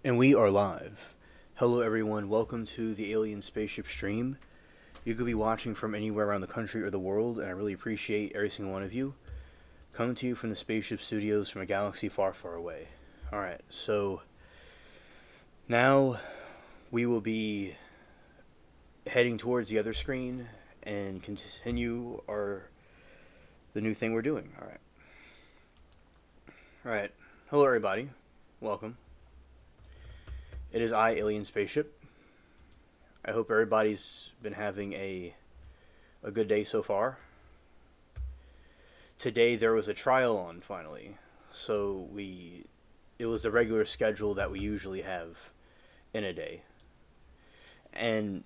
And we are live. Hello, everyone. Welcome to the Alien Spaceship stream. You could be watching from anywhere around the country or the world, and I really appreciate every single one of you. Coming to you from the Spaceship Studios from a galaxy far, far away. Alright, so now we will be heading towards the other screen and continue the new thing we're doing. Alright. Alright. Hello, everybody. Welcome. It is I, Alien Spaceship. I hope everybody's been having a good day so far. Today there was a trial on finally, so it was the regular schedule that we usually have in a day, and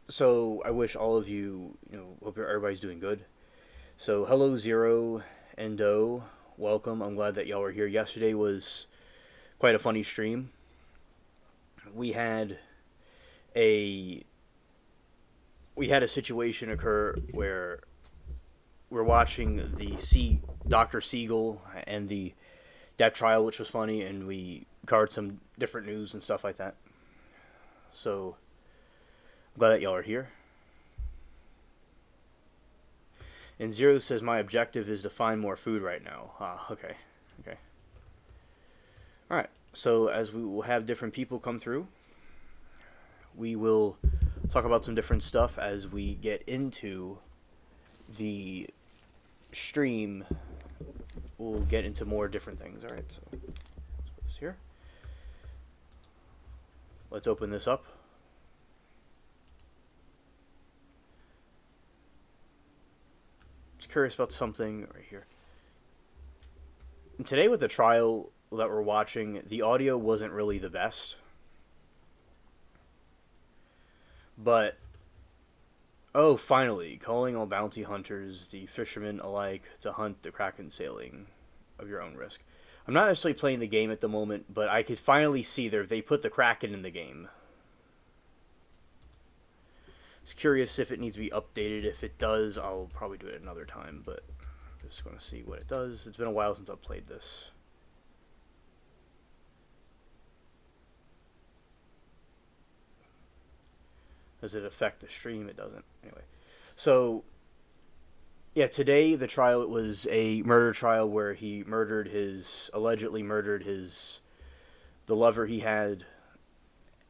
so I wish all of you, hope everybody's doing good. So hello Zero and Do, welcome. I'm glad that y'all were here. Yesterday was quite a funny stream. We had a situation occur where we're watching Dr. Siegel and the Depp trial, which was funny, and we covered some different news and stuff like that. So I'm glad that y'all are here. And Zero says my objective is to find more food right now. Okay. All right. So as we will have different people come through, we will talk about some different stuff as we get into the stream. We'll get into more different things. All right, so let's put this here. Let's open this up. I was curious about something right here. And today with the trial that we're watching, the audio wasn't really the best. But oh, finally, calling all bounty hunters, the fishermen alike, to hunt the kraken sailing of your own risk. I'm not actually playing the game at the moment, but I could finally see they put the kraken in the game. I was curious if it needs to be updated. If it does, I'll probably do it another time, but I'm just going to see what it does. It's been a while since I've played this. Does it affect the stream? It doesn't. Anyway. So, yeah, today the trial, it was a murder trial where he allegedly murdered the lover he had,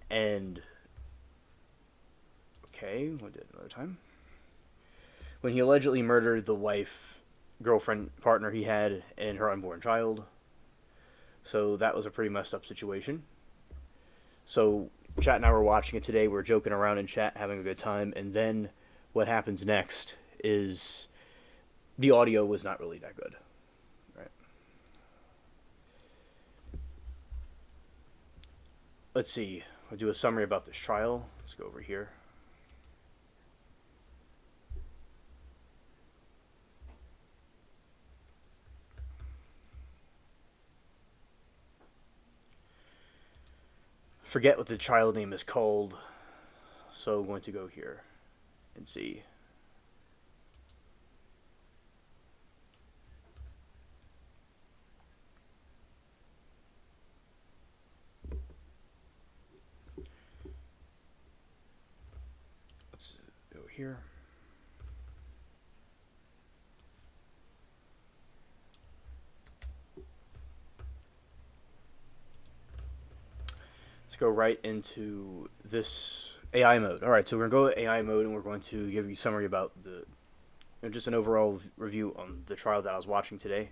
and, okay, we'll do it another time. When he allegedly murdered the wife, girlfriend, partner he had, and her unborn child. So that was a pretty messed up situation. So chat and I were watching it today. We're joking around in chat, having a good time, and then what happens next is the audio was not really that good. Right. Let's see. I'll do a summary about this trial. Let's go over here. Forget what the trial name is called, so I'm going to go here and see. Let's go here. Let's go right into this AI mode. All right, so we're going to go AI mode, and we're going to give you a summary about just an overall review on the trial that I was watching today.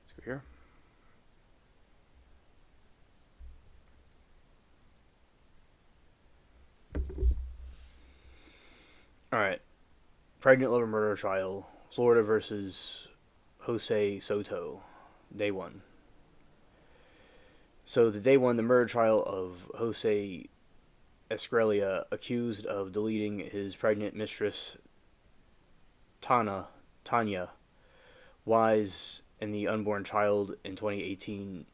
Let's go here. All right. Pregnant lover murder trial. Florida versus Jose Soto. Day 1. So the day 1, the murder trial of Jose Escrelia, accused of deleting his pregnant mistress Tanya Wise and the unborn child in 2018.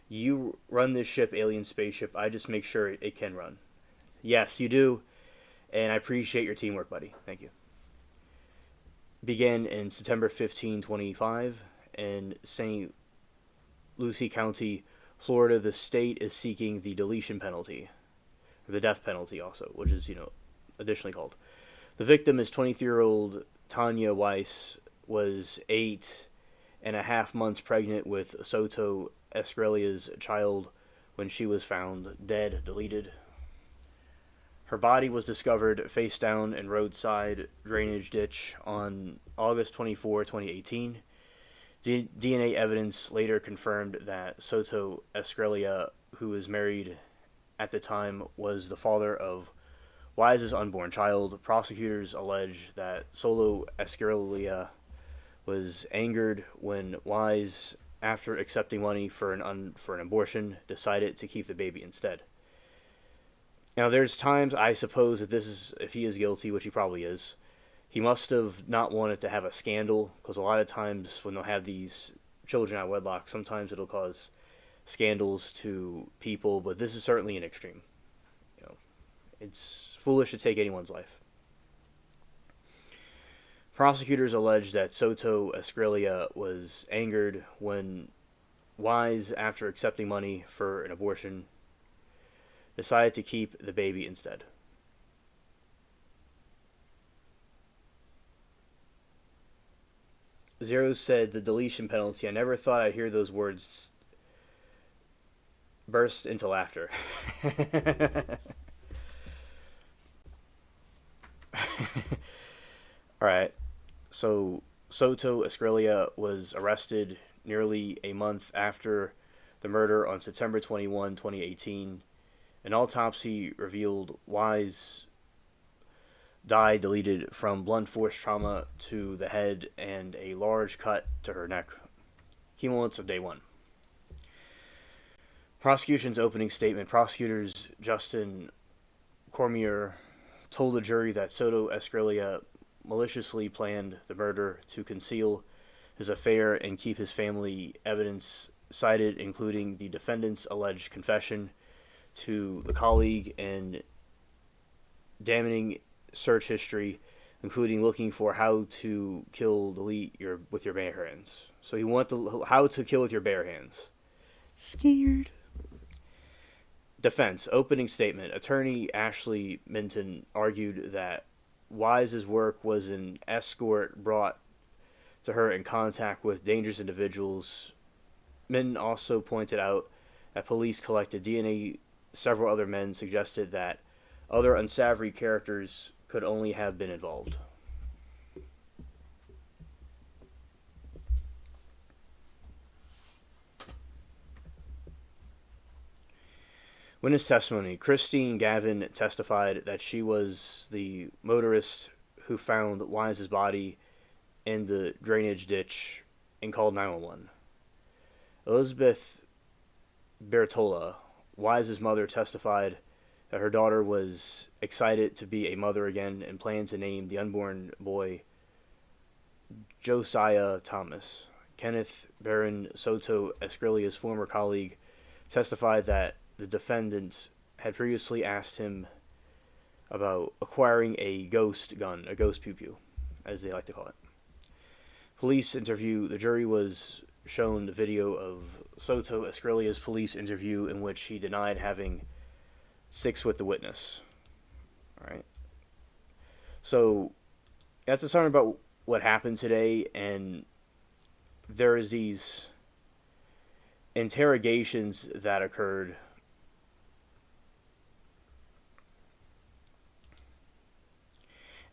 You run this ship, Alien Spaceship. I just make sure it can run. Yes, you do. And I appreciate your teamwork, buddy. Thank you. Began in September 15, 25, in St. Lucie County, Florida, the state is seeking the deletion penalty, or the death penalty also, which is, additionally called. The victim is 23-year-old Tanya Weiss, was 8.5 months pregnant with Soto Escrella's child when she was found dead, deleted. Her body was discovered face down in roadside drainage ditch on August 24, 2018. DNA evidence later confirmed that Soto Escrella, who was married at the time, was the father of Wise's unborn child. Prosecutors allege that Solo Escrella was angered when Wise, after accepting money for an abortion, decided to keep the baby instead. Now, there's times, I suppose, that if he is guilty, which he probably is, he must have not wanted to have a scandal, because a lot of times when they'll have these children out of wedlock, sometimes it'll cause scandals to people, but this is certainly an extreme. It's foolish to take anyone's life. Prosecutors allege that Soto Escrella was angered when Wise, after accepting money for an abortion, decided to keep the baby instead. Zero said the deletion penalty. I never thought I'd hear those words burst into laughter. Alright, so Soto Escrella was arrested nearly a month after the murder on September 21, 2018. An autopsy revealed Wise died deleted from blunt force trauma to the head and a large cut to her neck. Cumulants of day 1. Prosecution's opening statement. Prosecutors Justin Cormier told the jury that Soto Escrella maliciously planned the murder to conceal his affair and keep his family evidence cited, including the defendant's alleged confession to the colleague and damning search history, including looking for how to kill with your bare hands. So he wanted how to kill with your bare hands. Scared. Defense. Opening statement. Attorney Ashley Minton argued that Wise's work was an escort brought to her in contact with dangerous individuals. Minton also pointed out that police collected DNA. Several other men suggested that other unsavory characters could only have been involved. Witness testimony. Christine Gavin testified that she was the motorist who found Wise's body in the drainage ditch and called 911. Elizabeth Bertola, Wise's mother, testified that her daughter was excited to be a mother again and planned to name the unborn boy Josiah Thomas. Kenneth Barron, Soto Escrella's former colleague, testified that the defendant had previously asked him about acquiring a ghost gun, a ghost pew-pew, as they like to call it. Police interview. The jury was shown the video of Soto Escrella's police interview in which he denied having sex with the witness. Alright. So, that's a summary about what happened today, and there is these interrogations that occurred.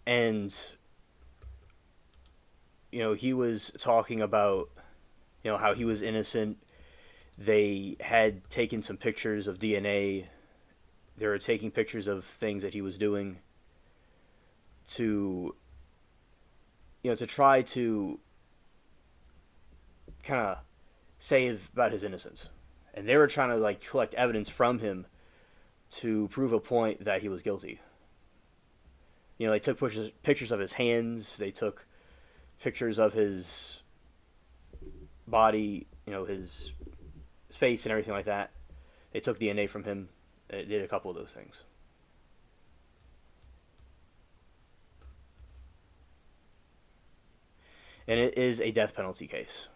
And, he was talking about, how he was innocent. They had taken some pictures of DNA. They were taking pictures of things that he was doing to, to try to kind of say about his innocence. And they were trying to, collect evidence from him to prove a point that he was guilty. They took pictures of his hands. They took pictures of his body, his face and everything like that. They took DNA from him. They did a couple of those things. And it is a death penalty case.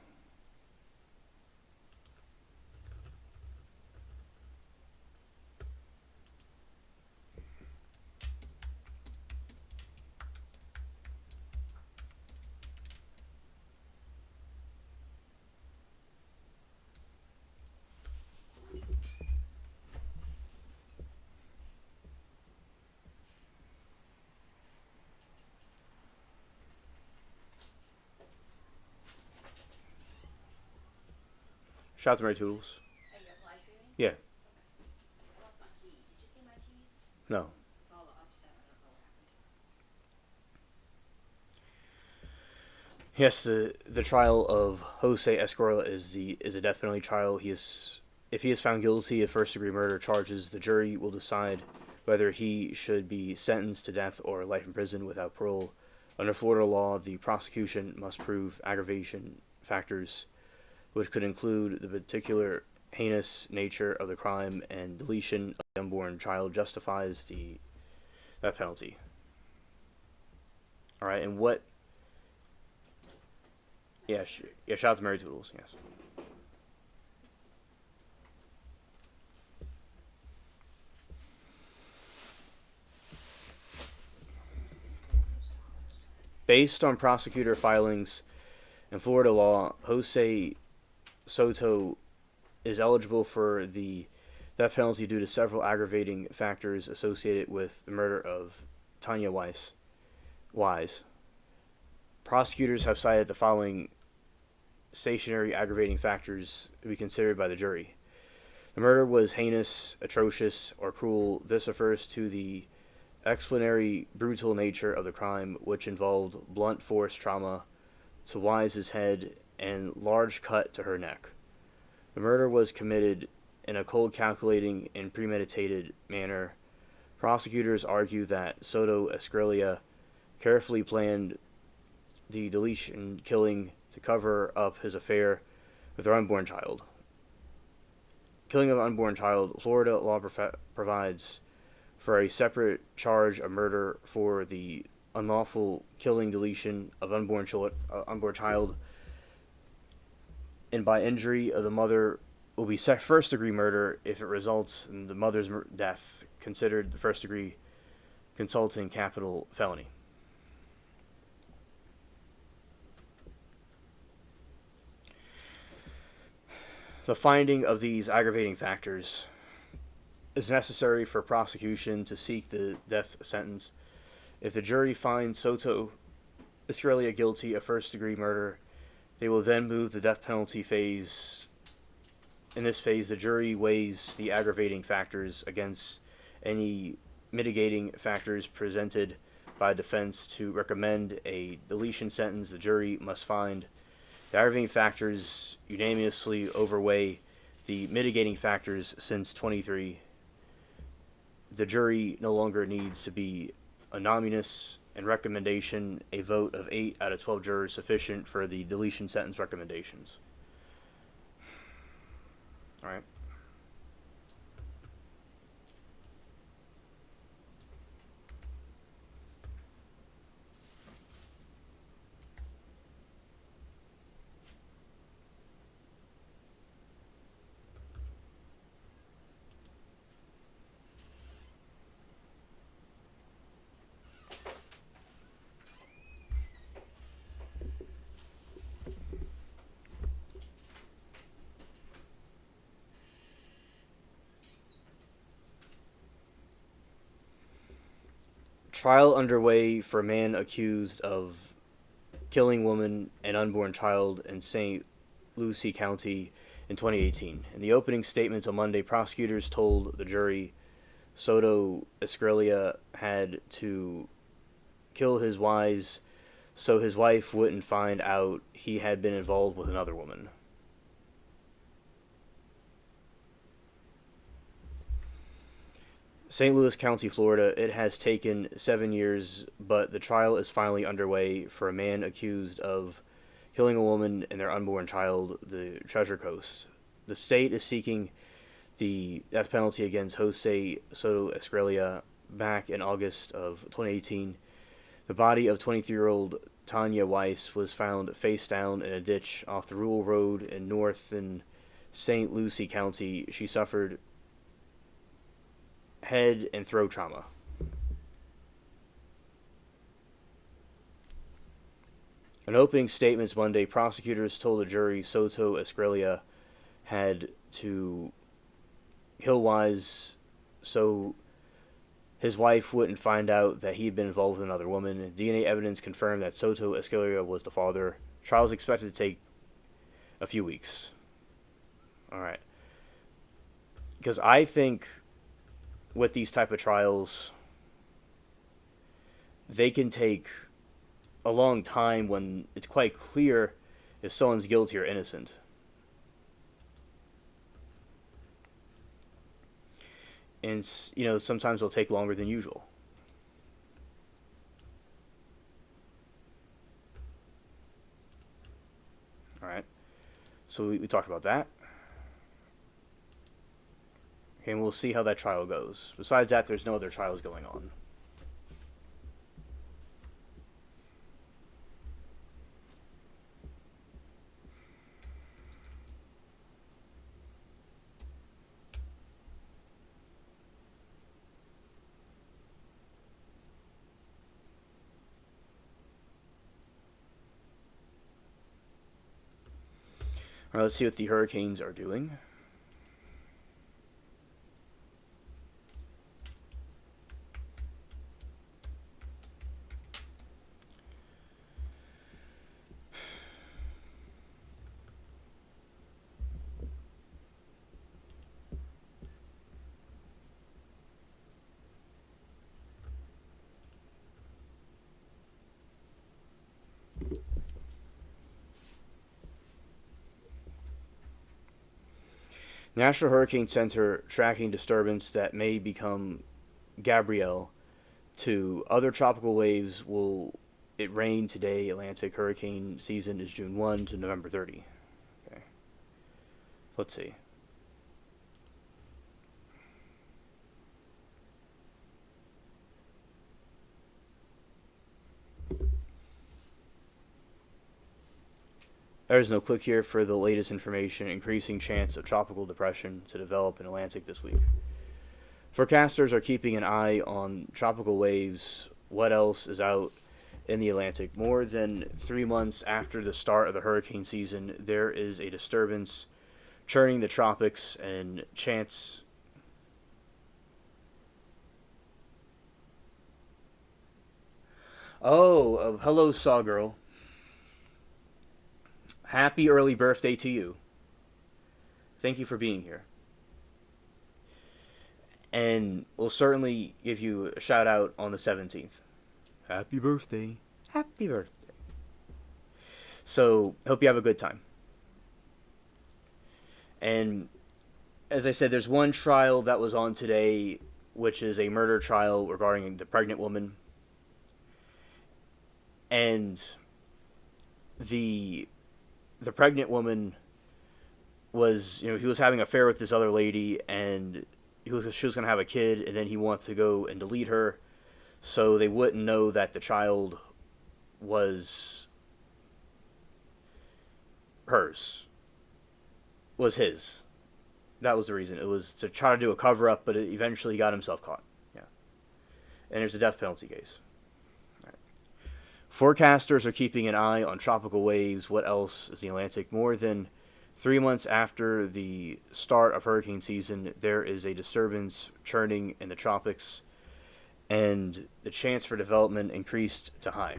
Shout out to Mary Toodles. Are you applied for me? Yeah. Okay. I lost my keys. Did you see my keys? No. All upset. I don't know what happened to them. Yes, the trial of Jose Escuela is a death penalty trial. If he is found guilty of first degree murder charges, the jury will decide whether he should be sentenced to death or life in prison without parole. Under Florida law, the prosecution must prove aggravation factors, which could include the particular heinous nature of the crime and deletion of the unborn child justifies the death penalty. All right, and what? Yeah, shout out to Mary Toodles. Yes. Based on prosecutor filings in Florida law, Jose Soto is eligible for the death penalty due to several aggravating factors associated with the murder of Tanya Wise. Prosecutors have cited the following stationary aggravating factors to be considered by the jury. The murder was heinous, atrocious, or cruel. This refers to the explanatory brutal nature of the crime, which involved blunt force trauma to Wise's head and large cut to her neck. The murder was committed in a cold, calculating, and premeditated manner. Prosecutors argue that Soto Escuela carefully planned the deletion killing to cover up his affair with her unborn child. Killing of an unborn child, Florida law provides for a separate charge of murder for the unlawful killing, deletion of unborn child, and by injury of the mother will be first degree murder if it results in the mother's death, considered the first degree consulting capital felony. The finding of these aggravating factors is necessary for prosecution to seek the death sentence. If the jury finds Soto Escuela guilty of first degree murder, they will then move the death penalty phase. In this phase, the jury weighs the aggravating factors against any mitigating factors presented by defense to recommend a deletion sentence. The jury must find the aggravating factors unanimously overweigh the mitigating factors since 23. The jury no longer needs to be unanimous in recommendation. A vote of 8 out of 12 jurors sufficient for the deletion sentence recommendations. All right. Trial underway for man accused of killing woman and unborn child in St. Lucie County in 2018. In the opening statements on Monday, prosecutors told the jury Soto Escuela had to kill his wives so his wife wouldn't find out he had been involved with another woman. St. Louis County, Florida. It has taken 7 years, but the trial is finally underway for a man accused of killing a woman and their unborn child, the Treasure Coast. The state is seeking the death penalty against Jose Soto Escuela back in August of 2018. The body of 23-year-old Tanya Weiss was found face down in a ditch off the rural road in northern St. Lucie County. She suffered head and throat trauma. In opening statements Monday, prosecutors told the jury Soto Escuela had to kill Wise so his wife wouldn't find out that he'd been involved with another woman. DNA evidence confirmed that Soto Escuela was the father. Trial is expected to take a few weeks. All right. Because I think with these type of trials, they can take a long time when it's quite clear if someone's guilty or innocent. And sometimes it'll take longer than usual. All right. So we talked about that. Okay, and we'll see how that trial goes. Besides that, there's no other trials going on. All right, let's see what the hurricanes are doing. National Hurricane Center tracking disturbance that may become Gabrielle to other tropical waves. Will it rain today? Atlantic hurricane season is June 1 to November 30. Okay. Let's see. There is no click here for the latest information. Increasing chance of tropical depression to develop in Atlantic this week. Forecasters are keeping an eye on tropical waves. What else is out in the Atlantic? More than 3 months after the start of the hurricane season, there is a disturbance churning the tropics and chance. Oh, hello, Saw Girl. Happy early birthday to you. Thank you for being here. And we'll certainly give you a shout out on the 17th. Happy birthday. Happy birthday. So, hope you have a good time. And as I said, there's one trial that was on today, which is a murder trial regarding the pregnant woman. And the pregnant woman was, he was having an affair with this other lady, and she was going to have a kid, and then he wanted to go and delete her so they wouldn't know that the child was his. That was the reason. It was to try to do a cover-up, but eventually he got himself caught. Yeah. And there's a death penalty case. Forecasters are keeping an eye on tropical waves. What else is the Atlantic? More than 3 months after the start of hurricane season, there is a disturbance churning in the tropics, and the chance for development increased to high.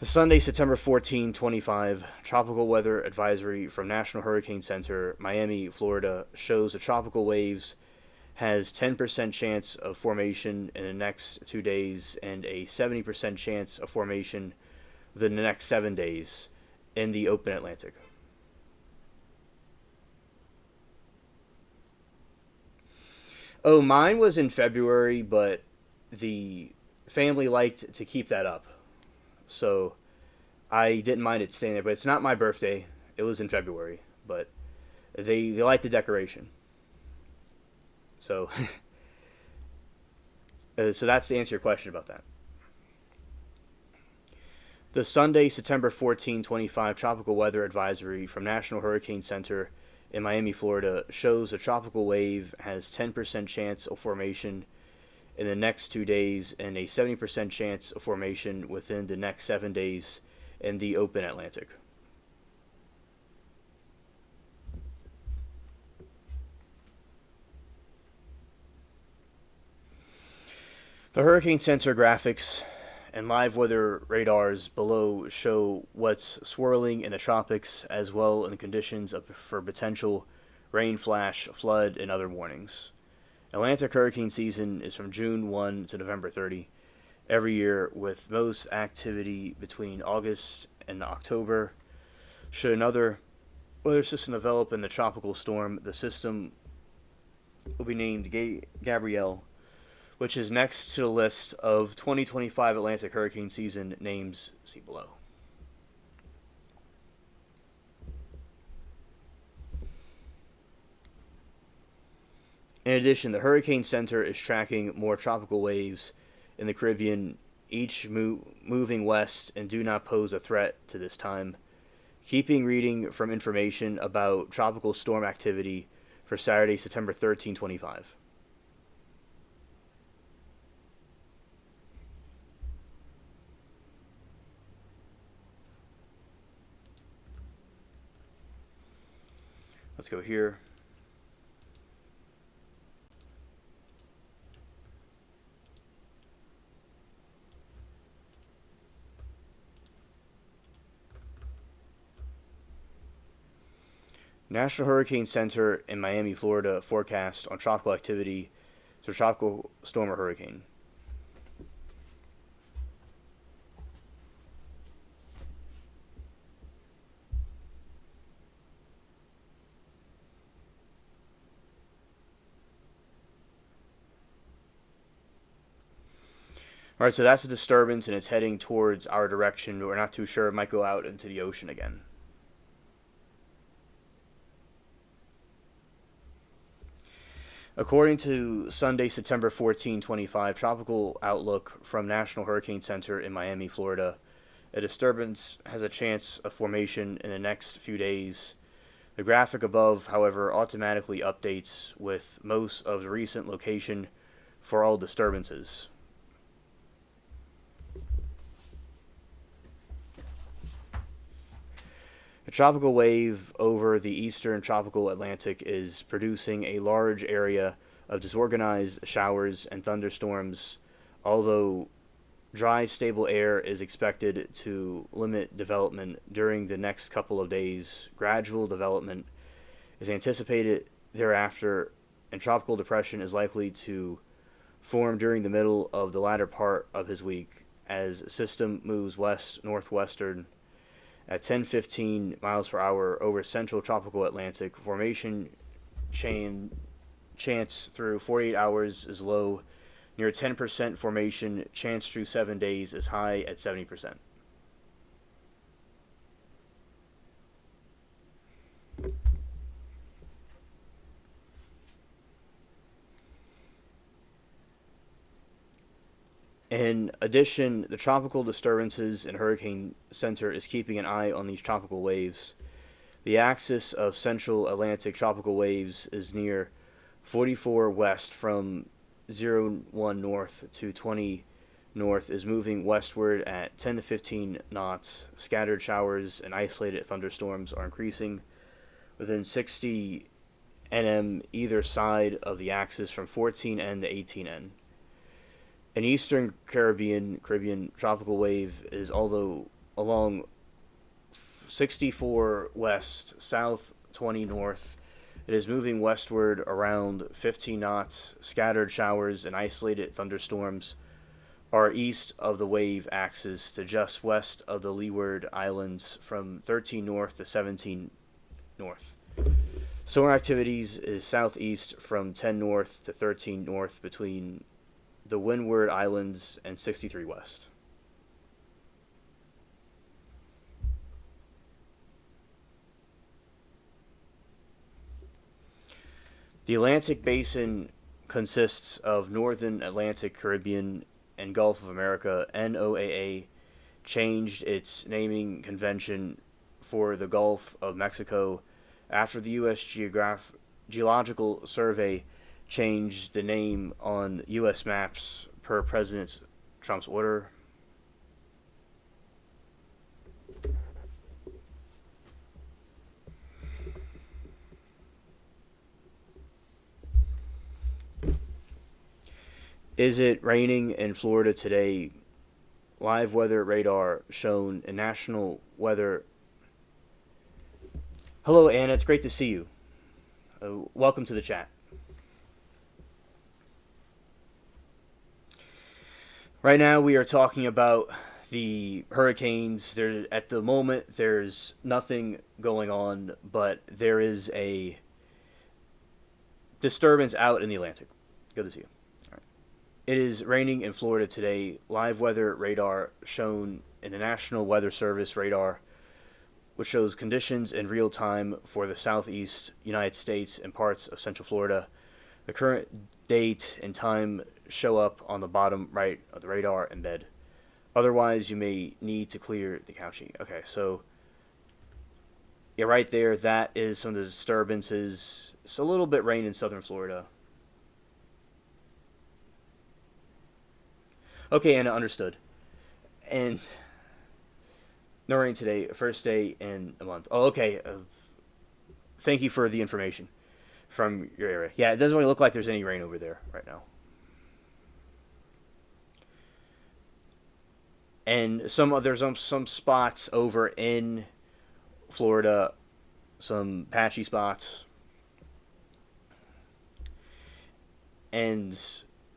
The Sunday, September 14, 25, tropical weather advisory from National Hurricane Center, Miami, Florida, shows the tropical waves has 10% chance of formation in the next 2 days and a 70% chance of formation within the next 7 days in the open Atlantic. Oh, mine was in February, but the family liked to keep that up. So I didn't mind it staying there, but it's not my birthday. It was in February, but they liked the decoration. So, so that's to answer your question about that. The Sunday, September 14, 25 tropical weather advisory from National Hurricane Center in Miami, Florida shows a tropical wave has 10% chance of formation in the next 2 days and a 70% chance of formation within the next 7 days in the open Atlantic. The Hurricane Center graphics and live weather radars below show what's swirling in the tropics as well in conditions for potential rain flash, flood, and other warnings. Atlantic hurricane season is from June 1 to November 30 every year, with most activity between August and October. Should another weather system develop in the tropical storm, the system will be named Gabrielle, which is next to the list of 2025 Atlantic hurricane season names. See below. In addition, the Hurricane Center is tracking more tropical waves in the Caribbean, each moving west and do not pose a threat to this time. Keeping reading from information about tropical storm activity for Saturday, September 13, 25. Let's go here. National Hurricane Center in Miami, Florida forecast on tropical activity to tropical storm or hurricane. Alright, so that's a disturbance and it's heading towards our direction, but we're not too sure. It might go out into the ocean again. According to Sunday, September 14, 25, tropical outlook from National Hurricane Center in Miami, Florida, a disturbance has a chance of formation in the next few days. The graphic above, however, automatically updates with most of the recent location for all disturbances. A tropical wave over the eastern tropical Atlantic is producing a large area of disorganized showers and thunderstorms, although dry, stable air is expected to limit development during the next couple of days. Gradual development is anticipated thereafter, and tropical depression is likely to form during the middle of the latter part of his week as the system moves west-northwestern at 10-15 miles per hour over central tropical Atlantic. Formation chance through 48 hours is low, near 10% formation chance through 7 days is high at 70%. In addition, the tropical disturbances and hurricane center is keeping an eye on these tropical waves. The axis of central Atlantic tropical waves is near 44 west from 01 north to 20 north is moving westward at 10 to 15 knots. Scattered showers and isolated thunderstorms are increasing within 60 nm either side of the axis from 14N to 18N. An eastern Caribbean tropical wave is although along 64 west, south 20 north. It is moving westward around 15 knots. Scattered showers and isolated thunderstorms are east of the wave axis to just west of the Leeward Islands from 13 north to 17 north. Solar activities is southeast from 10 north to 13 north between the Windward Islands and 63 west. The Atlantic Basin consists of Northern Atlantic, Caribbean, and Gulf of America. NOAA changed its naming convention for the Gulf of Mexico after the U.S. Geological Survey changed the name on U.S. maps per President Trump's order. Is it raining in Florida today? live weather radar shown in national weather. Hello, Anna. It's great to see you. Welcome to the chat. Right now, we are talking about the hurricanes. There, at the moment, there's nothing going on, but there is a disturbance out in the Atlantic. Good to see you. All right. It is raining in Florida today. Live weather radar shown in the National Weather Service radar, which shows conditions in real time for the southeast United States and parts of central Florida. The current date and time show up on the bottom right of the radar embed. Otherwise, you may need to clear the couching. Okay, so yeah, right there, that is some of the disturbances. It's a little bit rain in southern Florida. Okay, Anna, understood. And no rain today, first day in a month. Oh, okay. Thank you for the information from your area. Yeah, it doesn't really look like there's any rain over there right now. And there's some spots over in Florida, some patchy spots. And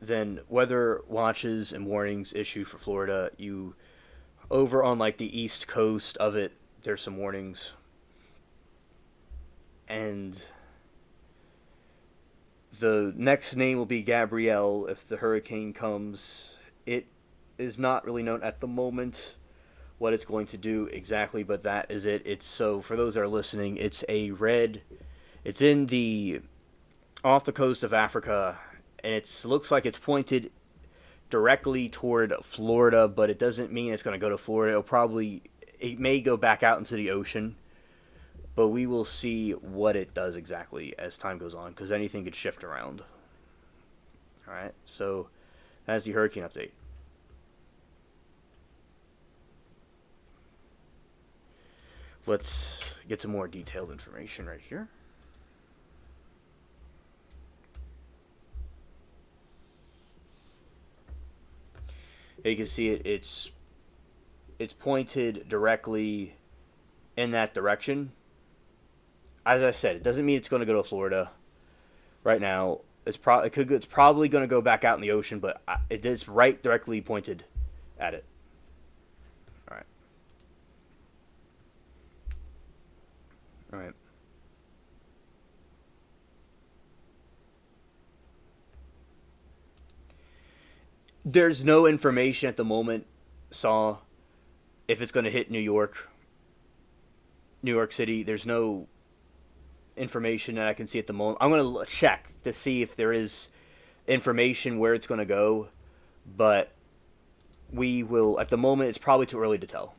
then weather watches and warnings issued for Florida. You over on like the east coast of it, there's some warnings. And the next name will be Gabrielle if the hurricane comes. It is not really known at the moment what it's going to do exactly, but that is it. It's so for those that are listening, it's a red. It's in the off the coast of Africa, and it looks like it's pointed directly toward Florida, but it doesn't mean it's going to go to Florida. It may go back out into the ocean, but we will see what it does exactly as time goes on, because anything could shift around. All right, so that's the hurricane update. Let's get some more detailed information right here. You can see it's pointed directly in that direction. As I said, it doesn't mean it's going to go to Florida right now. It's probably going to go back out in the ocean, but it is right directly pointed at it. All right. All right. There's no information at the moment, if it's going to hit New York City. There's no information that I can see at the moment. I'm going to check to see if there is information where it's going to go, but we will, at the moment, it's probably too early to tell.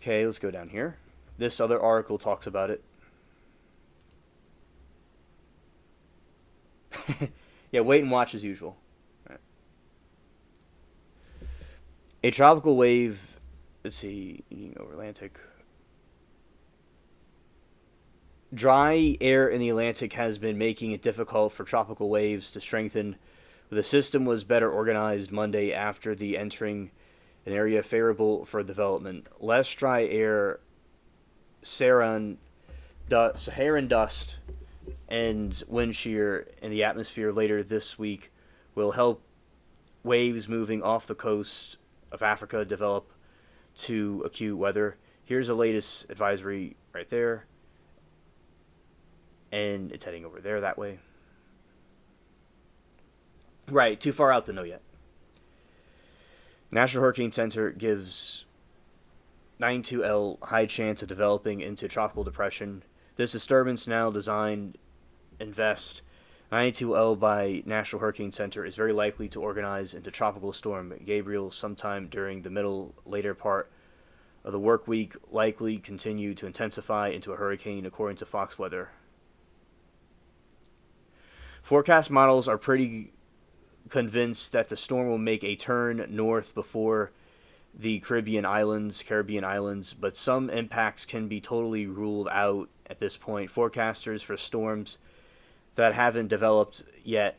Okay, let's go down here. This other article talks about it. Yeah, wait and watch as usual. Right. A tropical wave, let's see, over Atlantic. Dry air in the Atlantic has been making it difficult for tropical waves to strengthen. The system was better organized Monday after the entering an area favorable for development. Less dry air, Saharan dust, and wind shear in the atmosphere later this week will help waves moving off the coast of Africa develop to acute weather. Here's the latest advisory right there. And it's heading over there that way. Right, too far out to know yet. National Hurricane Center gives 92L high chance of developing into tropical depression. This disturbance, now designed invest 92L by National Hurricane Center, is very likely to organize into Tropical Storm Gabriel sometime during the later part of the work week, likely continue to intensify into a hurricane according to Fox Weather. Forecast models are pretty convinced that the storm will make a turn north before the Caribbean islands, but some impacts can be totally ruled out at this point. Forecasters for storms that haven't developed yet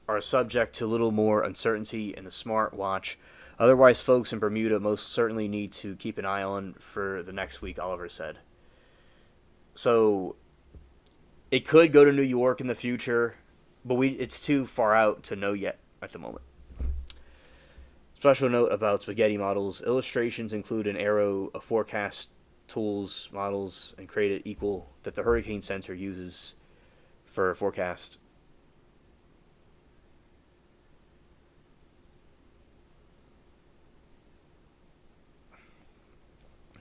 are subject to little more uncertainty in the smart watch. Otherwise, folks in Bermuda most certainly need to keep an eye on for the next week, Oliver said. So it could go to New York in the future, but it's too far out to know yet at the moment. Special note about spaghetti models. Illustrations include an arrow of forecast tools, models, and created equal that the Hurricane Center uses for forecast.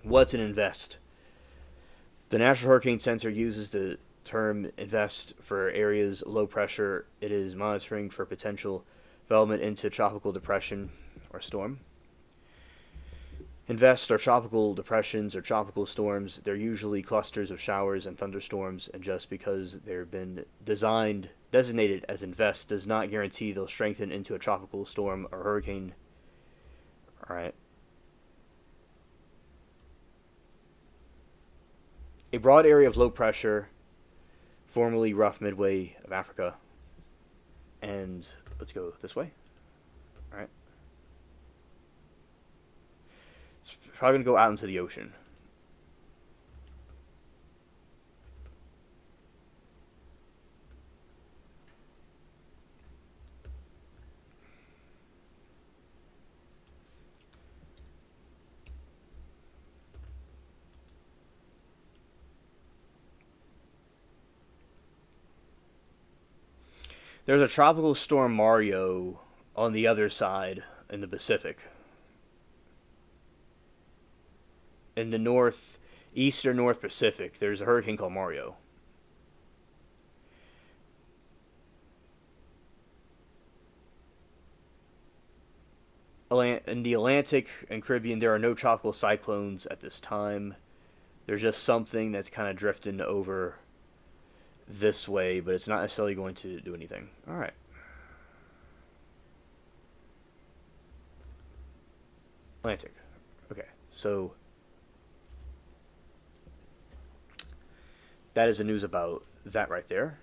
What's an invest? The National Hurricane Center uses the term invest for areas low pressure it is monitoring for potential development into tropical depression or storm. Invest are tropical depressions or tropical storms. They're usually clusters of showers and thunderstorms, and just because they've been designated as invest does not guarantee they'll strengthen into a tropical storm or hurricane. All right. A broad area of low pressure, formerly rough midway of Africa. And let's go this way. All right. It's probably going to go out into the ocean. There's a tropical storm Mario on the other side in the Pacific. In the eastern North Pacific, there's a hurricane called Mario. In the Atlantic and Caribbean, there are no tropical cyclones at this time. There's just something that's kind of drifting over this way, but it's not necessarily going to do anything. All right. Atlantic. Okay, so that is the news about that right there.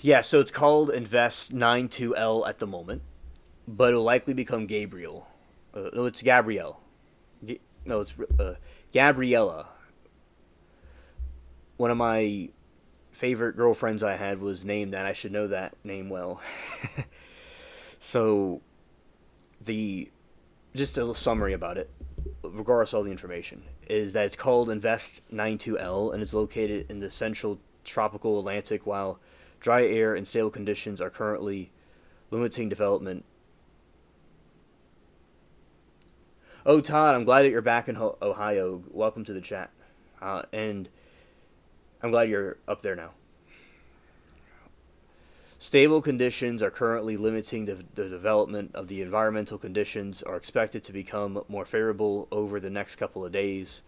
Yeah, so it's called Invest 92L at the moment, but it'll likely become Gabriel. No, it's Gabrielle. No, it's Gabriella. One of my favorite girlfriends I had was named that. I should know that name well. So, just a little summary about it, regardless of all the information, is that it's called Invest 92L, and it's located in the central tropical Atlantic, while dry air and stable conditions are currently limiting development. Oh, Todd, I'm glad that you're back in Ohio. Welcome to the chat. And I'm glad you're up there now. Stable conditions are currently limiting the development of the environmental conditions are expected to become more favorable over the next couple of days.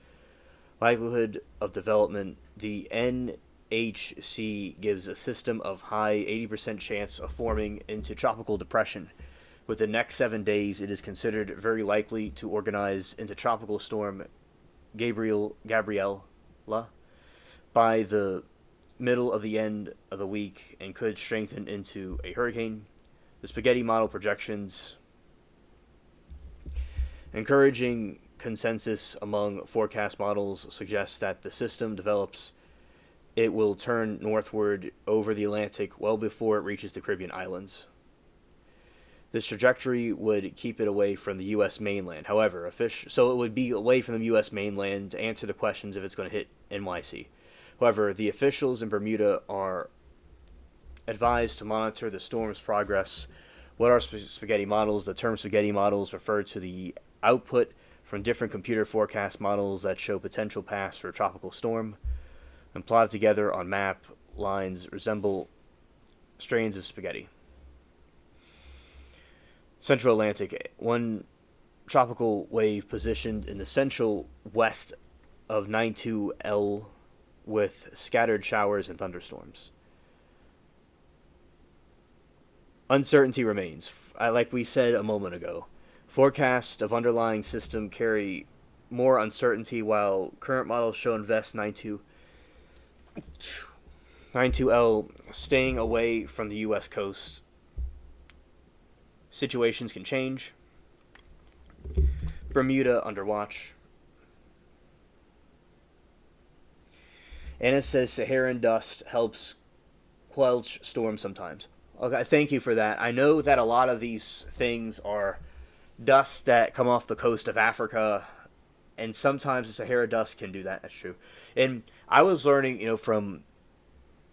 Likelihood of development, the NHC gives a system of high 80% chance of forming into tropical depression. With the next 7 days, it is considered very likely to organize into tropical storm Gabriella by the middle of the end of the week and could strengthen into a hurricane. The spaghetti model projections encouraging consensus among forecast models suggests that the system develops it will turn northward over the Atlantic well before it reaches the Caribbean islands. This trajectory would keep it away from the U.S. mainland. However, so it would be away from the U.S. mainland to answer the questions if it's going to hit NYC. However, the officials in Bermuda are advised to monitor the storm's progress. What are spaghetti models? The term spaghetti models refer to the output from different computer forecast models that show potential paths for a tropical storm and plotted together on map lines resemble strains of spaghetti. Central Atlantic, one tropical wave positioned in the central west of 92L with scattered showers and thunderstorms. Uncertainty remains. Like we said a moment ago, forecasts of underlying system carry more uncertainty, while current models show Invest 92L staying away from the U.S. coast. Situations can change. Bermuda under watch. Anna says Saharan dust helps quelch storms sometimes. Okay, thank you for that. I know that a lot of these things are dust that come off the coast of Africa, and sometimes the Sahara dust can do that. That's true. And I was learning, from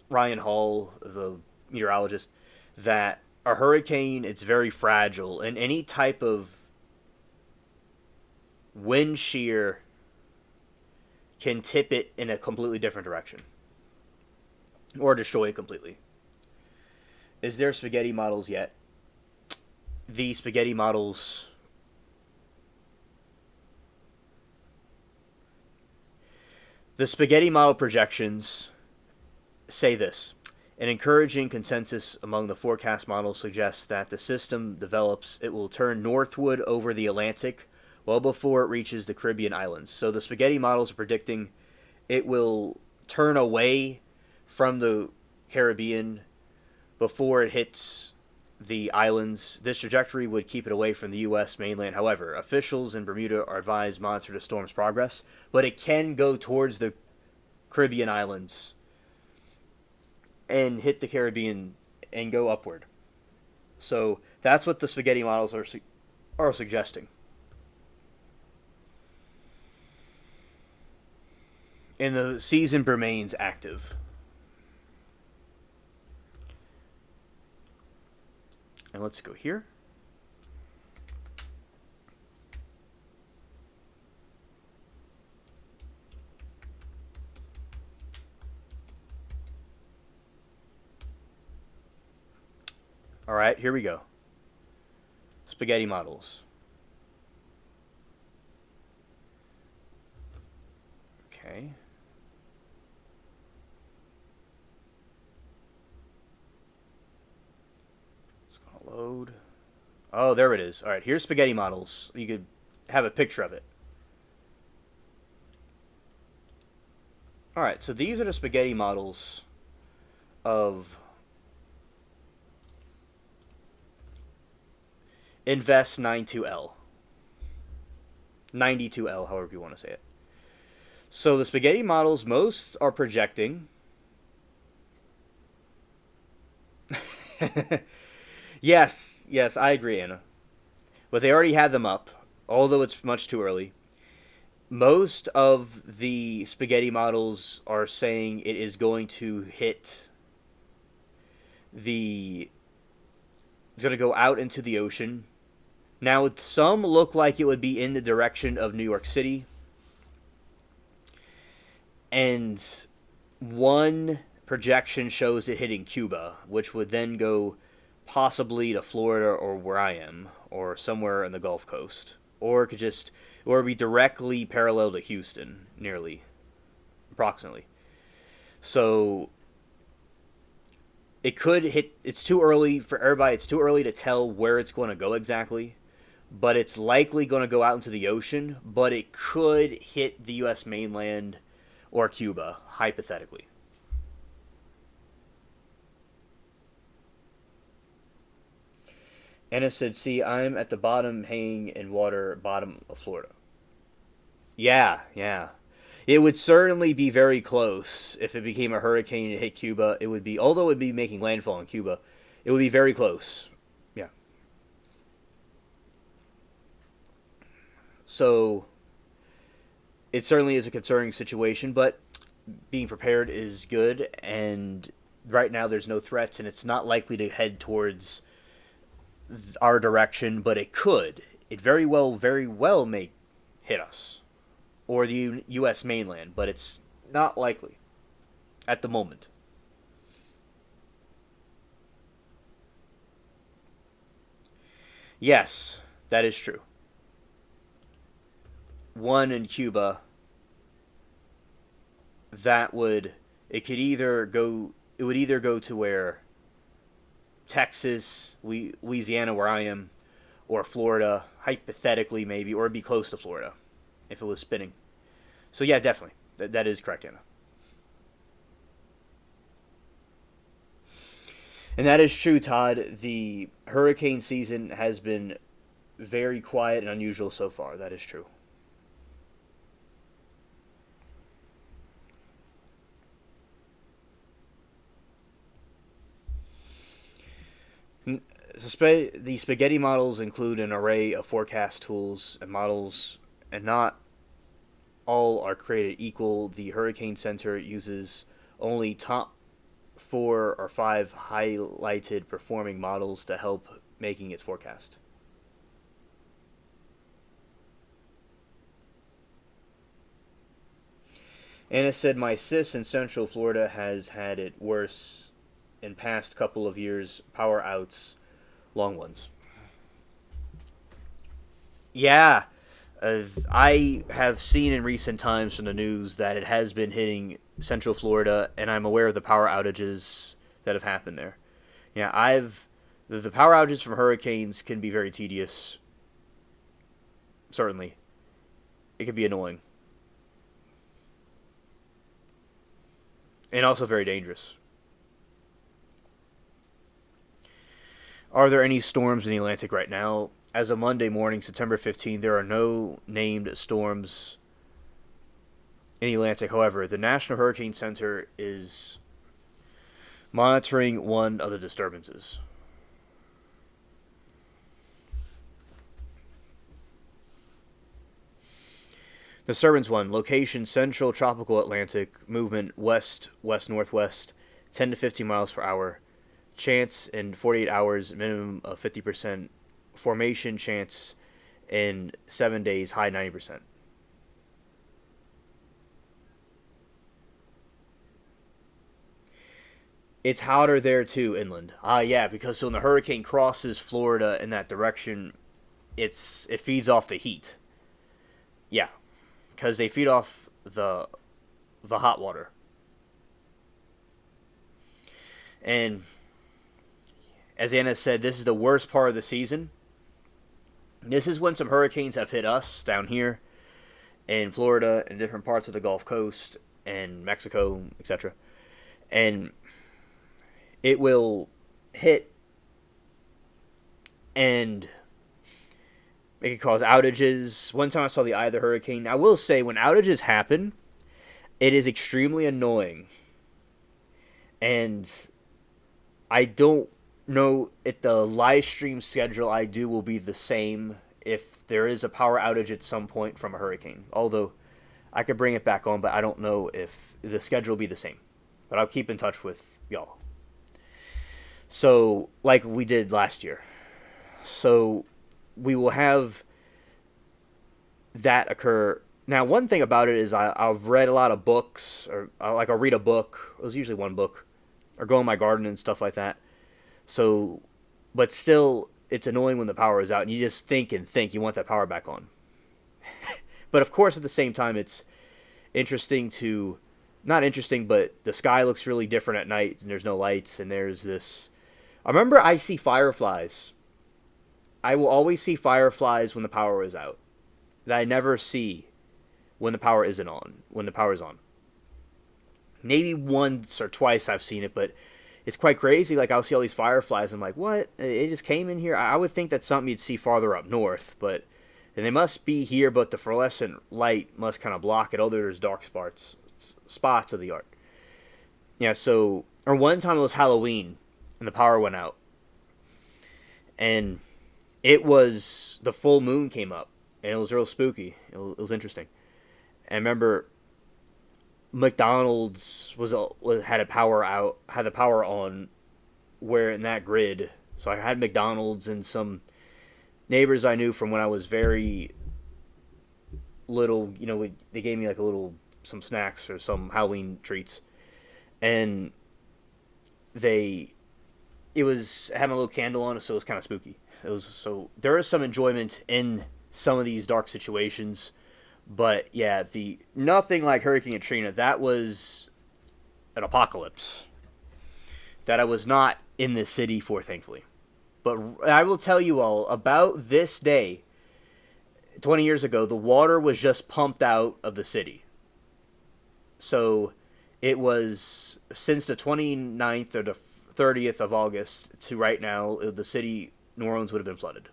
Ryan Hall, the meteorologist, that a hurricane, it's very fragile, and any type of wind shear can tip it in a completely different direction or destroy it completely. Is there spaghetti models yet? The spaghetti models The spaghetti model projections say this. An encouraging consensus among the forecast models suggests that the system develops, it will turn northward over the Atlantic well before it reaches the Caribbean islands. So the spaghetti models are predicting it will turn away from the Caribbean before it hits the islands. This trajectory would keep it away from the U.S. mainland. However, officials in Bermuda are advised to monitor the storm's progress, but it can go towards the Caribbean islands and hit the Caribbean and go upward. So that's what the spaghetti models are suggesting. And the season remains active. And let's go here. All right, here we go. Spaghetti models. Okay. It's going to load. Oh, there it is. All right, here's spaghetti models. You could have a picture of it. All right, so these are the spaghetti models of Invest 92L. 92L, however you want to say it. So the spaghetti models, most are projecting. Yes, I agree, Anna. But they already had them up, although it's much too early. Most of the spaghetti models are saying it is going to hit the... It's going to go out into the ocean. Now, some look like it would be in the direction of New York City. And one projection shows it hitting Cuba, which would then go possibly to Florida or where I am, or somewhere in the Gulf Coast. Or it could be directly parallel to Houston, nearly, approximately. So it could hit. It's too early for everybody. It's too early to tell where it's going to go exactly, but it's likely going to go out into the ocean. But it could hit the U.S. mainland or Cuba, hypothetically. Anna said, "See, I'm at the bottom, hanging in water, bottom of Florida." Yeah. It would certainly be very close if it became a hurricane to hit Cuba. It would be, although it would be making landfall in Cuba, it would be very close. Yeah. So it certainly is a concerning situation, but being prepared is good. And right now, there's no threats, and it's not likely to head towards our direction, but it could. It very well may hit us or the U.S. mainland, but it's not likely at the moment. Yes, that is true. One in Cuba, that would it would either go to where Texas, Louisiana, where I am, or Florida, hypothetically maybe, or it'd be close to Florida if it was spinning. So yeah, definitely, that is correct, Anna. And that is true, Todd. The hurricane season has been very quiet and unusual so far. That is true. The spaghetti models include an array of forecast tools and models, and not all are created equal. The Hurricane Center uses only top 4 or 5 highlighted performing models to help making its forecast. Anna said, "My sis in Central Florida has had it worse in past couple of years. Power outs, long ones." Yeah, I have seen in recent times from the news that it has been hitting Central Florida, and I'm aware of the power outages that have happened there. Yeah, the power outages from hurricanes can be very tedious. Certainly, it can be annoying and also very dangerous. Are there any storms in the Atlantic right now? As of Monday morning, September 15th, there are no named storms in the Atlantic. However, the National Hurricane Center is monitoring one of the disturbances. Disturbance 1, location central tropical Atlantic, movement west west northwest, 10 to 15 miles per hour. Chance in 48 hours, minimum of 50%. Formation chance in 7 days, high 90%. It's hotter there too, inland. Yeah, because so when the hurricane crosses Florida in that direction, it feeds off the heat. Yeah, because they feed off the hot water. And as Anna said, this is the worst part of the season. This is when some hurricanes have hit us down here in Florida and different parts of the Gulf Coast and Mexico, etc. And it will hit and it can cause outages. One time I saw the eye of the hurricane. I will say, when outages happen, it is extremely annoying. And I don't know if the live stream schedule I do will be the same if there is a power outage at some point from a hurricane. Although I could bring it back on, but I don't know if the schedule will be the same. But I'll keep in touch with y'all. So, like we did last year. So, we will have that occur. Now, one thing about it is I've read a lot of books, or I'll read a book. It was usually one book, or go in my garden and stuff like that. So, but still, it's annoying when the power is out, and you just think and think you want that power back on. But of course, at the same time, it's interesting to, not interesting, but the sky looks really different at night, and there's no lights, and there's this. I remember I see fireflies. I will always see fireflies when the power is out. That I never see when the power isn't on. When the power is on. Maybe once or twice I've seen it, but it's quite crazy. Like, I'll see all these fireflies. I'm like, what? It just came in here? I would think that's something you'd see farther up north, but and they must be here, but the fluorescent light must kind of block it. Oh, there's dark spots of the art. Yeah, so, or one time it was Halloween, and the power went out. And it was, the full moon came up, and it was real spooky. It was interesting. And I remember McDonald's had a power out, had the power on, where in that grid. So I had McDonald's and some neighbors I knew from when I was very little. They gave me like some snacks or some Halloween treats, and it was having a little candle on it, so it was kind of spooky. It was so there is some enjoyment in some of these dark situations, but yeah, the nothing like Hurricane Katrina. That was an apocalypse that I was not in the city for, thankfully. But I will tell you all about this day 20 years ago, the water was just pumped out of the city. So it was since the 29th or the 30th of August to right now, the city, New Orleans, would have been flooded.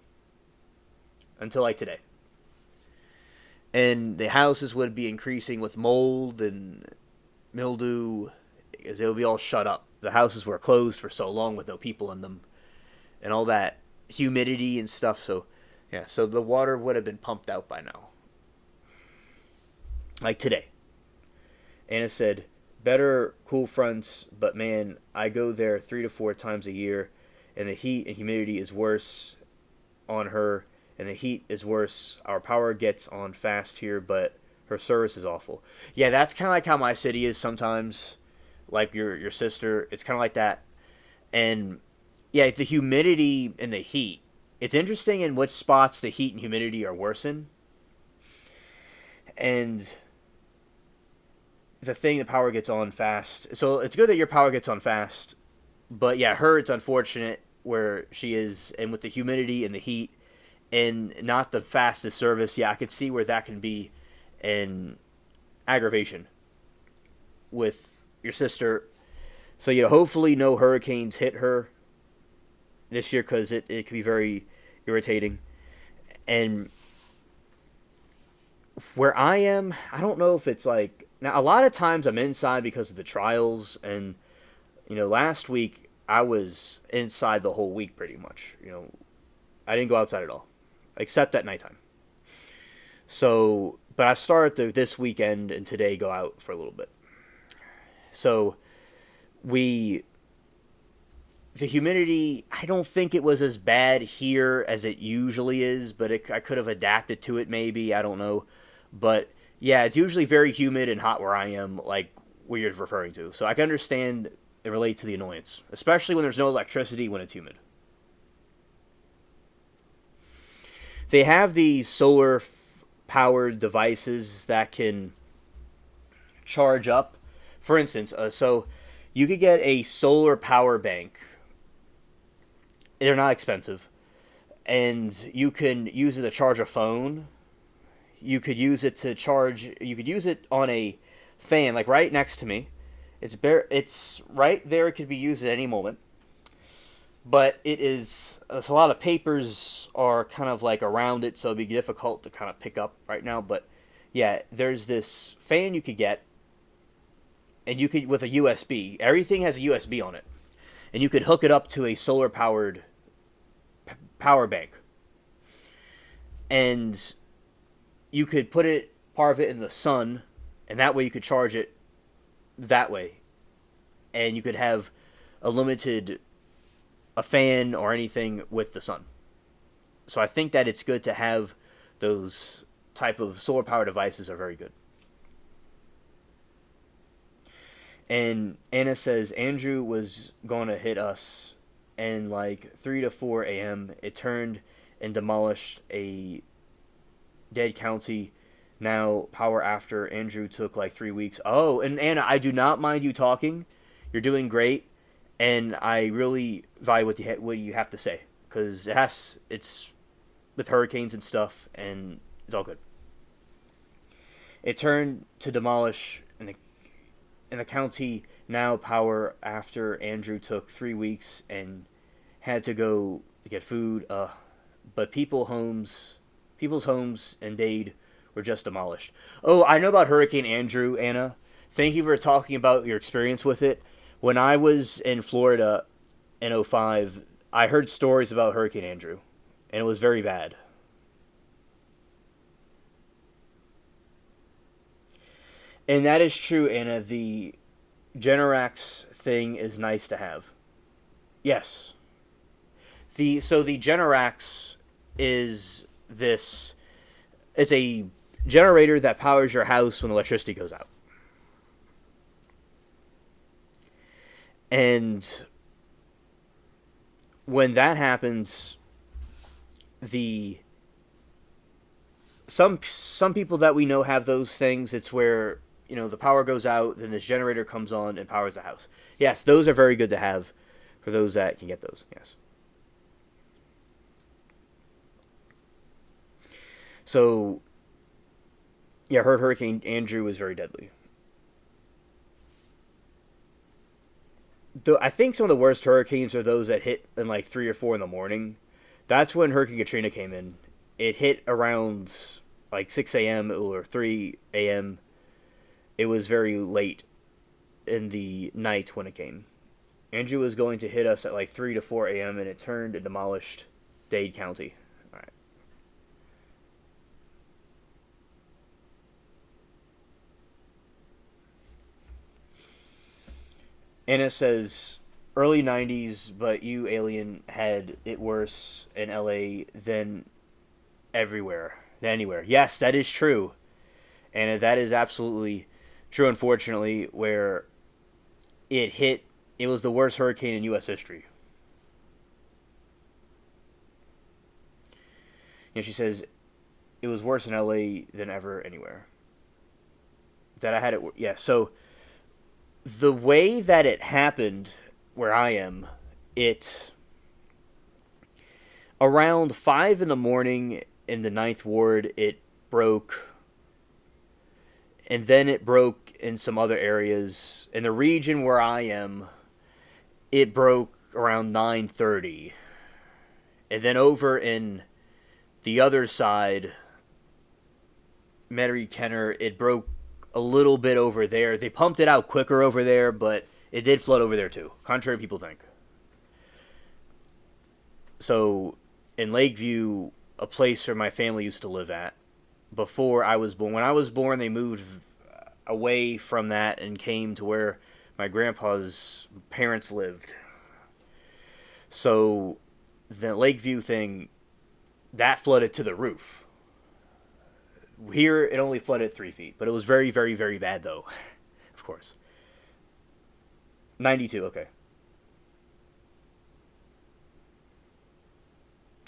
Until like today. And the houses would be increasing with mold and mildew as they would be all shut up. The houses were closed for so long with no people in them and all that humidity and stuff. So, yeah, so the water would have been pumped out by now. Like today. Anna said, better cool fronts, but man, I go there 3 to 4 times a year, and the heat and humidity is worse on her, and the heat is worse. Our power gets on fast here, but her service is awful. Yeah, that's kind of like how my city is sometimes. Like your sister, it's kind of like that. And yeah, the humidity and the heat. It's interesting in which spots the heat and humidity are worse in. And the power gets on fast. So it's good that your power gets on fast. But yeah, it's unfortunate where she is, and with the humidity and the heat, and not the fastest service. Yeah, I could see where that can be an aggravation with your sister. So hopefully no hurricanes hit her this year, because it can be very irritating. And where I am, I don't know if it's like, now a lot of times I'm inside because of the trials, and last week I was inside the whole week pretty much. I didn't go outside at all, except at nighttime. So, but I started this weekend and today go out for a little bit. So the humidity, I don't think it was as bad here as it usually is, but I could have adapted to it maybe, I don't know. But yeah, it's usually very humid and hot where I am, like what you're referring to. So I can understand and relate to the annoyance, especially when there's no electricity when it's humid. They have these solar powered devices that can charge up. For instance, so you could get a solar power bank. They're not expensive. And you can use it to charge a phone. You could use it on a fan, like right next to me. It's right there. It could be used at any moment. But it's a lot of papers are kind of like around it, so it'd be difficult to kind of pick up right now. But yeah, there's this fan you could get, and you could, with a USB. Everything has a USB on it, and you could hook it up to a solar powered power bank, and you could put part of it in the sun, and that way you could charge it that way, and you could have a fan or anything with the sun. So I think that it's good to have those type of solar power devices are very good. And Anna says Andrew was going to hit us, and like 3 to 4 a.m. it turned and demolished a dead county. Now power after Andrew took like 3 weeks. Oh, and Anna, I do not mind you talking. You're doing great, and I really value what you have to say, because it's with hurricanes and stuff, and it's all good. It turned to demolish in the county. Now power after Andrew took 3 weeks and had to go to get food. But people's homes and Dade were just demolished. Oh, I know about Hurricane Andrew, Anna. Thank you for talking about your experience with it. When I was in Florida in '05, I heard stories about Hurricane Andrew, and it was very bad. And that is true, Anna. The Generac thing is nice to have. Yes. So the Generac is this. It's a generator that powers your house when electricity goes out. And when that happens, the some people that we know have those things. It's where the power goes out, then this generator comes on and powers the house. Yes, those are very good to have for those that can get those. Yes. So, yeah, I heard Hurricane Andrew was very deadly. I think some of the worst hurricanes are those that hit in like 3 or 4 in the morning. That's when Hurricane Katrina came in. It hit around like 6 a.m. or 3 a.m. It was very late in the night when it came. Andrew was going to hit us at like 3 to 4 a.m. and it turned and demolished Dade County. All right. And it says early 90s, but you, alien, had it worse in LA than everywhere, than anywhere. Yes, that is true. And that is absolutely true, unfortunately, where it was the worst hurricane in U.S. history. She says it was worse in LA than ever anywhere. That I had it, yeah, so the way that it happened where I am, it around 5 in the morning in the Ninth Ward, it broke, and then it broke in some other areas. In the region where I am, it broke around 9:30, and then over in the other side, Metairie Kenner, it broke a little bit over there. They pumped it out quicker over there, but it did flood over there too, contrary to people think. So, in Lakeview, a place where my family used to live at, before I was born, when I was born, they moved away from that and came to where my grandpa's parents lived. So, the Lakeview thing, that flooded to the roof. Here, it only flooded 3 feet, but it was very, very, very bad, though. Of course. 92, okay.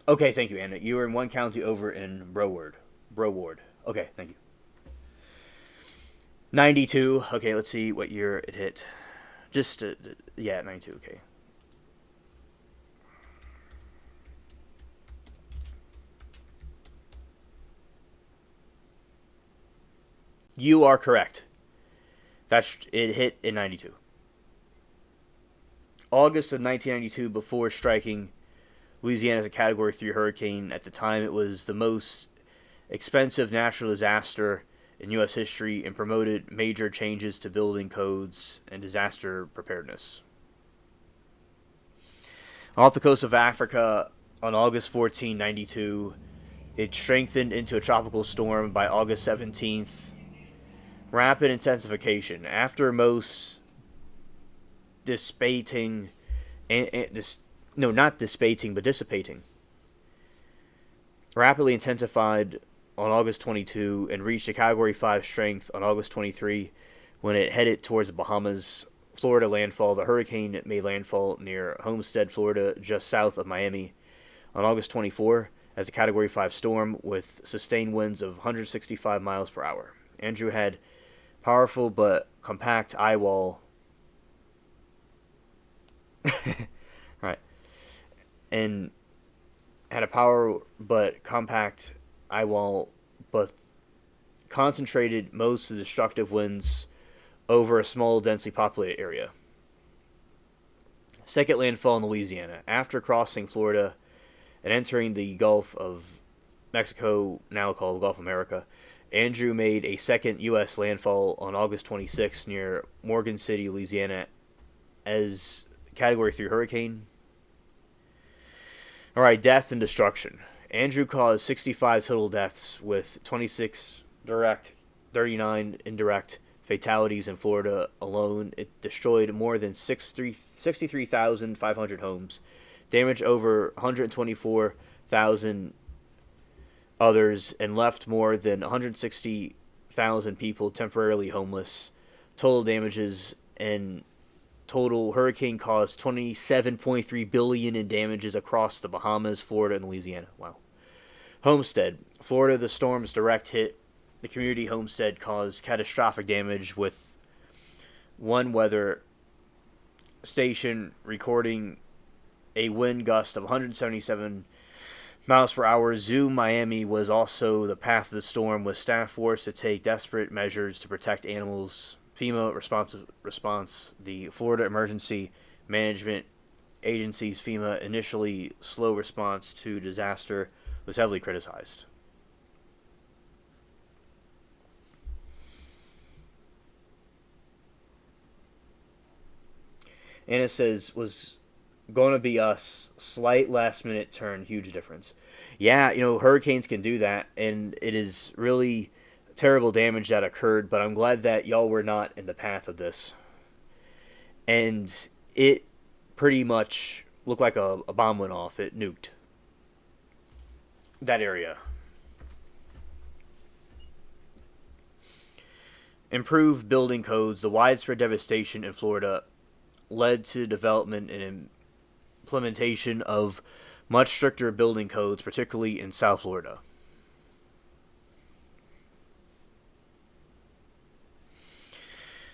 Okay, thank you, Anna. You were in one county over in Broward. Okay, thank you. 92, okay, let's see what year it hit. Just, yeah, 92, okay. You are correct. It hit in 92. August of 1992, before striking Louisiana as a Category 3 hurricane. At the time, it was the most expensive natural disaster in U.S. history and promoted major changes to building codes and disaster preparedness. Off the coast of Africa, on August 14, 92, it strengthened into a tropical storm by August 17th. Rapid intensification. After most dissipating, not dissipating, but dissipating. Rapidly intensified on August 22 and reached a Category 5 strength on August 23 when it headed towards the Bahamas. Florida landfall. The hurricane made landfall near Homestead, Florida, just south of Miami on August 24 as a Category 5 storm with sustained winds of 165 miles per hour. Andrew had powerful but compact eye wall. Right. And had a power but compact eye wall, but concentrated most of the destructive winds over a small, densely populated area. Second landfall in Louisiana. After crossing Florida and entering the Gulf of Mexico, now called Gulf of America, Andrew made a second U.S. landfall on August 26 near Morgan City, Louisiana, as Category 3 hurricane. Alright, death and destruction. Andrew caused 65 total deaths with 26 direct, 39 indirect fatalities in Florida alone. It destroyed more than 63,500 homes, damaged over 124,000 others, and left more than 160,000 people temporarily homeless. Total damages and total hurricane caused $27.3 billion in damages across the Bahamas, Florida, and Louisiana. Wow. Homestead, Florida. The storm's direct hit the community homestead caused catastrophic damage, with one weather station recording a wind gust of 177 miles per hour. Zoom Miami was also the path of the storm, with staff forced to take desperate measures to protect animals. FEMA response: the Florida Emergency Management Agency's FEMA initially slow response to disaster was heavily criticized. And it says, was going to be us. Slight last minute turn, huge difference. Yeah, hurricanes can do that, and it is really terrible damage that occurred, but I'm glad that y'all were not in the path of this. And it pretty much looked like a bomb went off. It nuked that area. Improved building codes. The widespread devastation in Florida led to development and implementation of much stricter building codes, particularly in South Florida.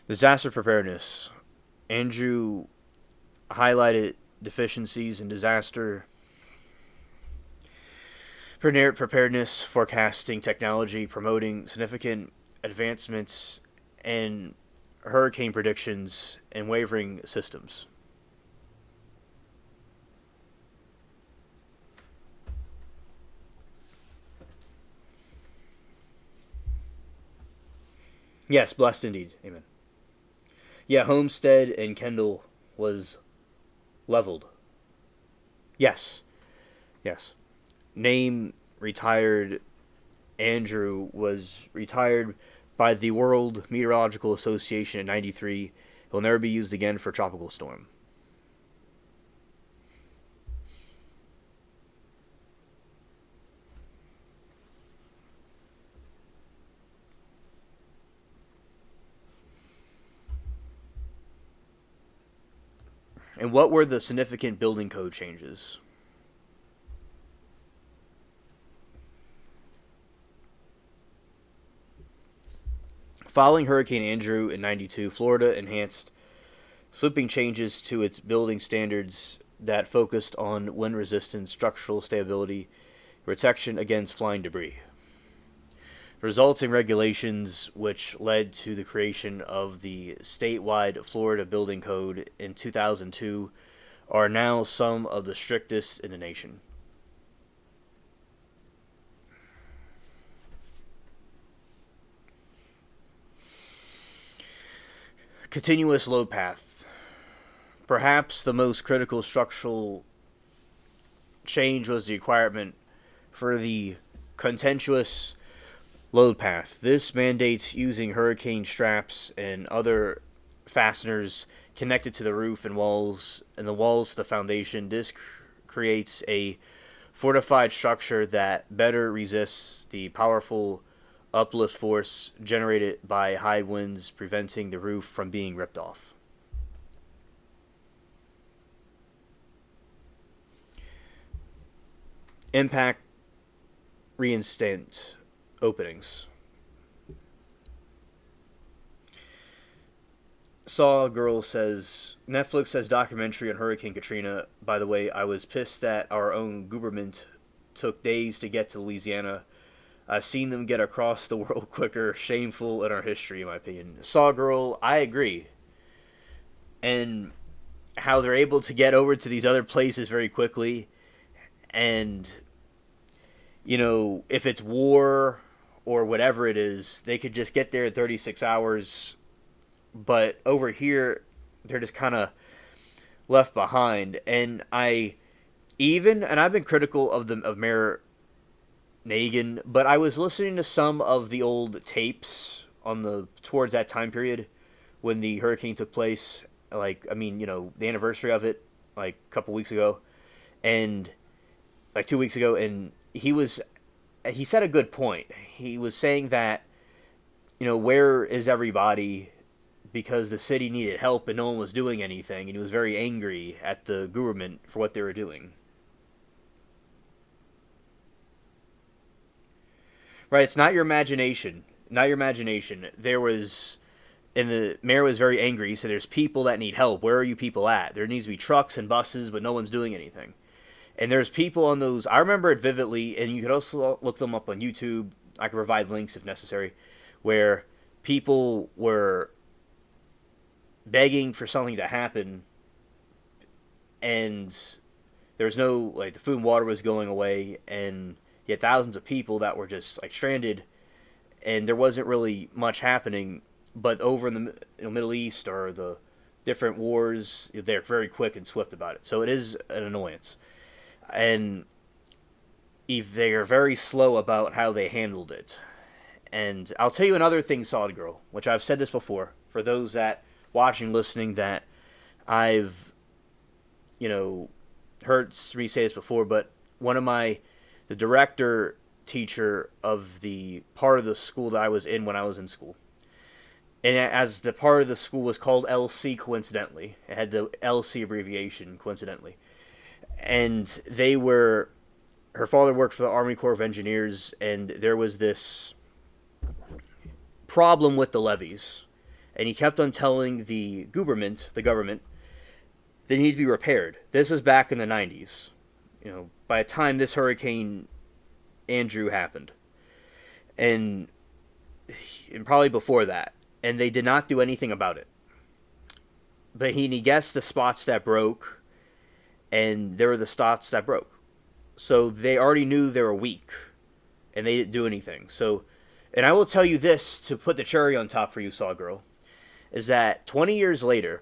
Disaster preparedness. Andrew highlighted deficiencies in disaster preparedness, forecasting technology, promoting significant advancements in hurricane predictions and wavering systems. Yes, blessed indeed. Amen. Yeah, Homestead and Kendall was leveled. Yes. Yes. Name retired Andrew was retired by the World Meteorological Association in 93. Will never be used again for tropical storm. And what were the significant building code changes? Following Hurricane Andrew in 92, Florida enhanced sweeping changes to its building standards that focused on wind resistance, structural stability, protection against flying debris. Resulting regulations, which led to the creation of the statewide Florida Building Code in 2002, are now some of the strictest in the nation. Continuous load path. Perhaps the most critical structural change was the requirement for the continuous load path. This mandates using hurricane straps and other fasteners connected to the roof and the walls to the foundation. This creates a fortified structure that better resists the powerful uplift force generated by high winds, preventing the roof from being ripped off. Impact reinstant openings. Saw Girl says, Netflix says documentary on Hurricane Katrina. By the way, I was pissed that our own government took days to get to Louisiana. I've seen them get across the world quicker. Shameful in our history, in my opinion. Saw Girl, I agree. And how they're able to get over to these other places very quickly. And, if it's war or whatever it is, they could just get there in 36 hours. But over here, they're just kind of left behind. And I've been critical of Mayor Nagin, but I was listening to some of the old tapes towards that time period when the hurricane took place, the anniversary of it, like a couple weeks ago, and like 2 weeks ago, and he said a good point. He was saying that, where is everybody, because the city needed help and no one was doing anything, and he was very angry at the government for what they were doing. Right, it's not your imagination. Not your imagination. There was, and the mayor was very angry. He said, "There's people that need help. Where are you people at? There needs to be trucks and buses, but no one's doing anything." And there's people on those. I remember it vividly, and you could also look them up on YouTube. I can provide links if necessary, where people were begging for something to happen, and there was no, like, the food and water was going away, and you had thousands of people that were just like stranded, and there wasn't really much happening. But over in the Middle East or the different wars, they're very quick and swift about it. So it is an annoyance, and if they are very slow about how they handled it. And I'll tell you another thing, Solid Girl, which I've said this before for those that watching, listening, that I've, heard me say this before, but one of the director teacher of the part of the school that I was in when I was in school, and as the part of the school was called LC, coincidentally, it had the LC abbreviation, coincidentally, and her father worked for the Army Corps of Engineers, and there was this problem with the levees, and he kept on telling the government, they need to be repaired. This was back in the 90s. By the time this Hurricane Andrew happened, and probably before that, and they did not do anything about it. But he guessed the spots that broke, and there were the spots that broke. So they already knew they were weak, and they didn't do anything. So, and I will tell you this to put the cherry on top for you, Saw Girl, is that 20 years later,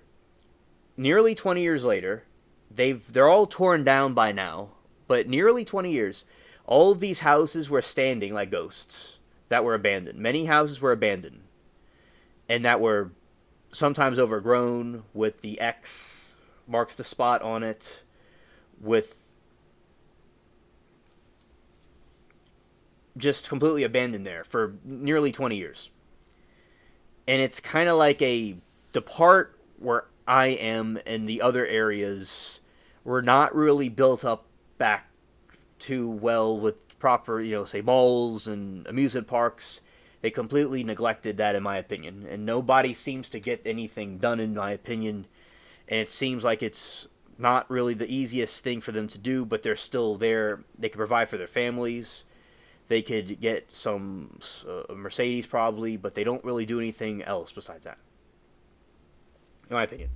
nearly 20 years later, they're all torn down by now, but nearly 20 years, all of these houses were standing like ghosts that were abandoned. Many houses were abandoned, and that were sometimes overgrown with the X marks the spot on it, with just completely abandoned there for nearly 20 years. And it's kind of like the part where I am and the other areas were not really built up back too well with proper, say malls and amusement parks. They completely neglected that, in my opinion. And nobody seems to get anything done, in my opinion. And it seems like it's not really the easiest thing for them to do, but they're still there. They can provide for their families. They could get some Mercedes probably, but they don't really do anything else besides that, in my opinion.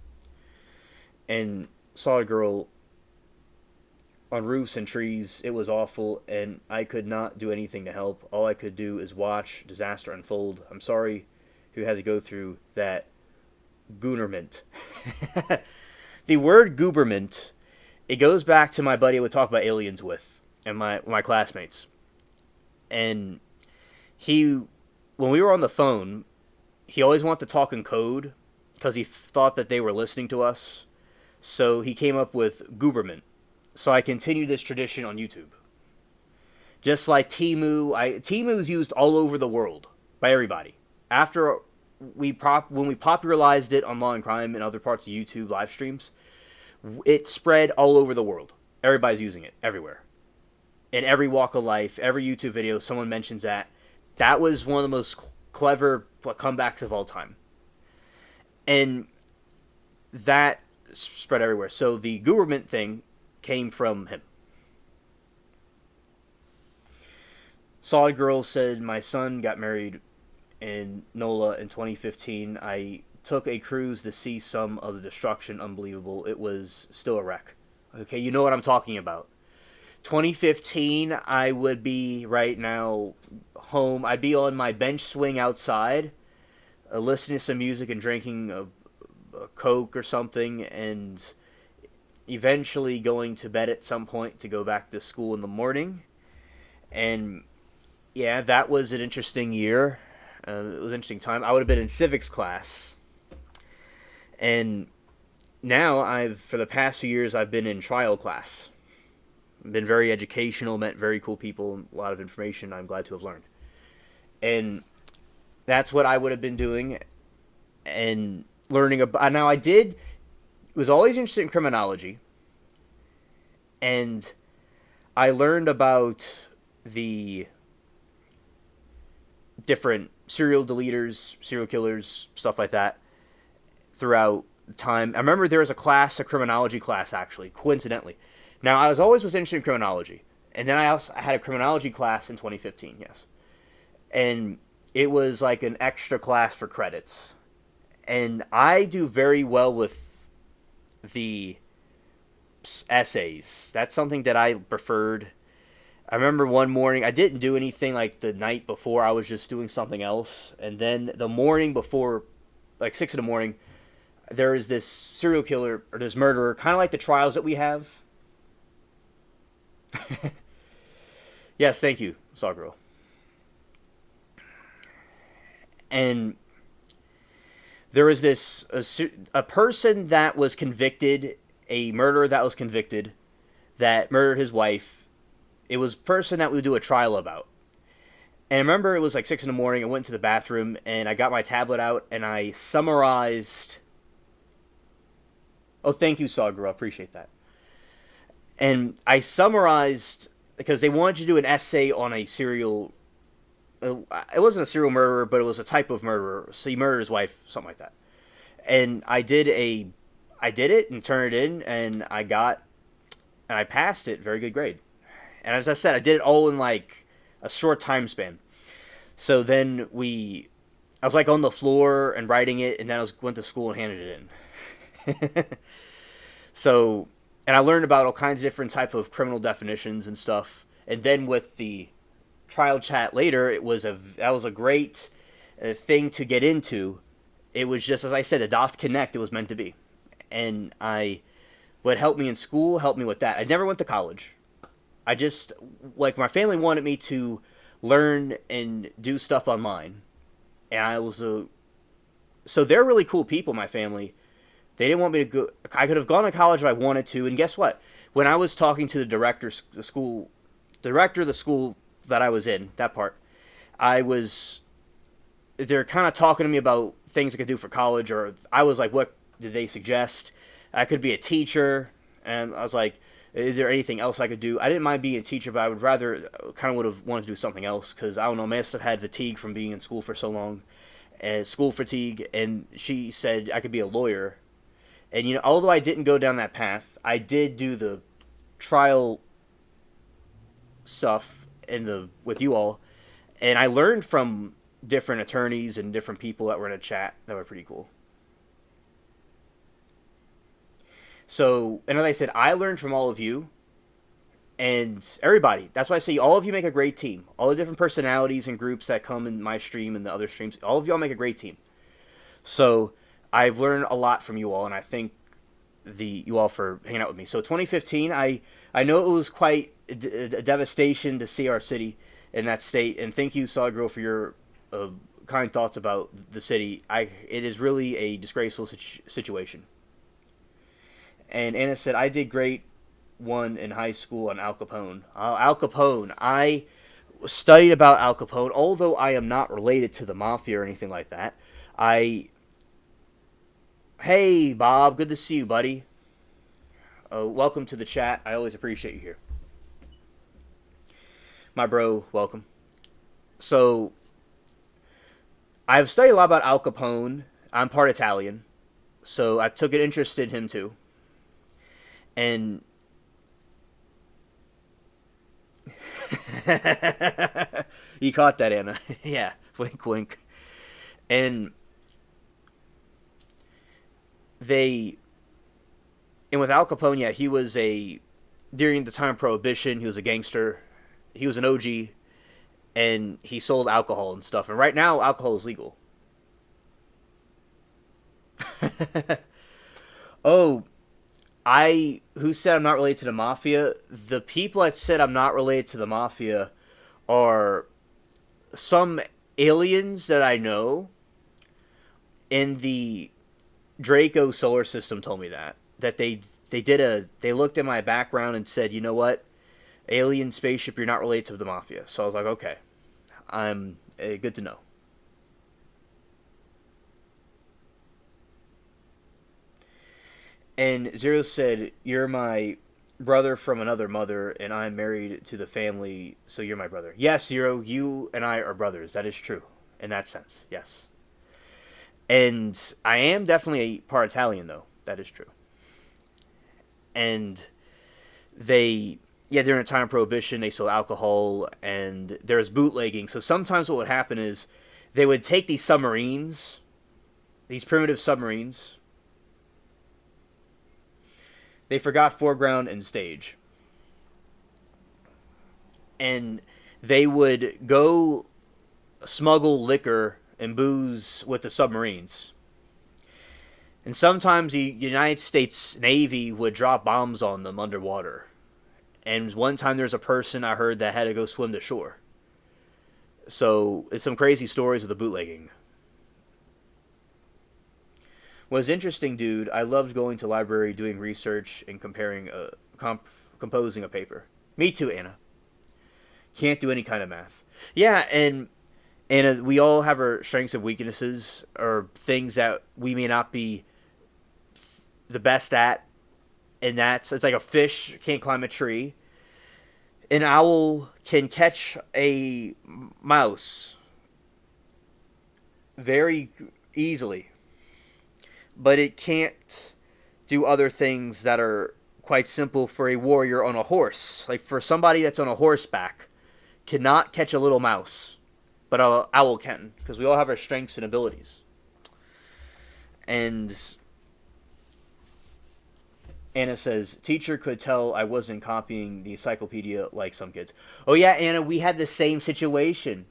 And Solid Girl, on roofs and trees, it was awful, and I could not do anything to help. All I could do is watch disaster unfold. I'm sorry who has to go through that goonerment. The word gooberment, it goes back to my buddy I would talk about aliens with, and my classmates. And when we were on the phone, he always wanted to talk in code because he thought that they were listening to us. So he came up with gooberment. So I continued this tradition on YouTube. Just like Temu's used all over the world by everybody. After when we popularized it on Law and Crime and other parts of YouTube live streams, it spread all over the world. Everybody's using it everywhere. In every walk of life, every YouTube video, someone mentions that. That was one of the most clever comebacks of all time. And that spread everywhere. So the government thing came from him. Solid Girl said, my son got married in NOLA in 2015. I took a cruise to see some of the destruction. Unbelievable. It was still a wreck. Okay, you know what I'm talking about. 2015, I would be right now home. I'd be on my bench swing outside, listening to some music and drinking a Coke or something, and eventually going to bed at some point to go back to school in the morning. And yeah, that was an interesting year. It was an interesting time. I would have been in civics class. And now for the past few years, I've been in trial class. Been very educational, met very cool people, a lot of information I'm glad to have learned. And that's what I would have been doing and learning about. Now was always interested in criminology, and I learned about the different serial deleters, serial killers, stuff like that throughout time. I remember there was a criminology class, actually, coincidentally. Now, I was interested in criminology, and then I had a criminology class in 2015, yes, and it was like an extra class for credits, and I do very well with the essays. That's something that I preferred. I remember one morning I didn't do anything like the night before. I was just doing something else, and then the morning before, like 6 in the morning, there is this serial killer or this murderer, kind of like the trials that we have. Yes, thank you, Saw Girl. And there was a person that was convicted, a murderer that was convicted, that murdered his wife. It was a person that we would do a trial about. And I remember it was like 6 in the morning. I went to the bathroom and I got my tablet out and I summarized. Oh, thank you, Saw Girl. I appreciate that. And I summarized because they wanted you to do an essay on a serial. It wasn't a serial murderer, but it was a type of murderer. So he murdered his wife, something like that. And I did it and turned it in, and I passed it. Very good grade. And as I said, I did it all in like a short time span. So then I was like on the floor and writing it, and then went to school and handed it in. So, and I learned about all kinds of different type of criminal definitions and stuff. And then with the trial chat later, that was a great thing to get into. It was just, as I said, the dots connect. It was meant to be. And what helped me in school helped me with that. I never went to college. I just, like, my family wanted me to learn and do stuff online. And so they're really cool people, my family. They didn't want me to go. I could have gone to college if I wanted to. And guess what? When I was talking to the director of the school that I was in, that part, they're kind of talking to me about things I could do for college, or I was like, what did they suggest? I could be a teacher, and I was like, is there anything else I could do? I didn't mind being a teacher, but I would rather, kind of would have wanted to do something else, because I don't know, I must have had fatigue from being in school for so long, and school fatigue, and she said I could be a lawyer. And, although I didn't go down that path, I did do the trial stuff with you all, and I learned from different attorneys and different people that were in a chat that were pretty cool. So, and as I said, I learned from all of you and everybody. That's why I say all of you make a great team. All the different personalities and groups that come in my stream and the other streams, all of y'all make a great team. So, I've learned a lot from you all, and I thank you all for hanging out with me. So 2015, I know it was quite a devastation to see our city in that state, and thank you, Saw Girl, for your kind thoughts about the city. It is really a disgraceful situation. And Anna said, I did grade 1 in high school on Al Capone. Al Capone. I studied about Al Capone, although I am not related to the mafia or anything like that. Hey, Bob. Good to see you, buddy. Welcome to the chat. I always appreciate you here. My bro, welcome. So, I've studied a lot about Al Capone. I'm part Italian, so I took an interest in him too. And you caught that, Anna. Yeah, wink, wink. And with Al Capone, yeah, he was during the time of Prohibition, he was a gangster. He was an OG, and he sold alcohol and stuff. And right now, alcohol is legal. Oh, who said I'm not related to the mafia? The people that said I'm not related to the mafia are some aliens that I know in the Draco solar system told me that they looked at my background and said, you know what, alien spaceship, you're not related to the mafia. So I was like, okay, I'm good to know. And Zero said, you're my brother from another mother, and I'm married to the family, so you're my brother. Yes, Zero, you and I are brothers. That is true. in that sense, yes. And I am definitely a part Italian, though. That is true. And they, yeah, during a time of Prohibition, they sold alcohol, and there's bootlegging. So sometimes what would happen is they would take these submarines, these primitive submarines. They forgot foreground and stage. And they would go smuggle liquor and booze with the submarines. And sometimes the United States Navy would drop bombs on them underwater. And one time there was a person I heard that had to go swim to shore. So it's some crazy stories of the bootlegging. What's interesting, dude, I loved going to the library, doing research, and composing a paper. Me too, Anna. Can't do any kind of math. Yeah, and we all have our strengths and weaknesses, or things that we may not be the best at. And it's like a fish can't climb a tree. An owl can catch a mouse very easily, but it can't do other things that are quite simple for a warrior on a horse. Like for somebody that's on a horseback, cannot catch a little mouse, but an owl can, because we all have our strengths and abilities. And Anna says, teacher could tell I wasn't copying the encyclopedia like some kids. Oh yeah, Anna, we had the same situation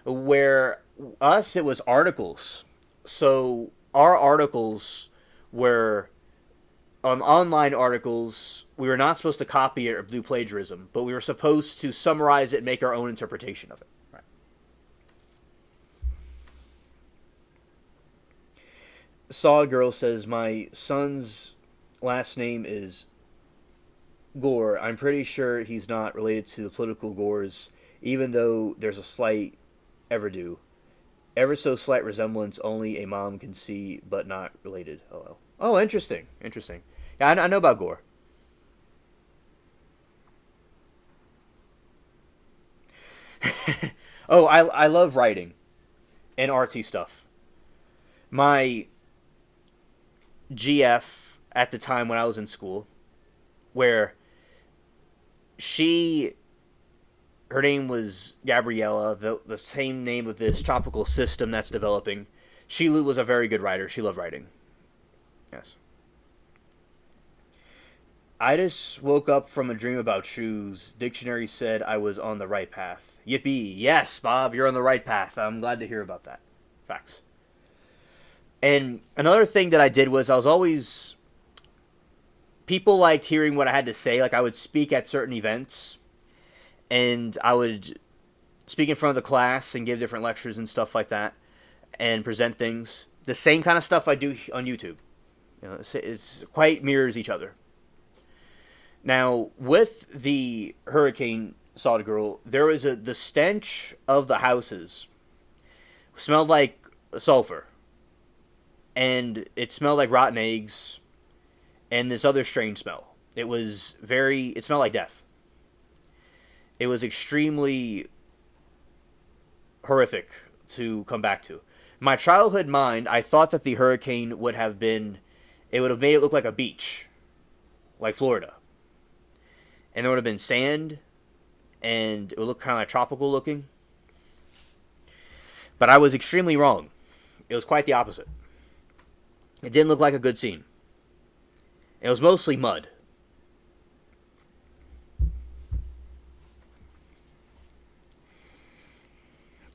where it was articles. So our articles were online articles. We were not supposed to copy it or do plagiarism, but we were supposed to summarize it and make our own interpretation of it. Right. Saw Girl says, my son's last name is Gore. I'm pretty sure he's not related to the political Gores, even though there's a slight ever so slight resemblance only a mom can see, but not related. Oh, interesting. Yeah, I know about Gore. Oh, I love writing and artsy stuff. My GF at the time when I was in school, where her name was Gabriella, the same name of this tropical system that's developing. She was a very good writer. She loved writing. Yes. I just woke up from a dream about shoes. Dictionary said I was on the right path. Yippee. Yes, Bob, you're on the right path. I'm glad to hear about that. Facts. And another thing that I did was people liked hearing what I had to say. Like I would speak at certain events, and I would speak in front of the class and give different lectures and stuff like that, and present things. The same kind of stuff I do on YouTube. It's quite mirrors each other. Now, with the hurricane, Salt Girl, there was the stench of the houses smelled like sulfur, and it smelled like rotten eggs, and this other strange smell. It smelled like death. It was extremely horrific to come back to. My childhood mind, I thought that the hurricane would have made it look like a beach, like Florida. And there would have been sand, and it would look kind of like tropical looking. But I was extremely wrong. It was quite the opposite. It didn't look like a good scene. It was mostly mud.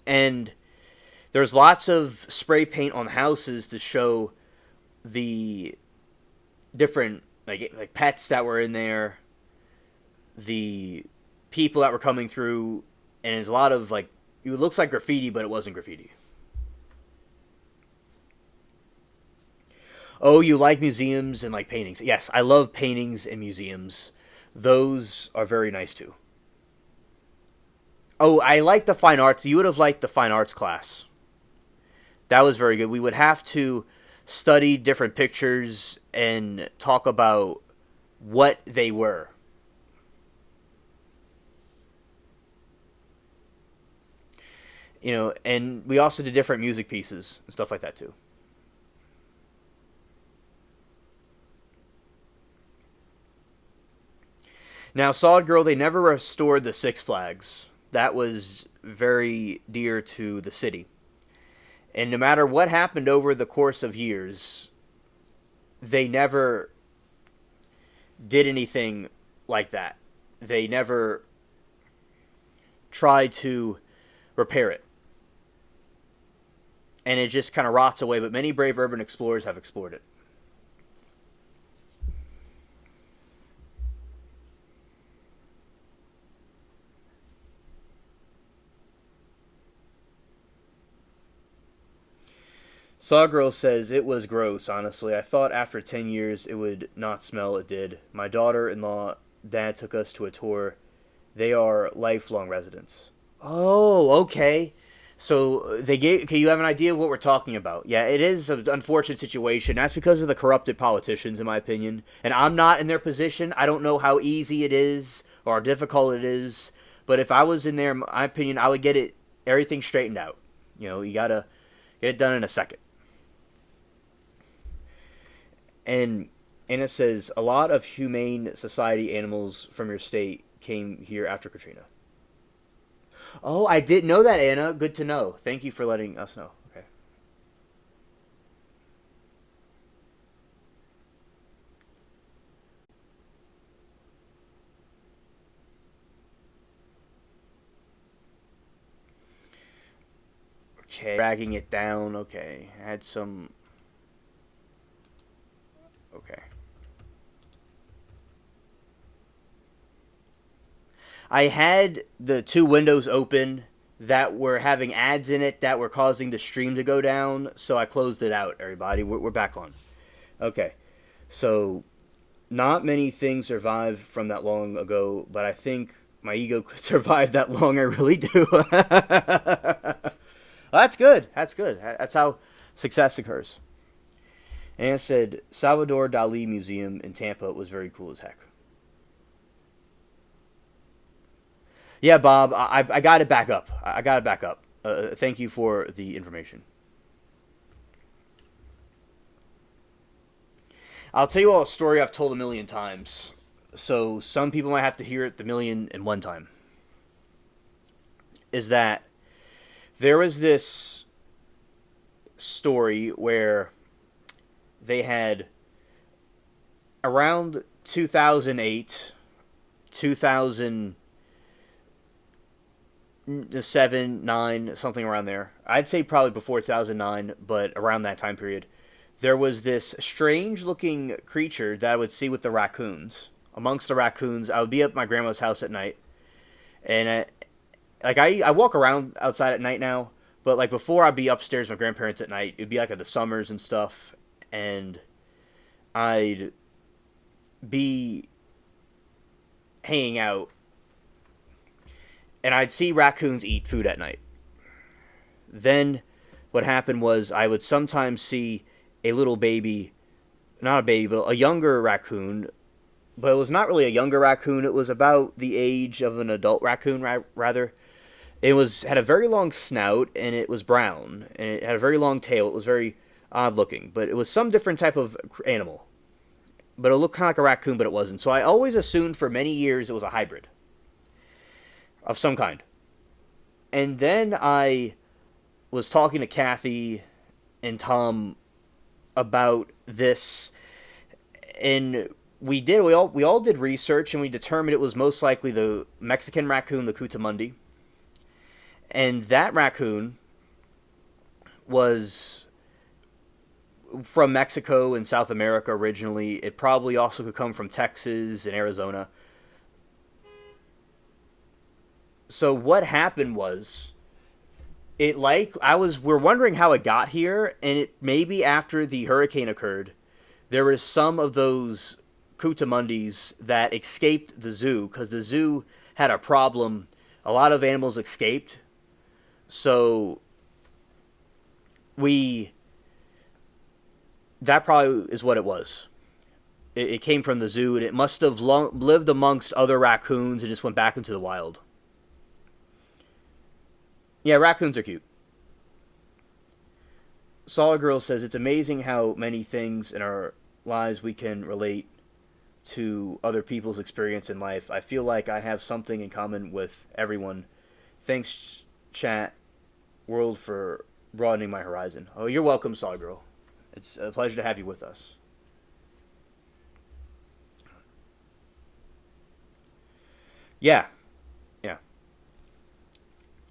And there's lots of spray paint on houses to show the different like pets that were in there, the people that were coming through, and there's a lot of it looks like graffiti, but it wasn't graffiti. Oh, you like museums and like paintings. Yes, I love paintings and museums. Those are very nice too. Oh, I like the fine arts. You would have liked the fine arts class. That was very good. We would have to study different pictures and talk about what they were. And we also did different music pieces and stuff like that too. Now, Solid Girl, they never restored the Six Flags. That was very dear to the city. And no matter what happened over the course of years, they never did anything like that. They never tried to repair it. And it just kind of rots away, but many brave urban explorers have explored it. Sawgirl says, it was gross, honestly. I thought after 10 years it would not smell. It did. My daughter-in-law, dad took us to a tour. They are lifelong residents. Oh, okay. So they gave. Okay, you have an idea of what we're talking about. Yeah, it is an unfortunate situation. That's because of the corrupted politicians, in my opinion. And I'm not in their position. I don't know how easy it is or how difficult it is. But if I was in there, in my opinion, I would get it everything straightened out. You gotta get it done in a second. And Anna says a lot of humane society animals from your state came here after Katrina. Oh, I didn't know that, Anna. Good to know. Thank you for letting us know. Okay. Okay. Dragging it down. Okay. Had some. Okay. I had the two windows open that were having ads in it that were causing the stream to go down, so I closed it out, everybody. We're back on. Okay. So, not many things survived from that long ago, but I think my ego could survive that long. I really do. That's good. That's good. That's how success occurs. And it said, Salvador Dali Museum in Tampa was very cool as heck. Yeah, Bob, I got it back up. I got it back up. Thank you for the information. I'll tell you all a story I've told a million times. So some people might have to hear it the million and one time. Is that there was this story where they had around 2008, 2007, 9, something around there. I'd say probably before 2009, but around that time period. There was this strange looking creature that I would see with the raccoons. Amongst the raccoons, I would be at my grandma's house at night. And I walk around outside at night now, but like before I'd be upstairs with my grandparents at night. It'd be like at the summers and stuff. And I'd be hanging out and I'd see raccoons eat food at night. Then what happened was I would sometimes see a little baby, not a baby, but a younger raccoon, but it was not really a younger raccoon. It was about the age of an adult raccoon, rather. It had a very long snout, and it was brown, and it had a very long tail. It was very odd looking, but it was some different type of animal. But it looked kind of like a raccoon, but it wasn't. So I always assumed for many years it was a hybrid of some kind. And then I was talking to Kathy and Tom about this, and we all did research, and we determined it was most likely the Mexican raccoon, the Cutamundi. And that raccoon was from Mexico and South America originally. It probably also could come from Texas and Arizona. So what happened was, we're wondering how it got here, and it maybe after the hurricane occurred, there was some of those Cutamundis that escaped the zoo because the zoo had a problem. A lot of animals escaped, so that probably is what it was. It came from the zoo, and it must have lived amongst other raccoons and just went back into the wild. Yeah, raccoons are cute. Solid Girl says it's amazing how many things in our lives we can relate to other people's experience in life. I feel like I have something in common with everyone. Thanks, chat world, for broadening my horizon. Oh, you're welcome, Solid Girl. It's a pleasure to have you with us. Yeah, yeah.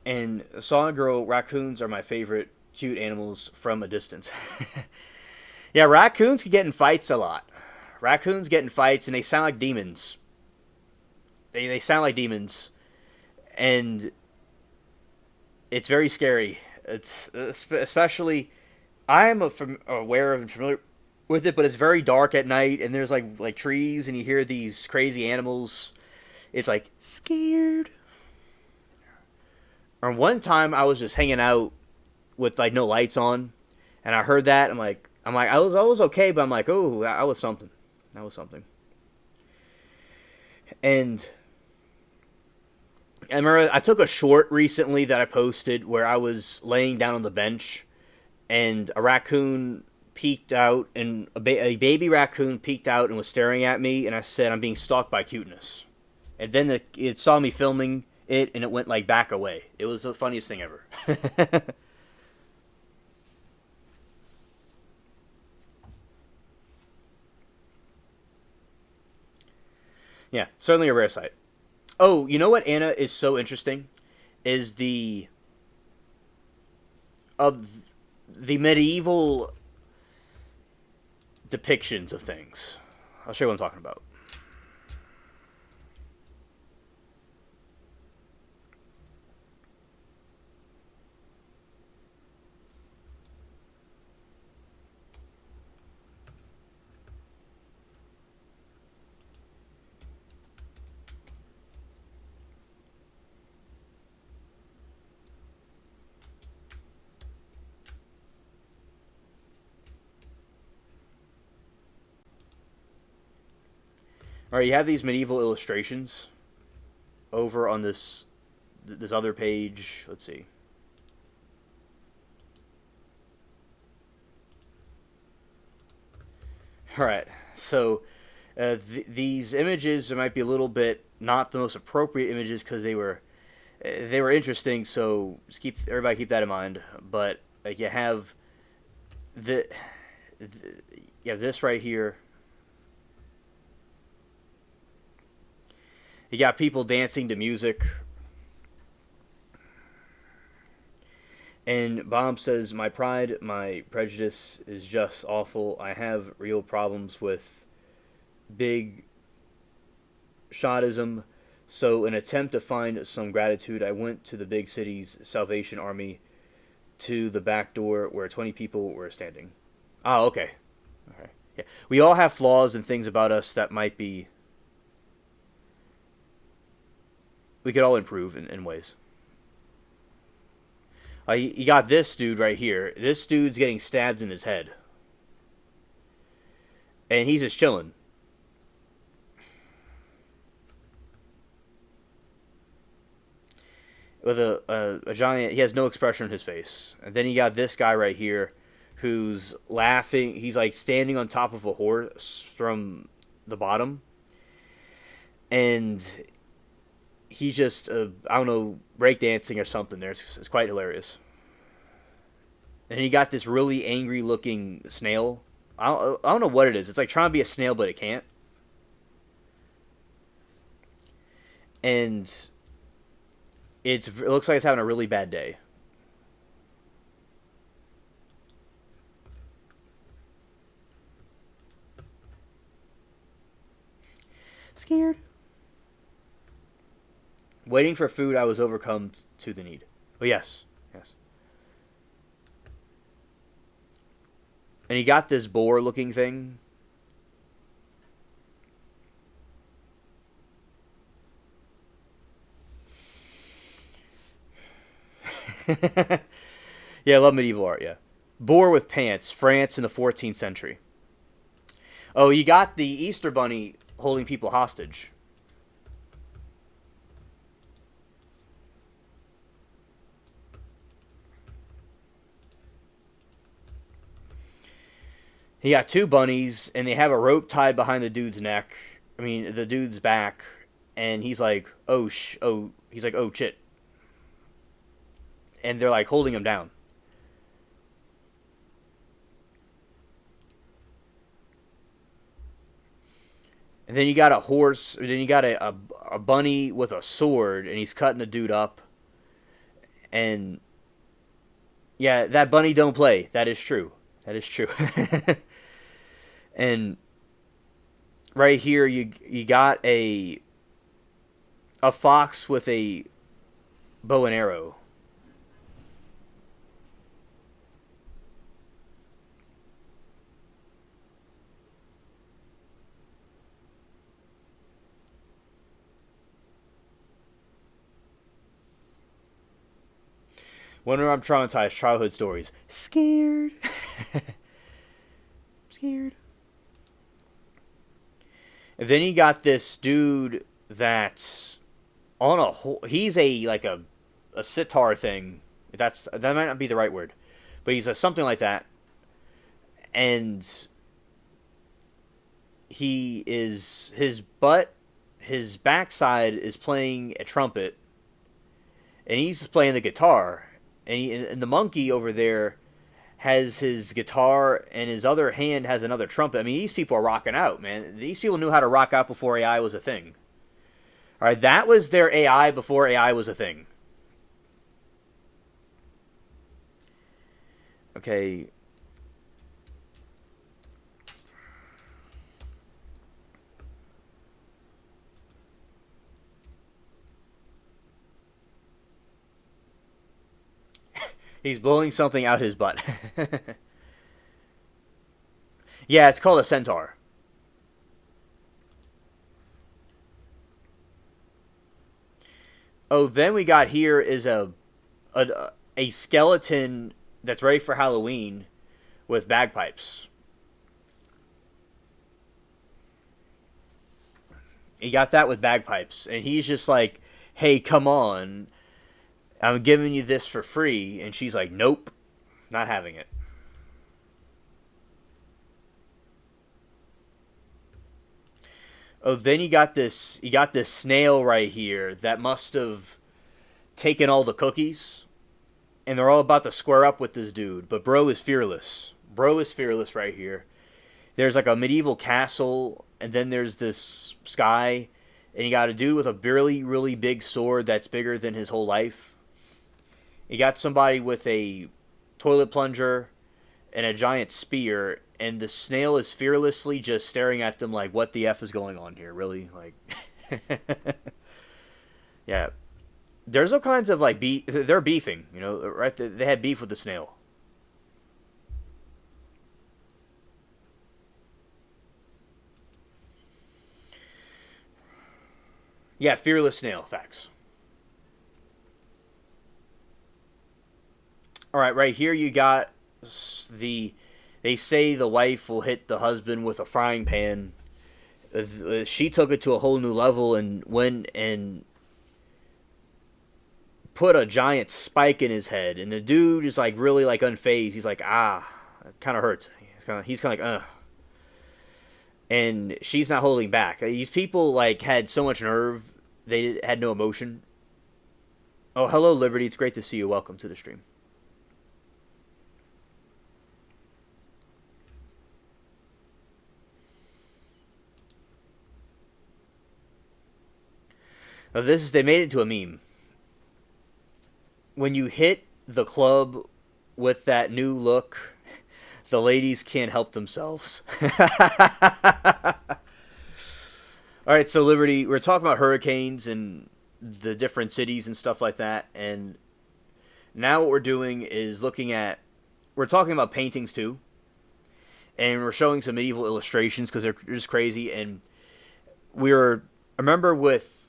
And Solid Girl, raccoons are my favorite cute animals from a distance. Yeah, raccoons can get in fights a lot. Raccoons get in fights and they sound like demons. They sound like demons, and it's very scary. It's especially I am aware of and familiar with it, but it's very dark at night, and there's like trees, and you hear these crazy animals. It's like scared. Or one time I was just hanging out with like no lights on, and I heard that. I'm like I was okay, but I'm like, oh, that was something. That was something. And I remember I took a short recently that I posted where I was laying down on the bench, and a raccoon peeked out, and a baby raccoon peeked out and was staring at me, and I said, I'm being stalked by cuteness. And then it saw me filming it, and it went like back away. It was the funniest thing ever. Yeah, certainly a rare sight. Oh, you know what, Anna, is so interesting? Is of the medieval depictions of things. I'll show you what I'm talking about. All right, you have these medieval illustrations over on this other page. Let's see. All right, so these images might be a little bit not the most appropriate images because they were interesting. So just keep that in mind. But like the, the you have this right here. You got people dancing to music. And Bob says, my pride, my prejudice is just awful. I have real problems with big shotism. So, in an attempt to find some gratitude, I went to the big city's Salvation Army to the back door where 20 people were standing. Oh, okay. All right. Yeah. We all have flaws and things about us that might be. We could all improve in ways. You got this dude right here. This dude's getting stabbed in his head. And he's just chilling. With a giant, he has no expression on his face. And then you got this guy right here who's laughing. He's like standing on top of a horse from the bottom. And he's just, I don't know, breakdancing or something there. It's quite hilarious. And he got this really angry looking snail. I don't know what it is. It's like trying to be a snail, but it can't. And it looks like it's having a really bad day. Scared. Waiting for food, I was overcome to the need. Oh, yes. Yes. And he got this boar looking thing. Yeah, I love medieval art, yeah. Boar with pants, France in the 14th century. Oh, you got the Easter Bunny holding people hostage. He got two bunnies, and they have a rope tied behind the dude's neck. I mean, the dude's back, and he's like, he's like, oh shit, and they're like holding him down. And then you got a horse. Then you got a bunny with a sword, and he's cutting a dude up. And yeah, that bunny don't play. That is true. That is true. And right here, you got a fox with a bow and arrow. Whenever I'm traumatized, childhood stories. Scared. Scared. And then you got this dude that's on he's a sitar thing. That might not be the right word, but he's something like that. And his backside is playing a trumpet, and he's playing the guitar. And the monkey over there has his guitar, and his other hand has another trumpet. I mean, these people are rocking out, man. These people knew how to rock out before AI was a thing. All right, that was their AI before AI was a thing. Okay. He's blowing something out his butt. Yeah, it's called a centaur. Oh, then we got here is a skeleton that's ready for Halloween with bagpipes. He got that with bagpipes, and he's just like, "Hey, come on, I'm giving you this for free," and she's like, "Nope, not having it." Oh, then you got this snail right here that must have taken all the cookies, and they're all about to square up with this dude. But bro is fearless. Bro is fearless right here. There's like a medieval castle, and then there's this sky, and you got a dude with a really, really big sword that's bigger than his whole life. You got somebody with a toilet plunger and a giant spear, and the snail is fearlessly just staring at them like, what the F is going on here, really? Like, yeah. There's all kinds of, like, they're beefing, you know, right? They had beef with the snail. Yeah, fearless snail, facts. All right here you got the they say the wife will hit the husband with a frying pan. She took it to a whole new level and went and put a giant spike in his head, and the dude is like really like unfazed. He's like, it kind of hurts. He's kind of like, and she's not holding back. These people like had so much nerve, they had no emotion. Oh, hello, Liberty. It's great to see you. Welcome to the stream. Now, they made it into a meme. When you hit the club with that new look, the ladies can't help themselves. All right, so Liberty, we're talking about hurricanes and the different cities and stuff like that, and now what we're doing is we're talking about paintings too, and we're showing some medieval illustrations because they're just crazy. And I remember with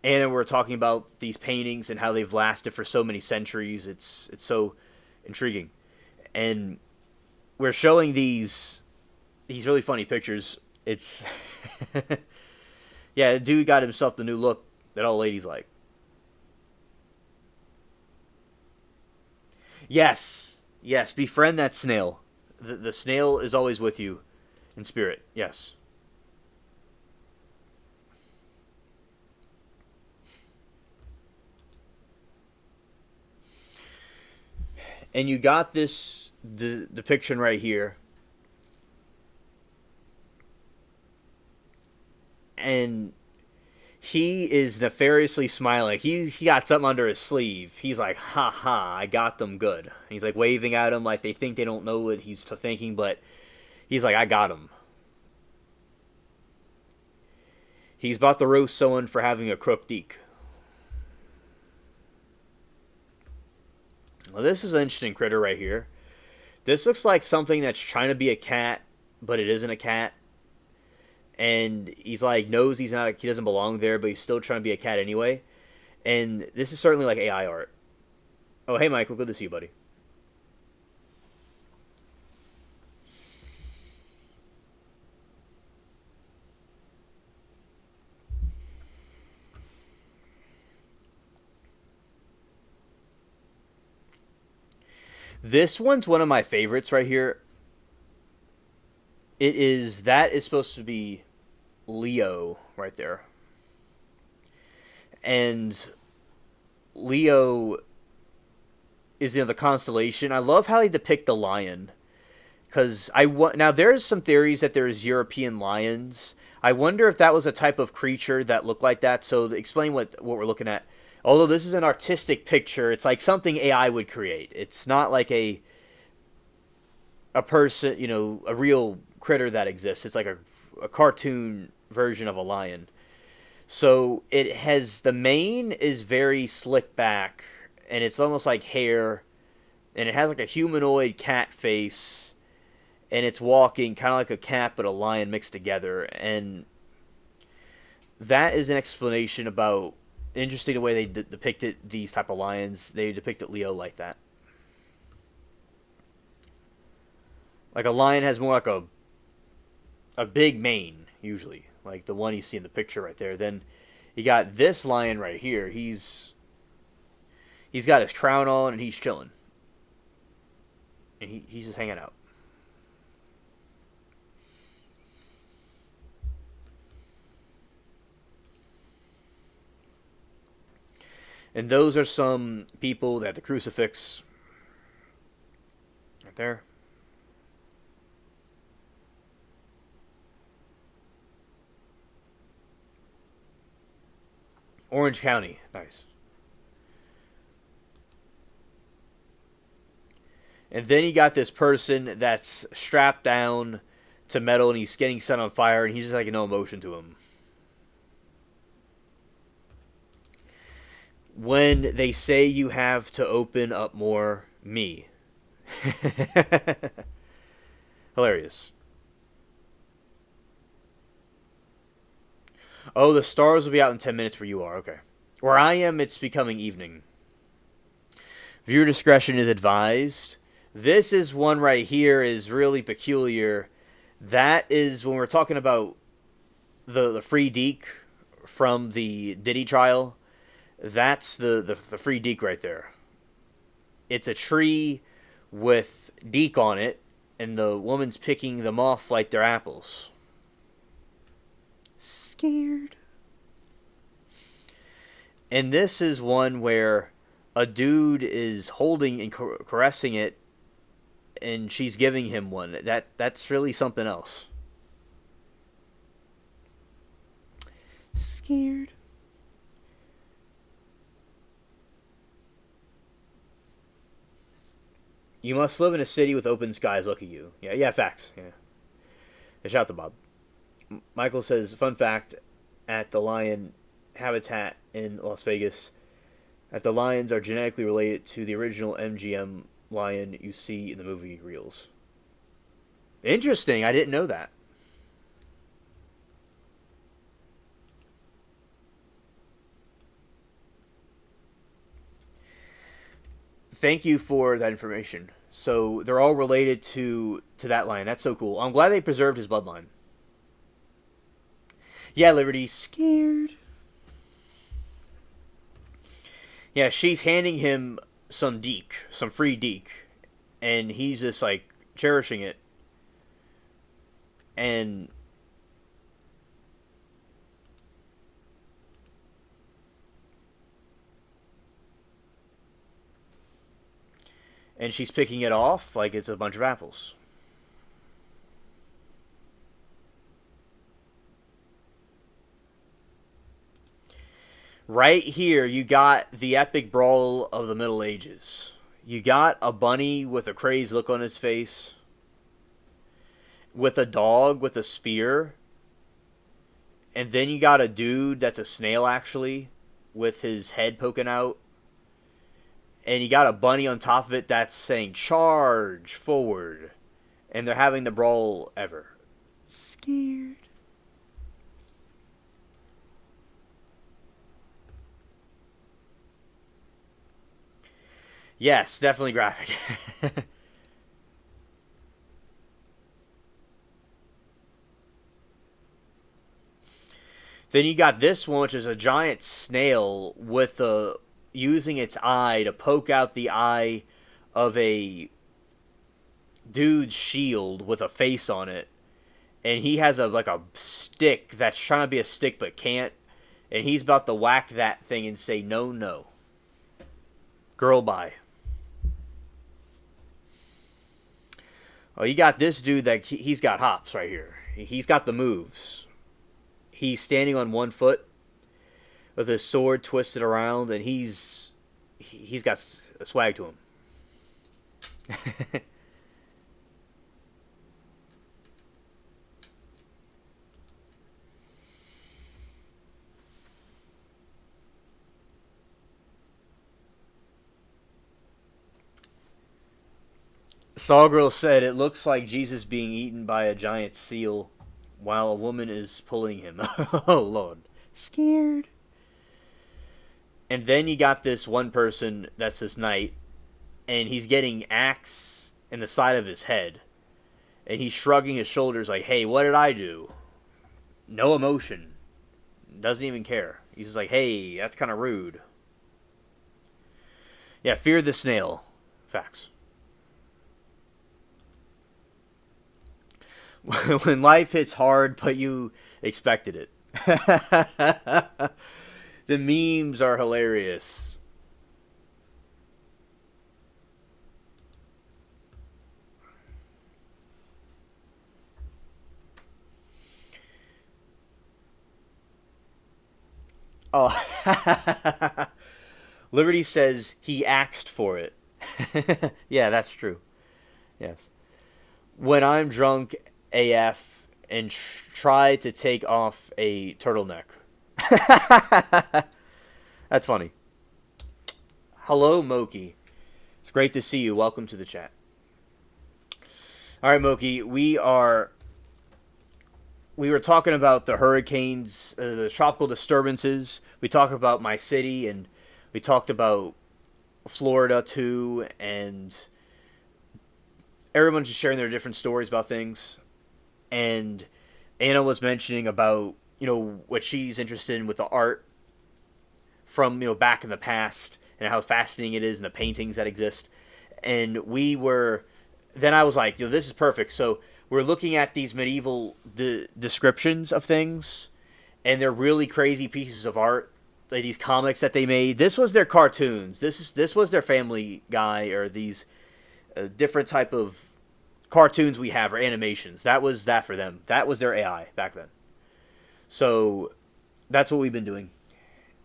Anna, we were talking about these paintings and how they've lasted for so many centuries. It's so intriguing, and we're showing these really funny pictures. It's yeah, the dude got himself the new look that all ladies like. Yes, befriend that snail. The snail is always with you in spirit. Yes. And you got this depiction right here. And he is nefariously smiling. He got something under his sleeve. He's like, ha ha, I got them good. He's like waving at him like they think they don't know what he's thinking, but he's like, I got him. He's about to roast someone for having a crook deek. Well, this is an interesting critter right here. This looks like something that's trying to be a cat, but it isn't a cat. And he's like, knows he doesn't belong there, but he's still trying to be a cat anyway. And this is certainly like AI art. Oh, hey, Michael, good to see you, buddy. This one's one of my favorites right here. That is supposed to be Leo right there. And Leo is the constellation. I love how they depict the lion. Because now there's some theories that there's European lions. I wonder if that was a type of creature that looked like that. So explain what we're looking at. Although this is an artistic picture, it's like something AI would create. It's not like a person, a real critter that exists. It's like a cartoon version of a lion. So the mane is very slick back, and it's almost like hair, and it has like a humanoid cat face, and it's walking kind of like a cat but a lion mixed together. And that is an explanation about, interesting the way they depicted these type of lions. They depicted Leo like that. Like a lion has more like a big mane, usually. Like the one you see in the picture right there. Then you got this lion right here. He's got his crown on and he's chilling. And he's just hanging out. And those are some people that have the crucifix right there. Orange County. Nice. And then you got this person that's strapped down to metal and he's getting set on fire and he's just like no emotion to him. When they say you have to open up more, me. Hilarious. Oh, the stars will be out in 10 minutes where you are. Okay. Where I am, it's becoming evening. Viewer discretion is advised. This is one right here is really peculiar. That is when we're talking about the free deek from the Diddy trial. That's the free deek right there. It's a tree with deek on it, and the woman's picking them off like they're apples. Scared. And this is one where a dude is holding and caressing it, and she's giving him one. That's really something else. Scared. You must live in a city with open skies. Look at you. Yeah, facts. Yeah. Shout out to Bob. Michael says, fun fact, at the lion habitat in Las Vegas, that the lions are genetically related to the original MGM lion you see in the movie reels. Interesting. I didn't know that. Thank you for that information. So they're all related to that lion. That's so cool. I'm glad they preserved his bloodline. Yeah, Liberty, scared. Yeah, she's handing him some deek, some free deek, and he's just like cherishing it. And she's picking it off like it's a bunch of apples. Right here, you got the epic brawl of the Middle Ages. You got a bunny with a crazed look on his face, with a dog with a spear, and then you got a dude that's a snail, actually, with his head poking out. And you got a bunny on top of it that's saying, "Charge forward." And they're having the brawl ever. Scared. Yes, definitely graphic. Then you got this one, which is a giant snail with a using its eye to poke out the eye of a dude's shield with a face on it, and he has a like a stick that's trying to be a stick but can't, and he's about to whack that thing and say, "No, no, girl, bye." Oh, you got this dude that he's got hops right here. He's got the moves. He's standing on one foot with his sword twisted around, and he's got a swag to him. Sawgirl said it looks like Jesus being eaten by a giant seal while a woman is pulling him. Oh, Lord. Scared. And then you got this one person that's this knight, and he's getting axe in the side of his head. And he's shrugging his shoulders like, "Hey, what did I do?" No emotion. Doesn't even care. He's just like, "Hey, that's kind of rude." Yeah, fear the snail. Facts. When life hits hard, but you expected it. The memes are hilarious. Oh. Liberty says he axed for it. Yeah, that's true. Yes. When I'm drunk AF and try to take off a turtleneck. That's funny. Hello, Moki. It's great to see you. Welcome to the chat. All right, Moki. We were talking about the hurricanes, the tropical disturbances. We talked about my city, and we talked about Florida too, and everyone's just sharing their different stories about things. And Anna was mentioning about what she's interested in with the art from back in the past and how fascinating it is and the paintings that exist. And then I was like, this is perfect. So we're looking at these medieval descriptions of things, and they're really crazy pieces of art. Like these comics that they made. This was their cartoons. This was their Family Guy or these different type of cartoons we have or animations. That was that for them. That was their AI back then. So that's what we've been doing,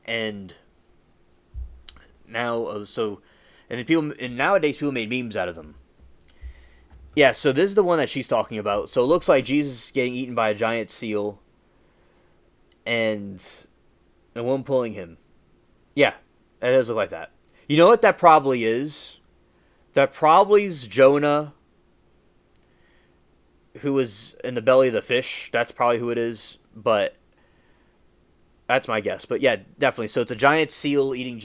and now nowadays people made memes out of them. Yeah, so this is the one that she's talking about. So it looks like Jesus is getting eaten by a giant seal, and a woman pulling him. Yeah, it does look like that. You know what that probably is? That probably's Jonah, who was in the belly of the fish. That's probably who it is, but that's my guess. But yeah, definitely. So it's a giant seal eating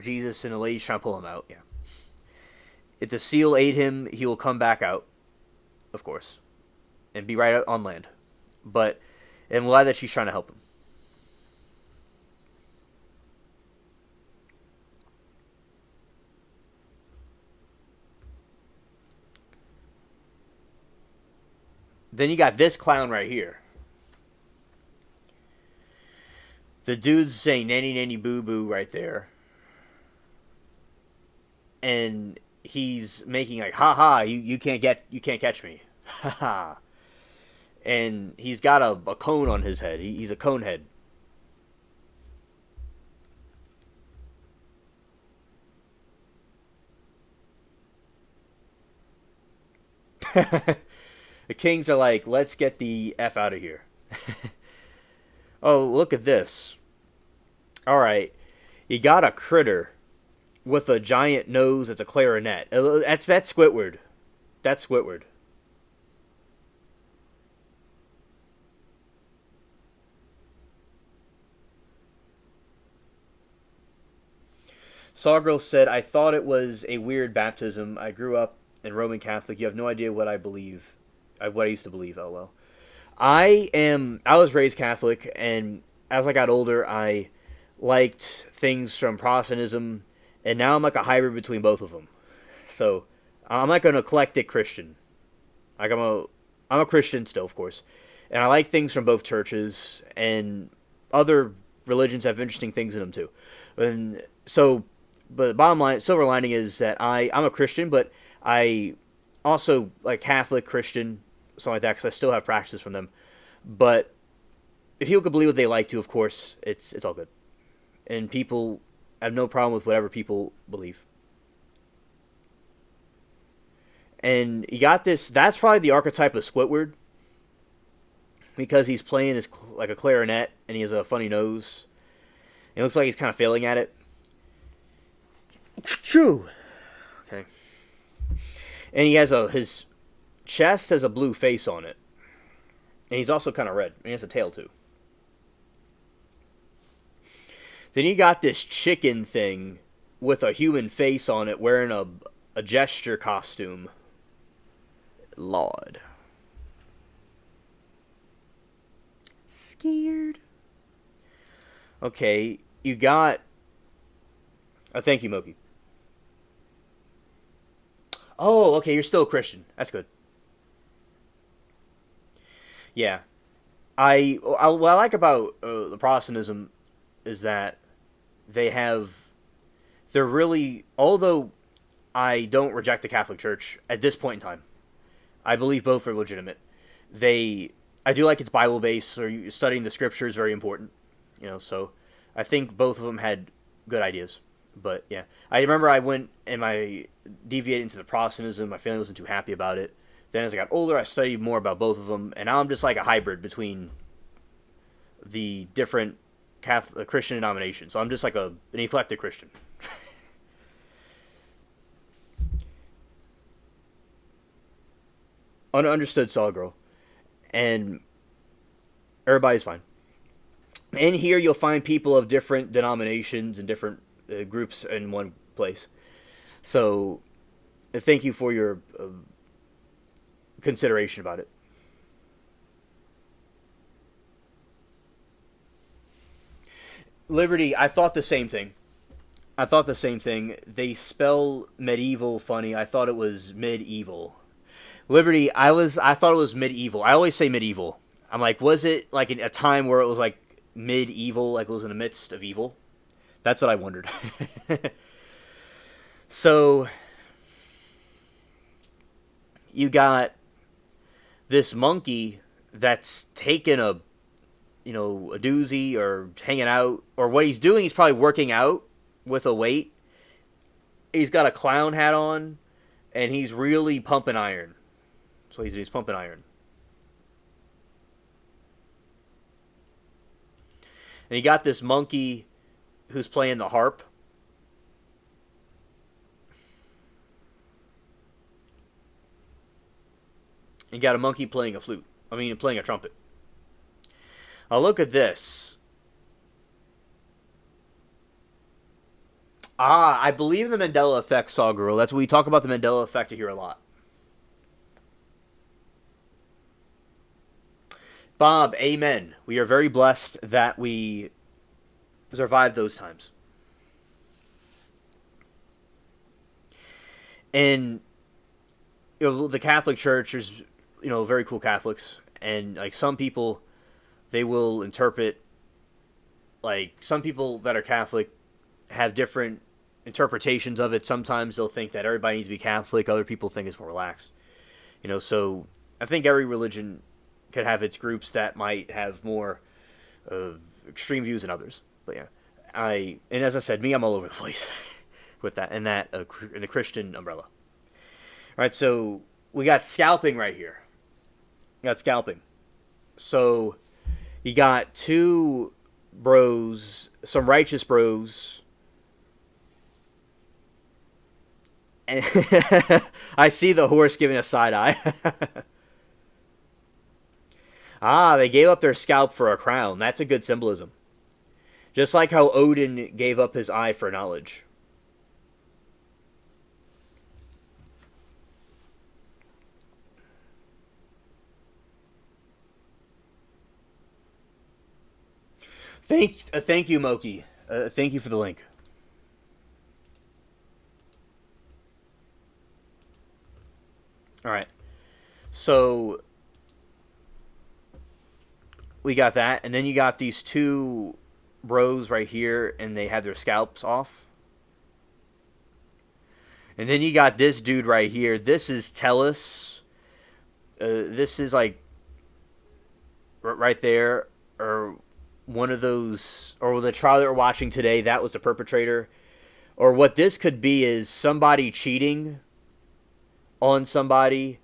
Jesus, and the lady's trying to pull him out. Yeah. If the seal ate him, he will come back out, of course, and be right out on land. But I'm glad that she's trying to help him. Then you got this clown right here. The dude's saying nanny nanny boo boo right there. And he's making like, ha ha, you can't catch me. Ha ha. And he's got a cone on his head. He's a cone head. The kings are like, let's get the F out of here. Oh, look at this. Alright. You got a critter with a giant nose that's a clarinet. That's Squidward. That's Squidward. Sawgirl said, I thought it was a weird baptism. I grew up in Roman Catholic. You have no idea what I believe. What I used to believe, lol. I was raised Catholic, and as I got older, I liked things from Protestantism, and now I'm like a hybrid between both of them. So I'm like an eclectic Christian. Like I'm a Christian still, of course, and I like things from both churches, and other religions have interesting things in them too. And so, but bottom line, silver lining is that I'm a Christian, but I also like Catholic Christian, something like that, because I still have practices from them. But if people can believe what they like to, of course, it's all good, and people have no problem with whatever people believe. And you got this. That's probably the archetype of Squidward, because he's playing this like a clarinet, and he has a funny nose. It looks like he's kind of failing at it. True. Okay. And he has his chest has a blue face on it, and he's also kind of red. And he has a tail too. Then you got this chicken thing with a human face on it, wearing a gesture costume. Lord. Scared. Okay, you got. Oh, thank you, Moki. Oh, okay, you're still a Christian. That's good. Yeah, what I like about the Protestantism is that they have they're really, although I don't reject the Catholic Church at this point in time. I believe both are legitimate. I do like its Bible base, so studying the Scripture is very important. So I think both of them had good ideas. But yeah, I remember I went and I deviated into the Protestantism. My family wasn't too happy about it. Then as I got older, I studied more about both of them, and now I'm just like a hybrid between the different Catholic Christian denominations. So I'm just like an eclectic Christian. Understood, Saw Girl, and everybody's fine. In here, you'll find people of different denominations and different groups in one place. So, thank you for your consideration about it. Liberty, I thought the same thing. They spell medieval funny. I thought it was medieval. Liberty, I thought it was medieval. I always say medieval. I'm like, was it like a time where it was like medieval, like it was in the midst of evil? That's what I wondered. So, you got this monkey that's taking a doozy or hanging out, or what he's doing, he's probably working out with a weight. He's got a clown hat on, and he's really pumping iron. So he's pumping iron. And you got this monkey who's playing the harp. And you got a monkey playing a flute. Playing a trumpet. Now look at this. I believe in the Mandela effect, Saw Girl. That's what we talk about, the Mandela effect here a lot. Bob, amen. We are very blessed that we survived those times. And the Catholic Church is very cool Catholics, and like some people, they will interpret, like some people that are Catholic have different interpretations of it. Sometimes they'll think that everybody needs to be Catholic. Other people think it's more relaxed. So I think every religion could have its groups that might have more uh, extreme views than others. But yeah, and as I said, I'm all over the place with that and that in the Christian umbrella. All right, so we got scalping right here. We got scalping. So you got two bros, some righteous bros. And I see the horse giving a side eye. They gave up their scalp for a crown. That's a good symbolism. Just like how Odin gave up his eye for knowledge. Thank you, Moki. Thank you for the link. All right. So we got that, and then you got these two bros right here, and they have their scalps off. And then you got this dude right here. This is Tellus. This is like right there, or one of those, or the trial that we're watching today. That was the perpetrator, or what this could be is somebody cheating on somebody,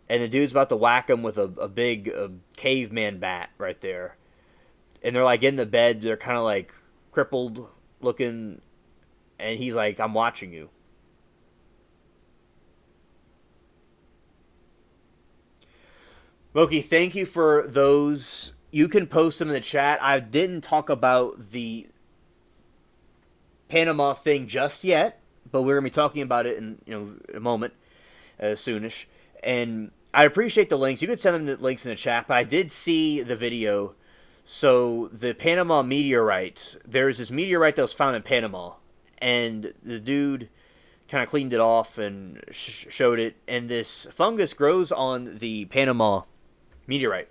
and the dude's about to whack him with a big caveman bat right there. And they're like in the bed, they're kind of like crippled looking, and he's like, I'm watching you. Moki, thank you for those. You can post them in the chat. I didn't talk about the Panama thing just yet, but we're going to be talking about it in a moment. Soonish. And I appreciate the links. You could send them the links in the chat, but I did see the video. So the Panama meteorite, there's this meteorite that was found in Panama, and the dude kind of cleaned it off and showed it, and this fungus grows on the Panama meteorite,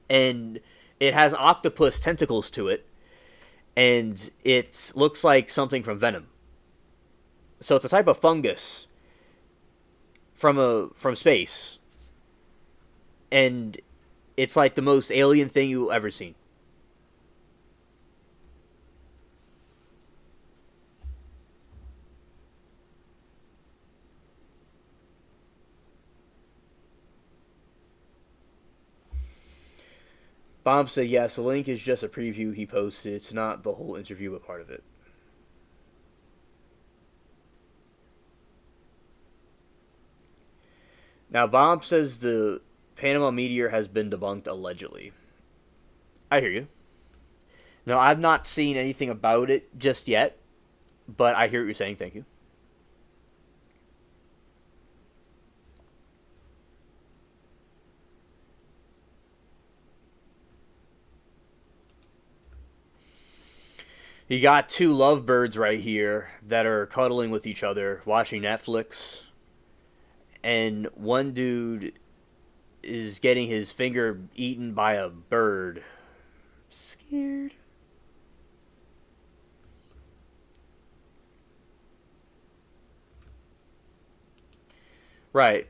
and it has octopus tentacles to it, and it looks like something from Venom. So it's a type of fungus from space, and it's like the most alien thing you've ever seen. Bob said yes, the link is just a preview he posted. It's not the whole interview, but part of it. Now, Bob says the Panama meteor has been debunked allegedly. I hear you. Now, I've not seen anything about it just yet, but I hear what you're saying. Thank you. You got two lovebirds right here that are cuddling with each other, watching Netflix. And one dude is getting his finger eaten by a bird. Scared. Right.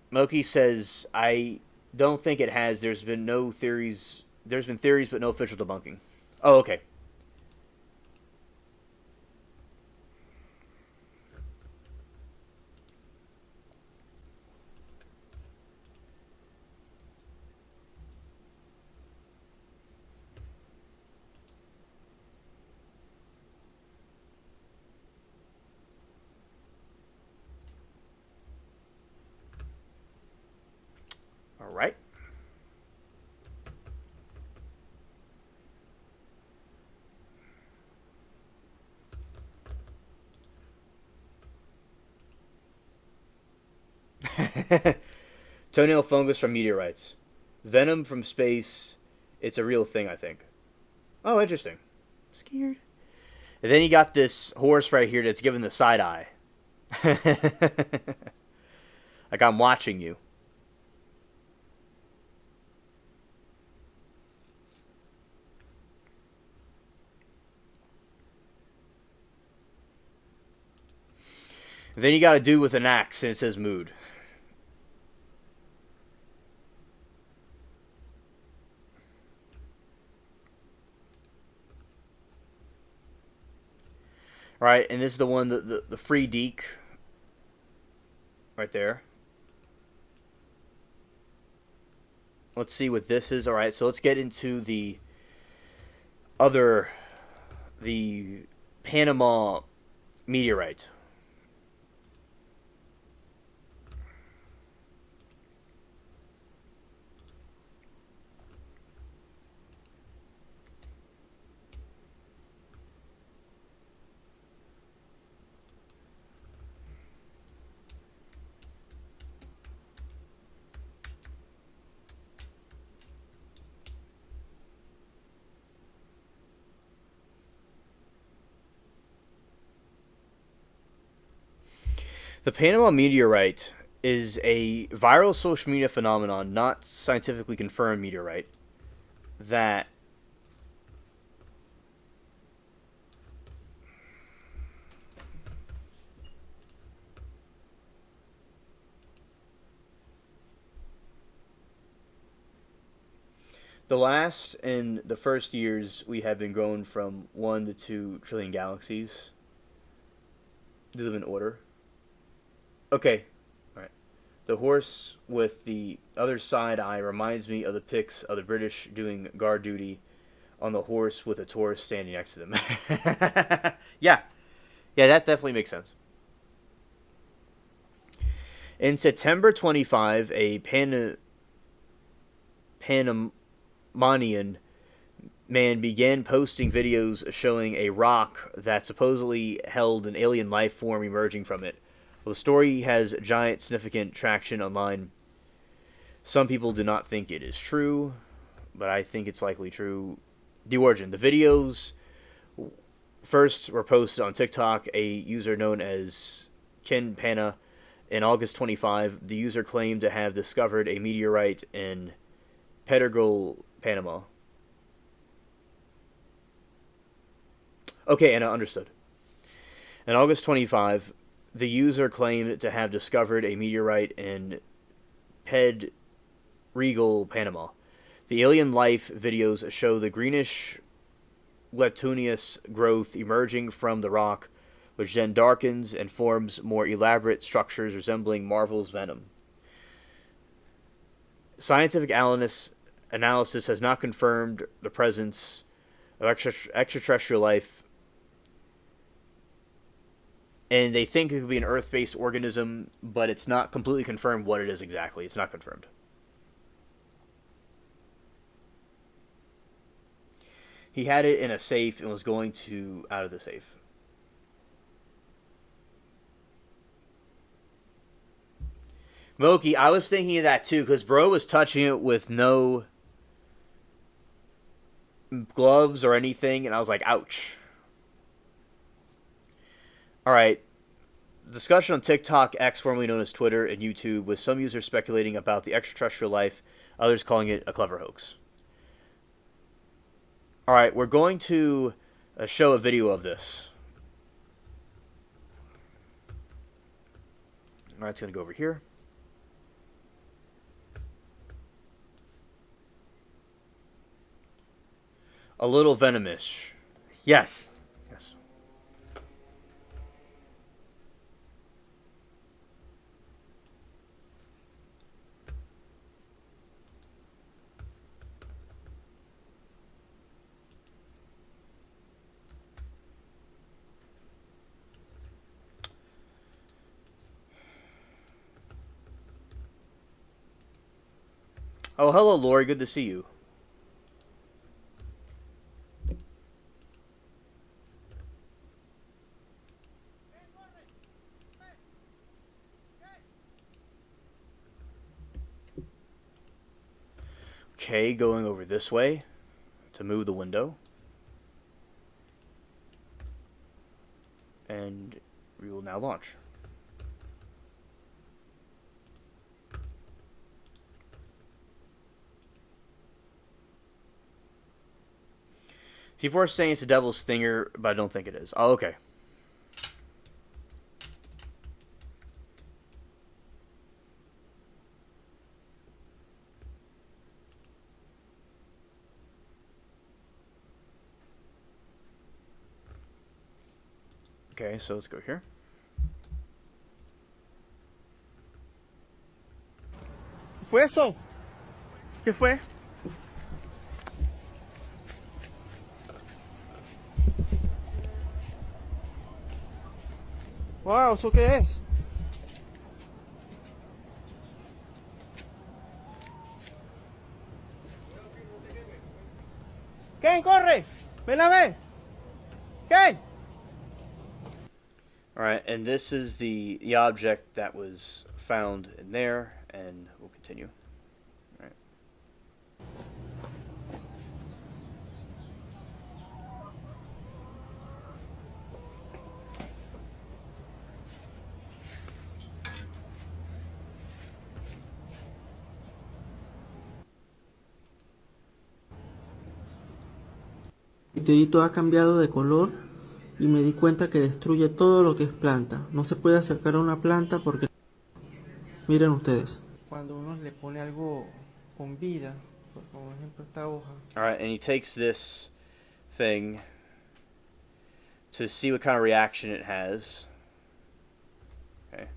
Moki says, I don't think it has. There's been no theories. There's been theories, but no official debunking. Oh, okay. All right. Toenail fungus from meteorites. Venom from space. It's a real thing, I think. Oh, interesting. Scared. And then you got this horse right here that's giving the side eye. Like I'm watching you. And then you got a dude with an axe and it says mood. All right, and this is the one, the free deek. Right there. Let's see what this is. All right, so let's get into the other, the Panama meteorite. The Panama meteorite is a viral social media phenomenon, not scientifically confirmed meteorite, that the last and the first years we have been growing from 1 to 2 trillion galaxies. Do them in order. Okay. Alright. The horse with the other side eye reminds me of the pics of the British doing guard duty on the horse with a tourist standing next to them. Yeah. Yeah, that definitely makes sense. In September 25, a Panamanian man began posting videos showing a rock that supposedly held an alien life form emerging from it. Well, the story has giant significant traction online. Some people do not think it is true, but I think it's likely true. The origin. The videos first were posted on TikTok. A user known as Ken Pana. In August 25, the user claimed to have discovered a meteorite in Pedregal, Panama. Okay, and I understood. In August 25, the user claimed to have discovered a meteorite in Pedregal, Panama. The alien life videos show the greenish gelatinous growth emerging from the rock, which then darkens and forms more elaborate structures resembling Marvel's Venom. Scientific analysis has not confirmed the presence of extraterrestrial life, and they think it could be an Earth-based organism, but it's not completely confirmed what it is exactly. It's not confirmed. He had it in a safe and was going out of the safe. Moki, I was thinking of that too, because bro was touching it with no gloves or anything, and I was like, ouch. Alright. Discussion on TikTok, X, formerly known as Twitter, and YouTube, with some users speculating about the extraterrestrial life, others calling it a clever hoax. Alright, we're going to show a video of this. Alright, it's going to go over here. A little venomous. Yes. Yes. Oh, hello, Lori. Good to see you. Okay, going over this way to move the window. And we will now launch. People are saying it's a devil's stinger, but I don't think it is. Oh, okay. Okay, so let's go here. ¿Fue eso? ¿Qué fue? Wow, ¿eso qué es? Ken, corre! Ven a ver! Ken! Alright, and this is the object that was found in there, and we'll continue. Alright. El meteorito ha cambiado de color y me di cuenta que destruye todo lo que es planta. No se puede acercar a una planta porque... Miren ustedes. Cuando uno le pone algo con vida, por ejemplo esta hoja. Alright, and he takes this thing to see what kind of reaction it has. Okay.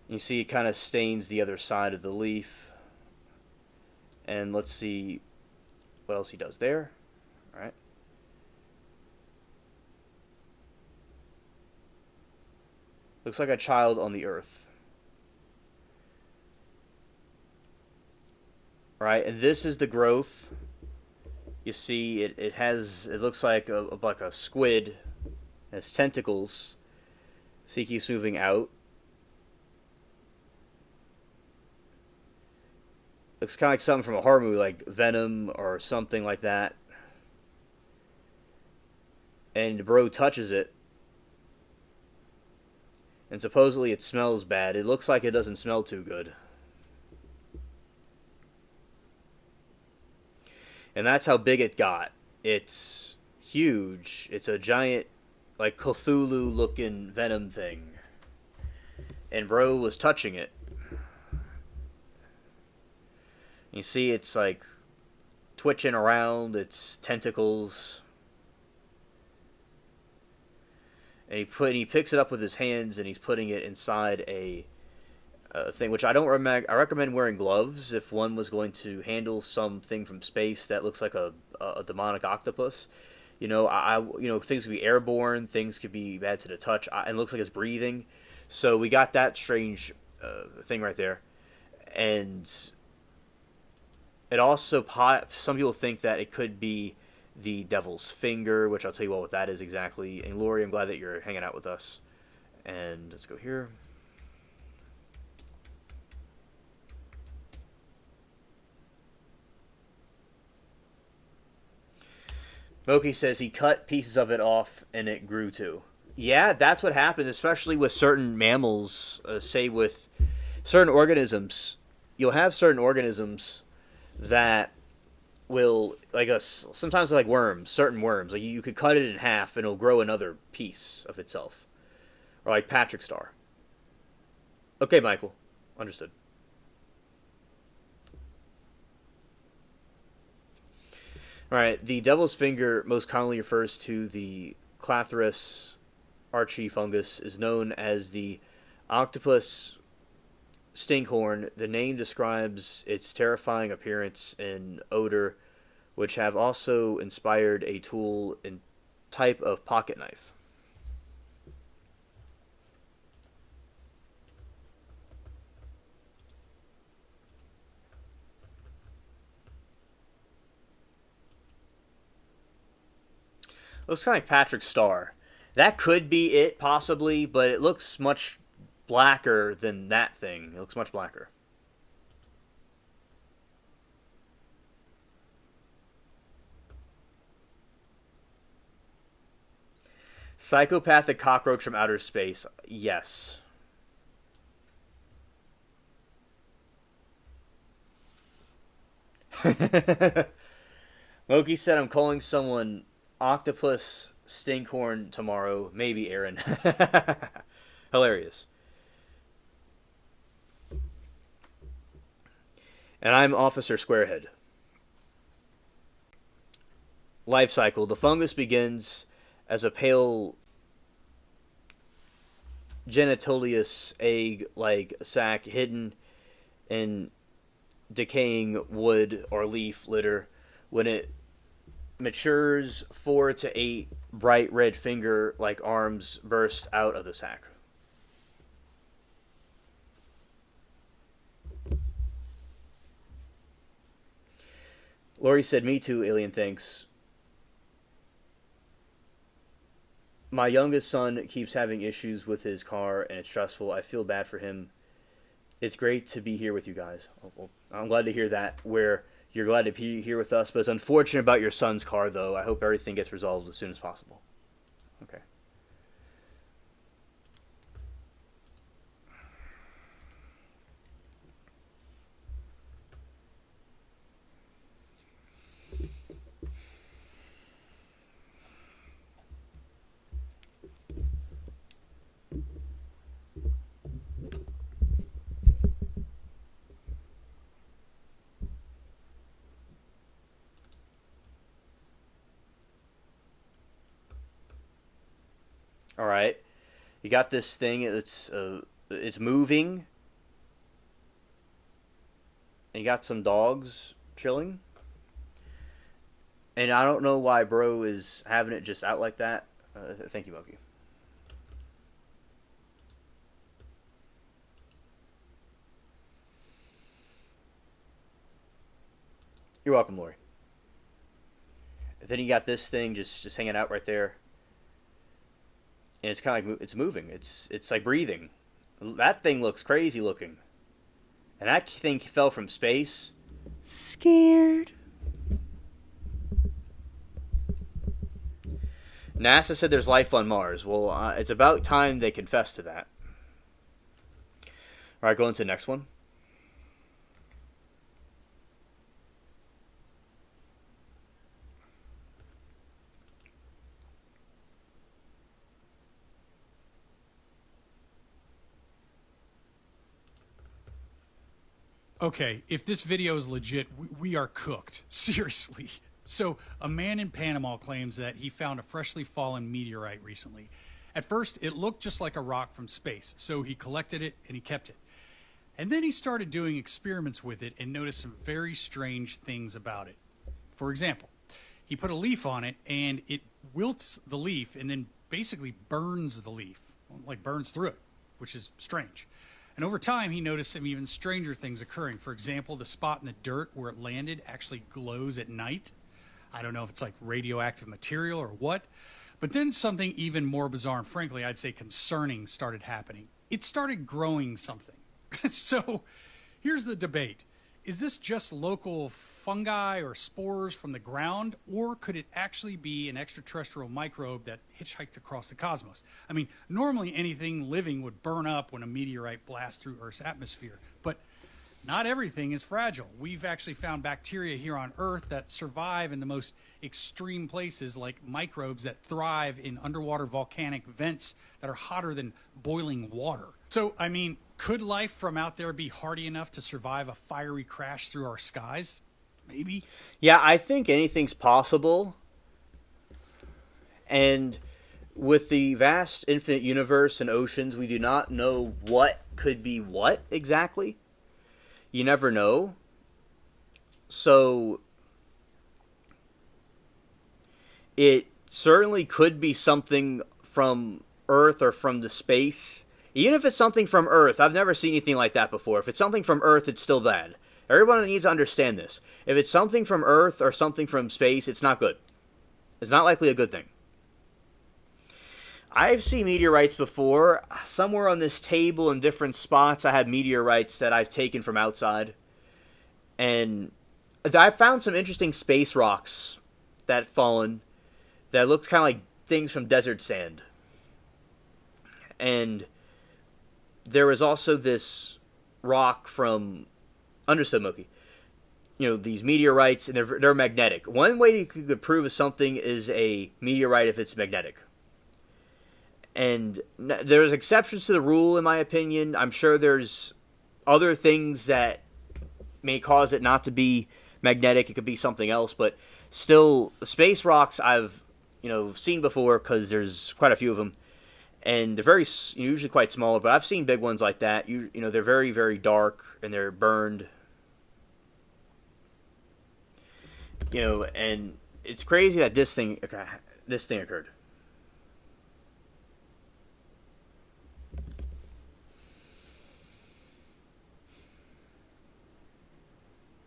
You see it kind of stains the other side of the leaf. And let's see what else he does there. Alright. Looks like a child on the earth. Right, and this is the growth. You see, it looks like a squid. It has tentacles. See, he keeps moving out. Looks kind of like something from a horror movie, like Venom or something like that. And bro touches it. And supposedly it smells bad. It looks like it doesn't smell too good. And that's how big it got. It's huge. It's a giant, like, Cthulhu-looking venom thing. And bro was touching it. You see it's, like, twitching around its tentacles. And he picks it up with his hands and he's putting it inside a thing, which I don't recommend. I recommend wearing gloves if one was going to handle something from space that looks like a demonic octopus. You know, things could be airborne, things could be bad to the touch, and it looks like it's breathing. So we got that strange thing right there, and it also some people think that it could be the devil's finger, which I'll tell you what that is exactly. And Lori, I'm glad that you're hanging out with us. And let's go here. Moki says he cut pieces of it off and it grew too. Yeah, that's what happens, especially with certain mammals. Say with certain organisms, you'll have certain organisms that will, like sometimes like worms, certain worms. Like you could cut it in half and it'll grow another piece of itself, or like Patrick Star. Okay, Michael, understood. Alright, the devil's finger most commonly refers to the Clathrus archie fungus, is known as the octopus stinkhorn. The name describes its terrifying appearance and odor, which have also inspired a tool and type of pocket knife. Looks kind of like Patrick Star. That could be it, possibly, but it looks much blacker than that thing. It looks much blacker. Psychopathic cockroach from outer space. Yes. Loki said I'm calling someone octopus stinkhorn tomorrow. Maybe Aaron. Hilarious. And I'm Officer Squarehead. Life cycle. The fungus begins as a pale genitalious egg-like sac hidden in decaying wood or leaf litter. When it matures, 4 to 8 bright red finger-like arms burst out of the sac. Lori said, "Me too, alien, thanks. My youngest son keeps having issues with his car, and it's stressful. I feel bad for him. It's great to be here with you guys." Well, I'm glad to hear that, where you're glad to be here with us, but it's unfortunate about your son's car, though. I hope everything gets resolved as soon as possible. Okay. All right, you got this thing. It's moving, and you got some dogs chilling. And I don't know why bro is having it just out like that. Thank you, Moki. You're welcome, Lori. And then you got this thing just hanging out right there. And it's kind of like it's moving. It's like breathing. That thing looks crazy looking. And that thing fell from space. Scared. NASA said there's life on Mars. Well, it's about time they confess to that. All right, going to the next one. Okay, if this video is legit, we are cooked. Seriously. So, a man in Panama claims that he found a freshly fallen meteorite recently. At first, it looked just like a rock from space, so he collected it and he kept it. And then he started doing experiments with it and noticed some very strange things about it. For example, he put a leaf on it and it wilts the leaf and then basically burns the leaf, like burns through it, which is strange. And over time, he noticed some even stranger things occurring. For example, the spot in the dirt where it landed actually glows at night. I don't know if it's like radioactive material or what. But then something even more bizarre and frankly, I'd say concerning started happening. It started growing something. So here's the debate. Is this just local fungi or spores from the ground, or could it actually be an extraterrestrial microbe that hitchhiked across the cosmos? I mean, normally anything living would burn up when a meteorite blasts through Earth's atmosphere, but not everything is fragile. We've actually found bacteria here on Earth that survive in the most extreme places, like microbes that thrive in underwater volcanic vents that are hotter than boiling water. So, I mean, could life from out there be hardy enough to survive a fiery crash through our skies? Maybe. Yeah, I think anything's possible. And with the vast infinite universe and oceans, we do not know what could be what exactly. You never know. So it certainly could be something from Earth or from the space. Even if it's something from Earth, I've never seen anything like that before. If it's something from Earth, it's still bad. Everyone needs to understand this. If it's something from Earth or something from space, it's not good. It's not likely a good thing. I've seen meteorites before. Somewhere on this table in different spots, I had meteorites that I've taken from outside. And I found some interesting space rocks that fallen that looked kind of like things from desert sand. And there was also this rock from Understood, Moki. You know, these meteorites, and they're magnetic. One way you could prove something is a meteorite if it's magnetic. And there's exceptions to the rule, in my opinion. I'm sure there's other things that may cause it not to be magnetic. It could be something else. But still, space rocks, I've seen before because there's quite a few of them, and they're usually quite smaller. But I've seen big ones like that. They're very, very dark and they're burned. And it's crazy that this thing occurred.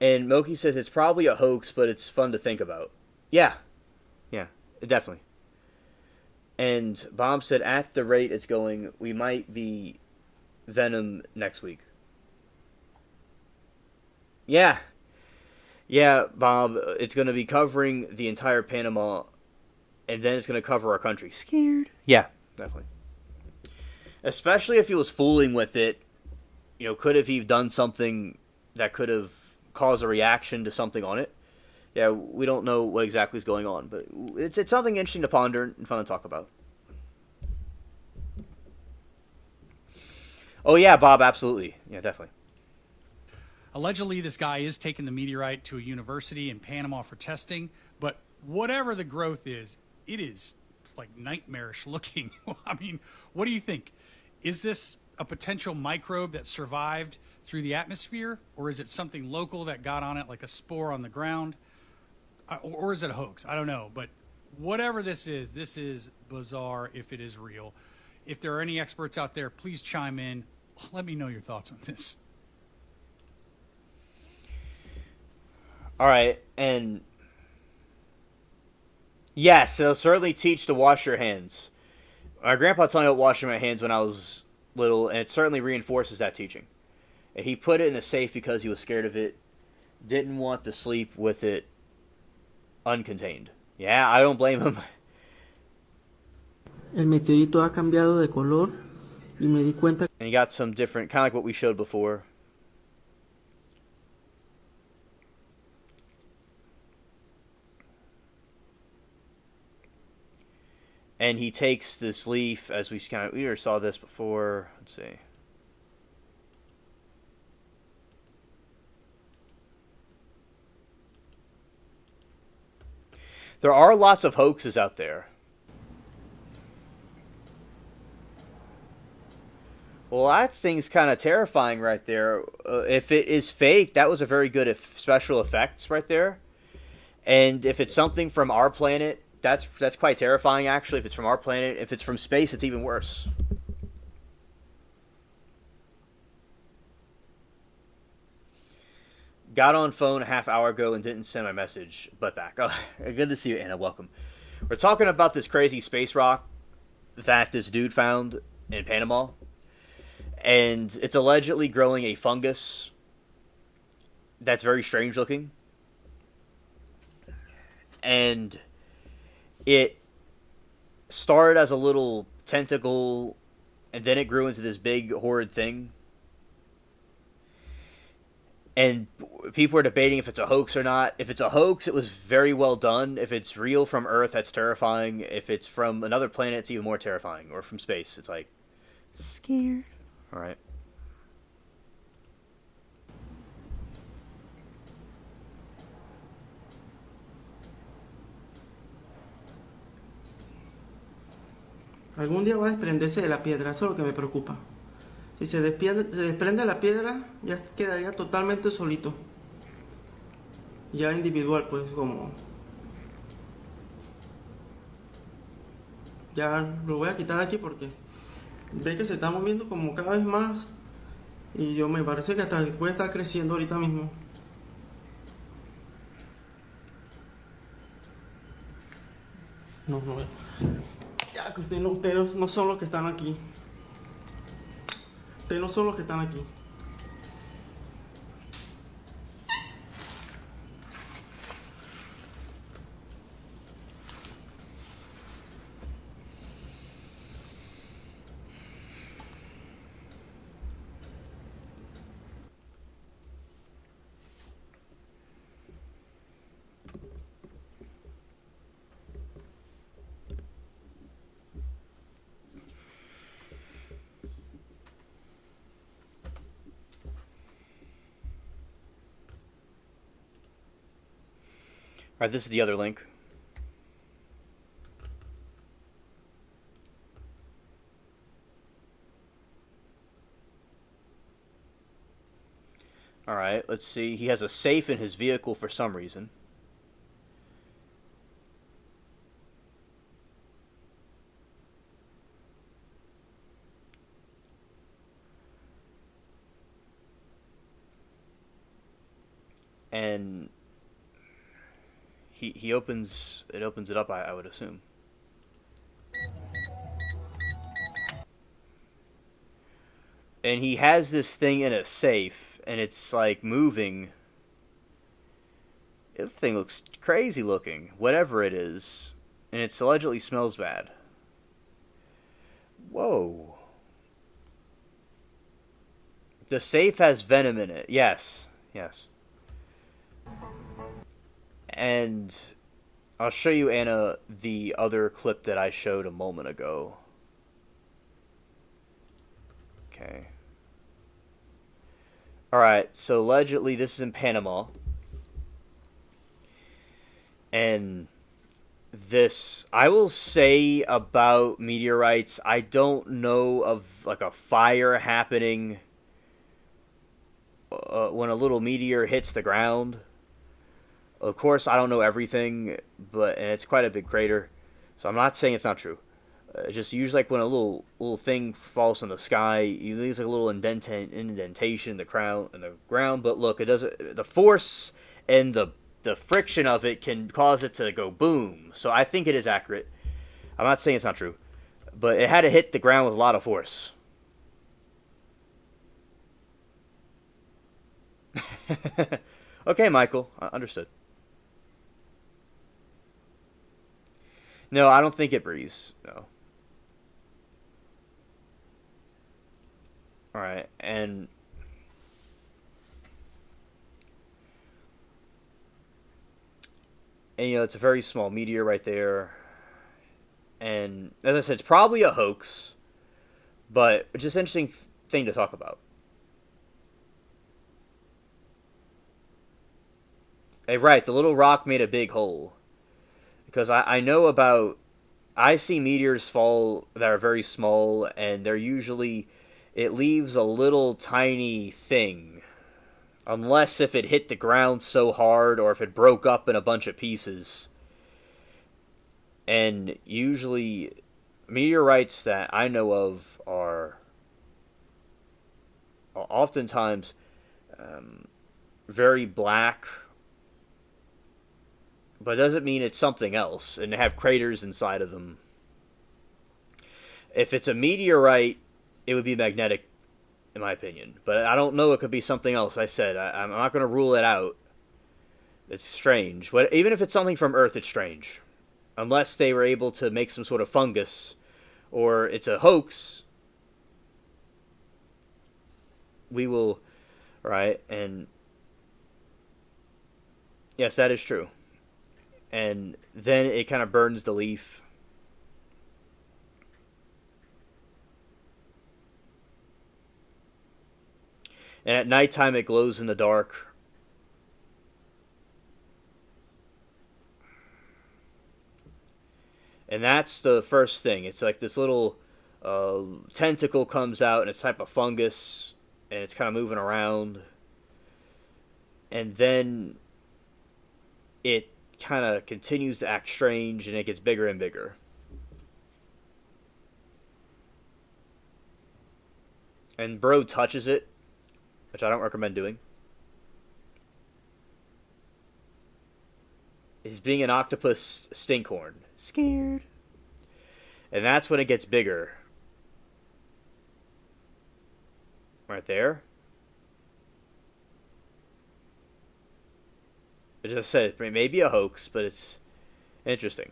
And Moki says it's probably a hoax, but it's fun to think about. Yeah, definitely. And Bob said at the rate it's going, we might be Venom next week. Yeah, Bob, it's going to be covering the entire Panama, and then it's going to cover our country. Scared? Yeah, definitely. Especially if he was fooling with it. Could have he done something that could have caused a reaction to something on it? Yeah, we don't know what exactly is going on, but it's something interesting to ponder and fun to talk about. Oh yeah, Bob, absolutely. Yeah, definitely. Allegedly, this guy is taking the meteorite to a university in Panama for testing, but whatever the growth is, it is like nightmarish looking. I mean, what do you think? Is this a potential microbe that survived through the atmosphere, or is it something local that got on it like a spore on the ground? Or is it a hoax? I don't know. But whatever this is bizarre if it is real. If there are any experts out there, please chime in. Let me know your thoughts on this. All right, and yes, it'll certainly teach to wash your hands. My grandpa told me about washing my hands when I was little, and it certainly reinforces that teaching. And he put it in a safe because he was scared of it, didn't want to sleep with it uncontained. Yeah, I don't blame him. El meteorito ha cambiado de color y me di cuenta. And you got some different, kind of like what we showed before. And he takes this leaf, as we already saw this before. Let's see. There are lots of hoaxes out there. Well, that thing's kind of terrifying right there. If it is fake, that was a very good special effects right there. And if it's something from our planet, that's quite terrifying, actually. If it's from our planet, if it's from space, it's even worse. Got on phone a half hour ago and didn't send my message, but back. Oh, good to see you, Anna. Welcome. We're talking about this crazy space rock that this dude found in Panama. And it's allegedly growing a fungus that's very strange looking. And it started as a little tentacle, and then it grew into this big horrid thing. And people are debating if it's a hoax or not. If it's a hoax, it was very well done. If it's real from Earth, that's terrifying. If it's from another planet, it's even more terrifying. Or from space, it's like, scared. All right. Algún día va a desprenderse de la piedra, eso es lo que me preocupa. Si se desprende la piedra, ya quedaría totalmente solito. Ya individual, pues como... Ya lo voy a quitar aquí porque ve que se está moviendo como cada vez más. Y yo me parece que hasta puede estar creciendo ahorita mismo. No. Ya que ustedes no son los que están aquí. Ustedes no son los que están aquí. All right, this is the other link. Alright, let's see. He has a safe in his vehicle for some reason. And he opens it up, I would assume. And he has this thing in a safe, and it's like moving. This thing looks crazy looking, whatever it is, and it allegedly smells bad. Whoa. The safe has venom in it. Yes. Yes. And I'll show you, Anna, the other clip that I showed a moment ago. Okay. Alright, so allegedly this is in Panama. And this, I will say about meteorites, I don't know of like a fire happening when a little meteor hits the ground. Of course, I don't know everything, and it's quite a big crater, so I'm not saying it's not true. Just usually, like when a little thing falls from the sky, you leave like a little indentation in the ground. But look, it doesn't. The force and the friction of it can cause it to go boom. So I think it is accurate. I'm not saying it's not true, but it had to hit the ground with a lot of force. Okay, Michael, understood. No, I don't think it breathes. No. Alright, and you know, it's a very small meteor right there. And as I said, it's probably a hoax, but it's just an interesting thing to talk about. Hey, right, the little rock made a big hole. Because I know about... I see meteors fall that are very small, and they're usually... It leaves a little tiny thing. Unless if it hit the ground so hard, or if it broke up in a bunch of pieces. And usually, meteorites that I know of are... oftentimes very black, but it doesn't mean it's something else, and they have craters inside of them. If it's a meteorite, it would be magnetic, in my opinion. But I don't know, it could be something else. I said, I'm not going to rule it out. It's strange. Even if it's something from Earth, it's strange. Unless they were able to make some sort of fungus, or it's a hoax. We will... Right, and... Yes, that is true. And then it kind of burns the leaf. And at nighttime, it glows in the dark. And that's the first thing. It's like this little tentacle comes out, and it's a type of fungus, and it's kind of moving around. And then it kind of continues to act strange, and it gets bigger and bigger. And Bro touches it, which I don't recommend doing. He's being an octopus stinkhorn. Scared. And that's when it gets bigger. Right there. I just said it may be a hoax, but it's interesting.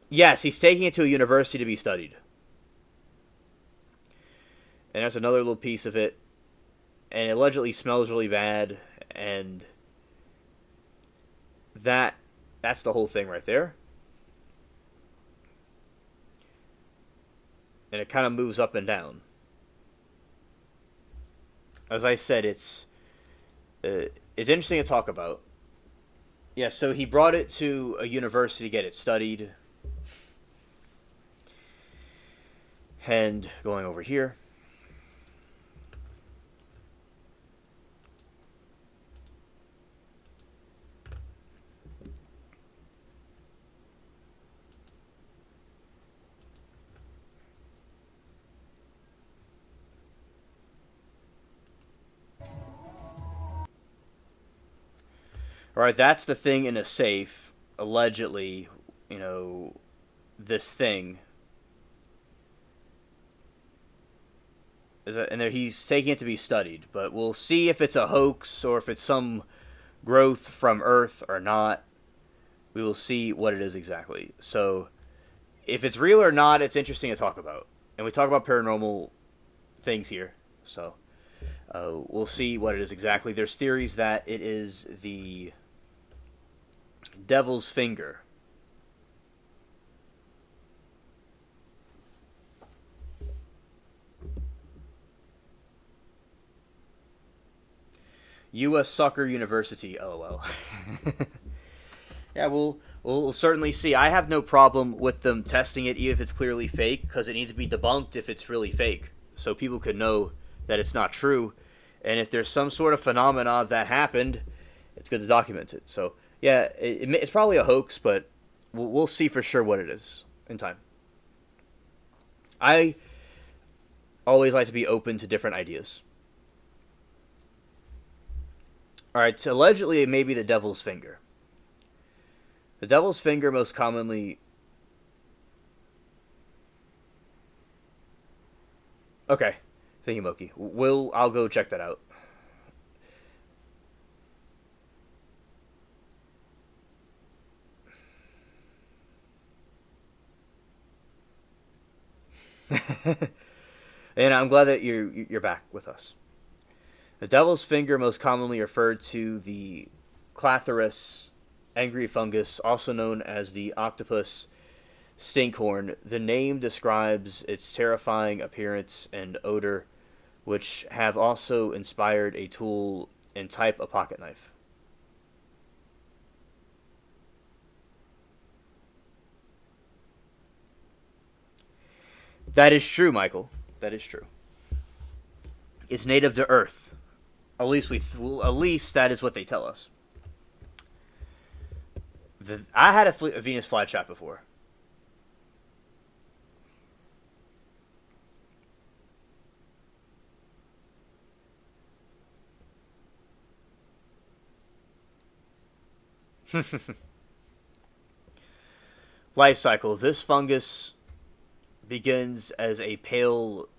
Yes, he's taking it to a university to be studied. And there's another little piece of it. And it allegedly smells really bad. And that's the whole thing right there. And it kind of moves up and down. As I said, it's interesting to talk about. Yeah, so he brought it to a university to get it studied. And going over here. All right, that's the thing in a safe. Allegedly, you know, this thing. And there, he's taking it to be studied, but we'll see if it's a hoax or if it's some growth from Earth or not. We will see what it is exactly. So, if it's real or not, it's interesting to talk about. And we talk about paranormal things here. So, we'll see what it is exactly. There's theories that it is the devil's finger. U.S. Soccer University, LOL. Yeah, we'll certainly see. I have no problem with them testing it, even if it's clearly fake, because it needs to be debunked if it's really fake, so people could know that it's not true. And if there's some sort of phenomena that happened, it's good to document it. So, yeah, it's probably a hoax, but we'll see for sure what it is in time. I always like to be open to different ideas. Alright, so allegedly it may be the devil's finger. The devil's finger most commonly... Okay, thank you, Moki. I'll go check that out. And I'm glad that you're back with us. The devil's finger most commonly referred to the Clathrus angry fungus, also known as the octopus stinkhorn. The name describes its terrifying appearance and odor, which have also inspired a tool and type of pocket knife. That is true, Michael. That is true. It's native to Earth. At least that is what they tell us. I had a Venus flytrap before. Life cycle. This fungus begins as a pale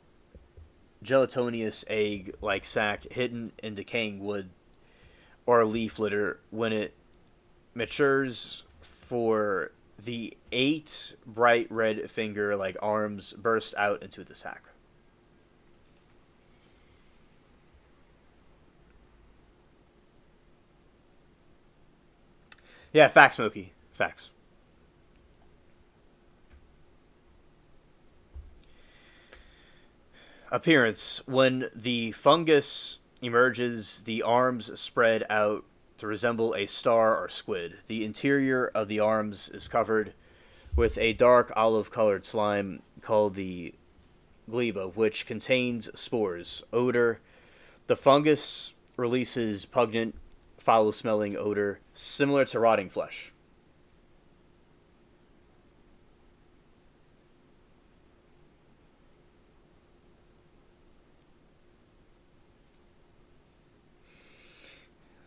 gelatinous egg-like sac hidden in decaying wood or leaf litter. When it matures, for the 8 bright red finger-like arms burst out into the sac. Yeah, facts, Smokey. Facts. Appearance. When the fungus emerges, the arms spread out to resemble a star or squid. The interior of the arms is covered with a dark olive-colored slime called the gleba, which contains spores. Odor. The fungus releases pungent, foul-smelling odor similar to rotting flesh.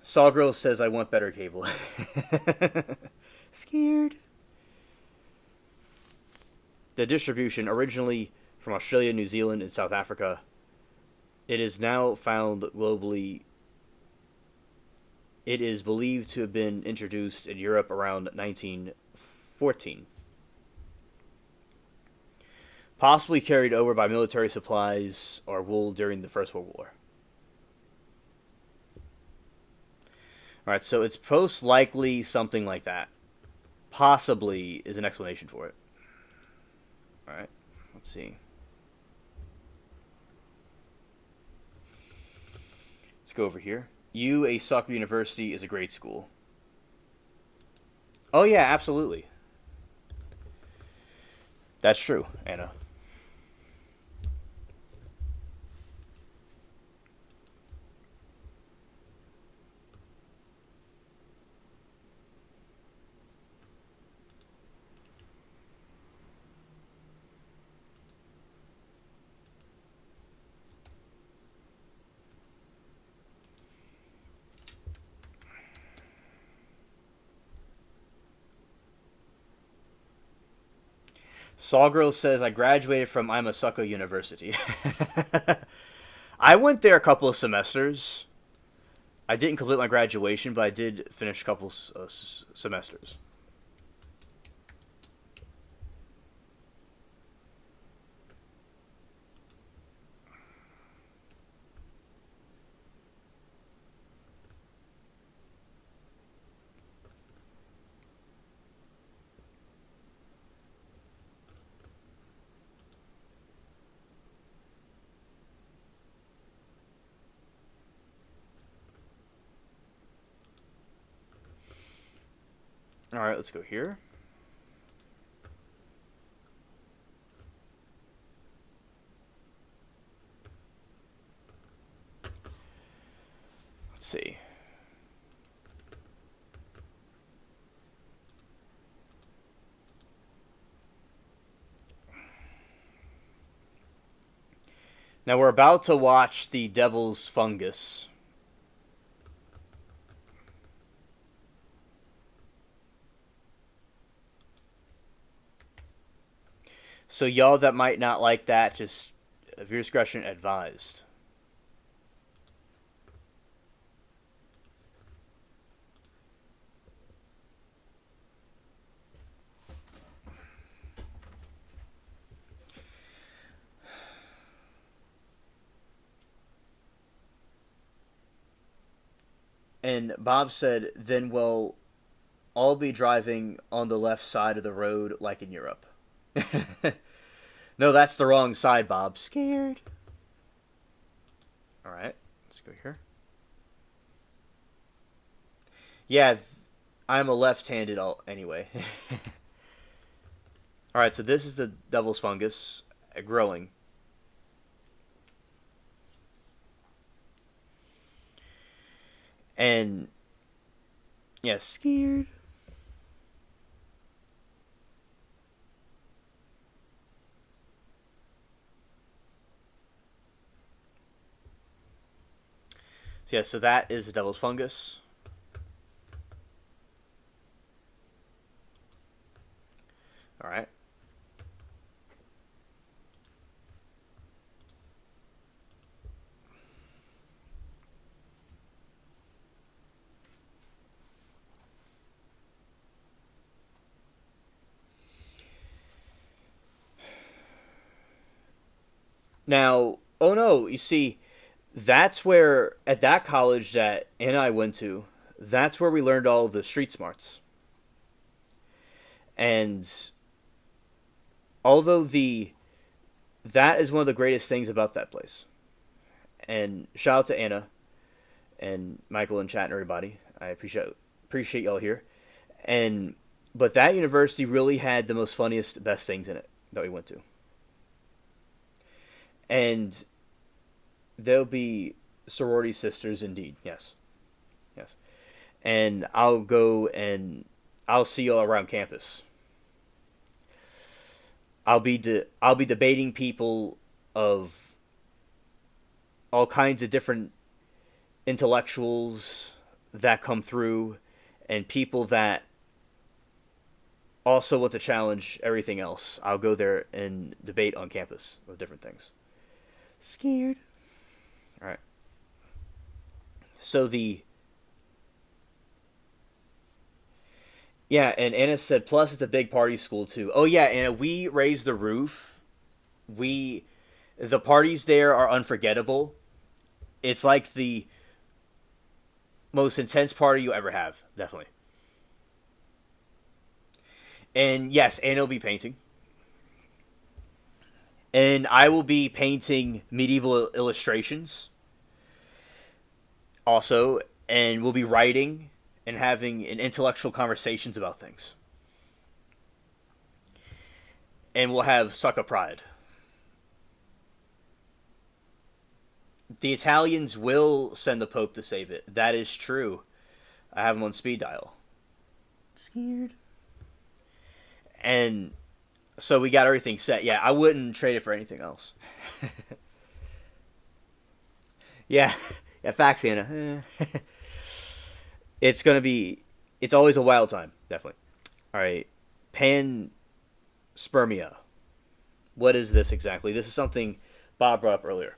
Sawgirl says, I want better cable. Scared. The distribution, originally from Australia, New Zealand, and South Africa, it is now found globally. It is believed to have been introduced in Europe around 1914. Possibly carried over by military supplies or wool during the First World War. Alright, so it's most likely something like that. Possibly is an explanation for it. Alright, let's see. Let's go over here. A Soccer University is a great school. Oh yeah, absolutely. That's true, Anna. Sawgirl says, I graduated from Imasuka University. I went there a couple of semesters. I didn't complete my graduation, but I did finish a couple semesters. Alright, let's go here. Let's see. Now we're about to watch the Devil's Fungus. So y'all that might not like that, just viewer discretion advised. And Bob said, then we'll all be driving on the left side of the road like in Europe. No, that's the wrong side, Bob. Scared. Alright, let's go here. Yeah, I'm a left-handed anyway. Alright, so this is the Devil's Fungus growing. And, yeah, scared. So yeah, so that is the Devil's Fungus. Alright. Now, oh no, you see, that's where, at that college that Anna and I went to, that's where we learned all the street smarts. And although that is one of the greatest things about that place. And shout out to Anna and Michael and chat and everybody. I appreciate y'all here. But that university really had the most funniest, best things in it that we went to. And they'll be sorority sisters indeed. Yes. Yes. And I'll go and I'll see y'all around campus. I'll be debating people of all kinds of different intellectuals that come through and people that also want to challenge everything else. I'll go there and debate on campus of different things. Scared. Alright. So yeah, and Anna said, plus it's a big party school too. Oh yeah, Anna, we raised the roof. The parties there are unforgettable. It's like the most intense party you ever have, definitely. And yes, Anna will be painting. And I will be painting medieval illustrations. Also, and we'll be writing and having an intellectual conversations about things. And we'll have sucker pride. The Italians will send the Pope to save it. That is true. I have him on speed dial. Scared. And so we got everything set. Yeah, I wouldn't trade it for anything else. Yeah, facts, Anna. It's always a wild time, definitely. All right, panspermia. What is this exactly? This is something Bob brought up earlier.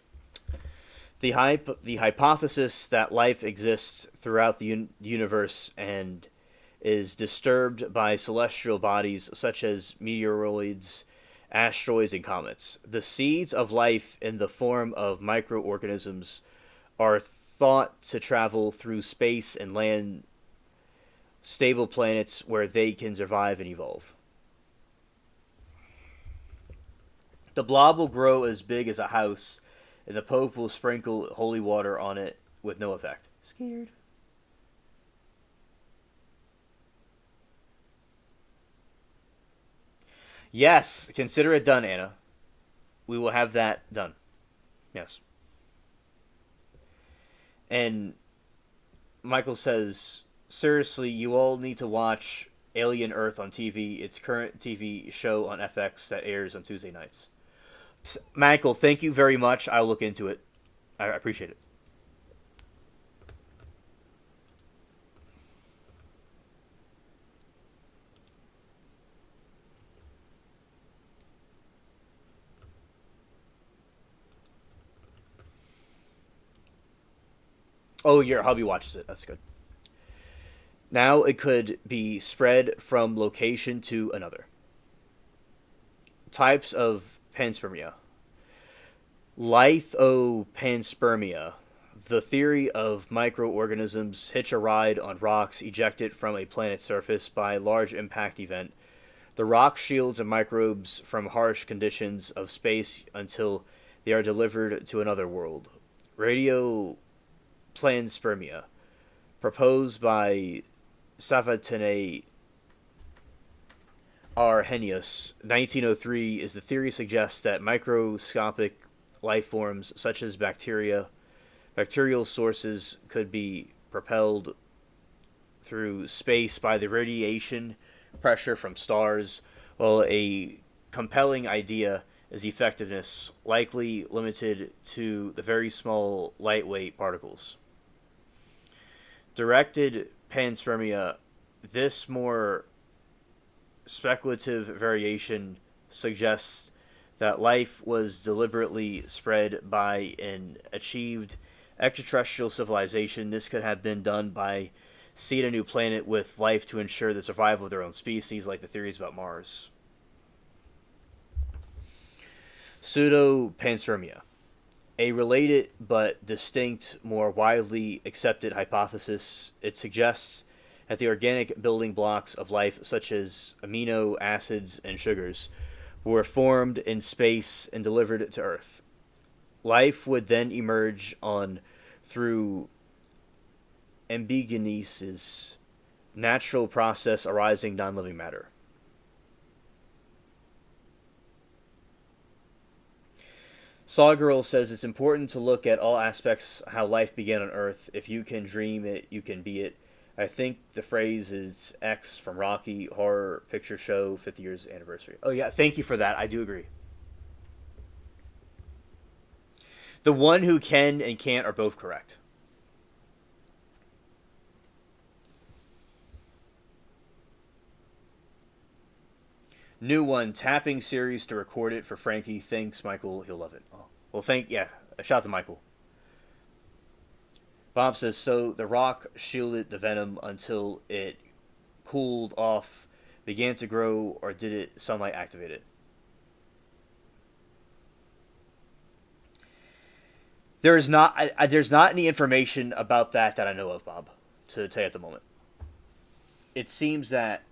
The hypothesis that life exists throughout the universe and is disturbed by celestial bodies such as meteoroids, asteroids, and comets. The seeds of life in the form of microorganisms are thought to travel through space and land stable planets where they can survive and evolve. The blob will grow as big as a house, and the Pope will sprinkle holy water on it with no effect. Scared. Yes, consider it done, Anna. We will have that done. Yes. And Michael says, seriously, you all need to watch Alien Earth on TV. It's current TV show on FX that airs on Tuesday nights. Michael, thank you very much. I'll look into it. I appreciate it. Oh, your hubby watches it. That's good. Now it could be spread from location to another. Types of panspermia. Lithopanspermia. The theory of microorganisms hitch a ride on rocks ejected from a planet's surface by a large impact event. The rock shields the microbes from harsh conditions of space until they are delivered to another world. Radioplanspermia, proposed by Savatene Arrhenius, 1903, is the theory suggests that microscopic life forms such as bacterial sources could be propelled through space by the radiation pressure from stars, while a compelling idea is effectiveness, likely limited to the very small, lightweight particles. Directed panspermia, this more speculative variation suggests that life was deliberately spread by an achieved extraterrestrial civilization. This could have been done by seed a new planet with life to ensure the survival of their own species, like the theories about Mars. Pseudopanspermia, a related but distinct, more widely accepted hypothesis. It suggests that the organic building blocks of life, such as amino acids and sugars, were formed in space and delivered to Earth. Life would then emerge through embryogenesis, natural process arising non-living matter. Sawgirl says it's important to look at all aspects how life began on Earth. If you can dream it, you can be it. I think the phrase is X from Rocky Horror Picture Show 50 years anniversary. Oh yeah, thank you for that. I do agree. The one who can and can't are both correct. New one, tapping series to record it for Frankie. Thanks, Michael. He'll love it. Oh. Well, a shout out to Michael. Bob says, so the rock shielded the venom until it cooled off, began to grow, or did it sunlight activate it? There's not any information about that I know of, Bob, to tell you at the moment. It seems that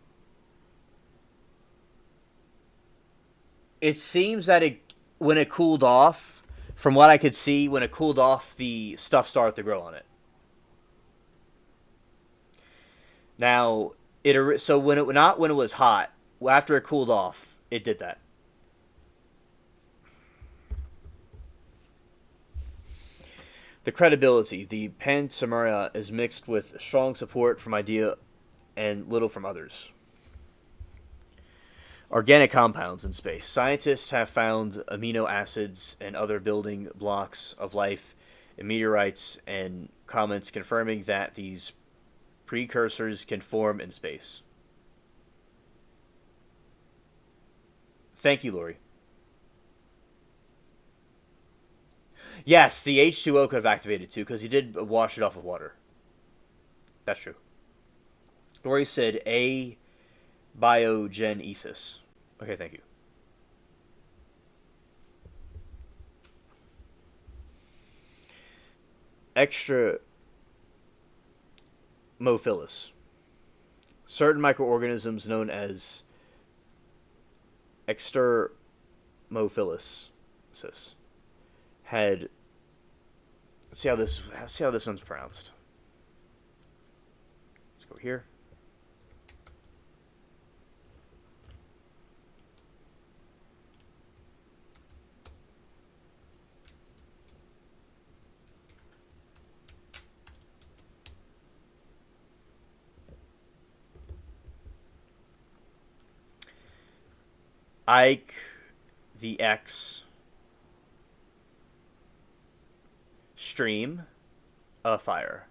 when it cooled off, from what I could see, when it cooled off, the stuff started to grow on it. Now, when it was hot, after it cooled off, it did that. The credibility. The panspermia is mixed with strong support from idea and little from others. Organic compounds in space. Scientists have found amino acids and other building blocks of life in meteorites and comets, confirming that these precursors can form in space. Thank you, Lori. Yes, the H2O could have activated too, because he did wash it off with water. That's true. Lori said abiogenesis. Okay, thank you. Extramophilus. Certain microorganisms known as extramophilus had. See how this one's pronounced. Let's go here. Ike, the X, stream, a file.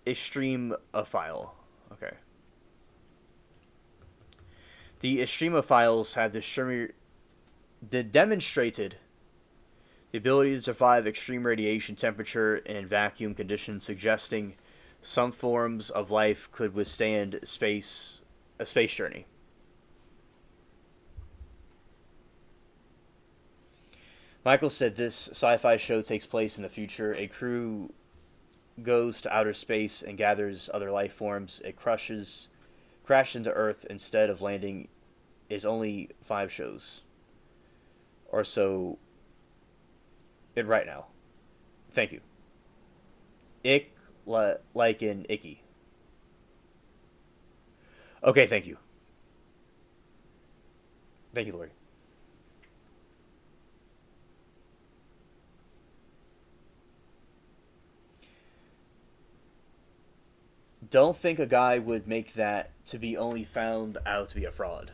A stream, a file. Okay. The extremophiles have demonstrated the ability to survive extreme radiation temperature and vacuum conditions, suggesting some forms of life could withstand a space journey. Michael said this sci-fi show takes place in the future. A crew goes to outer space and gathers other life forms. It crashes into Earth instead of landing. Is only 5 shows or so it right now. Thank you. Ick like in icky. Okay, thank you. Thank you, Lori. Don't think a guy would make that to be only found out to be a fraud.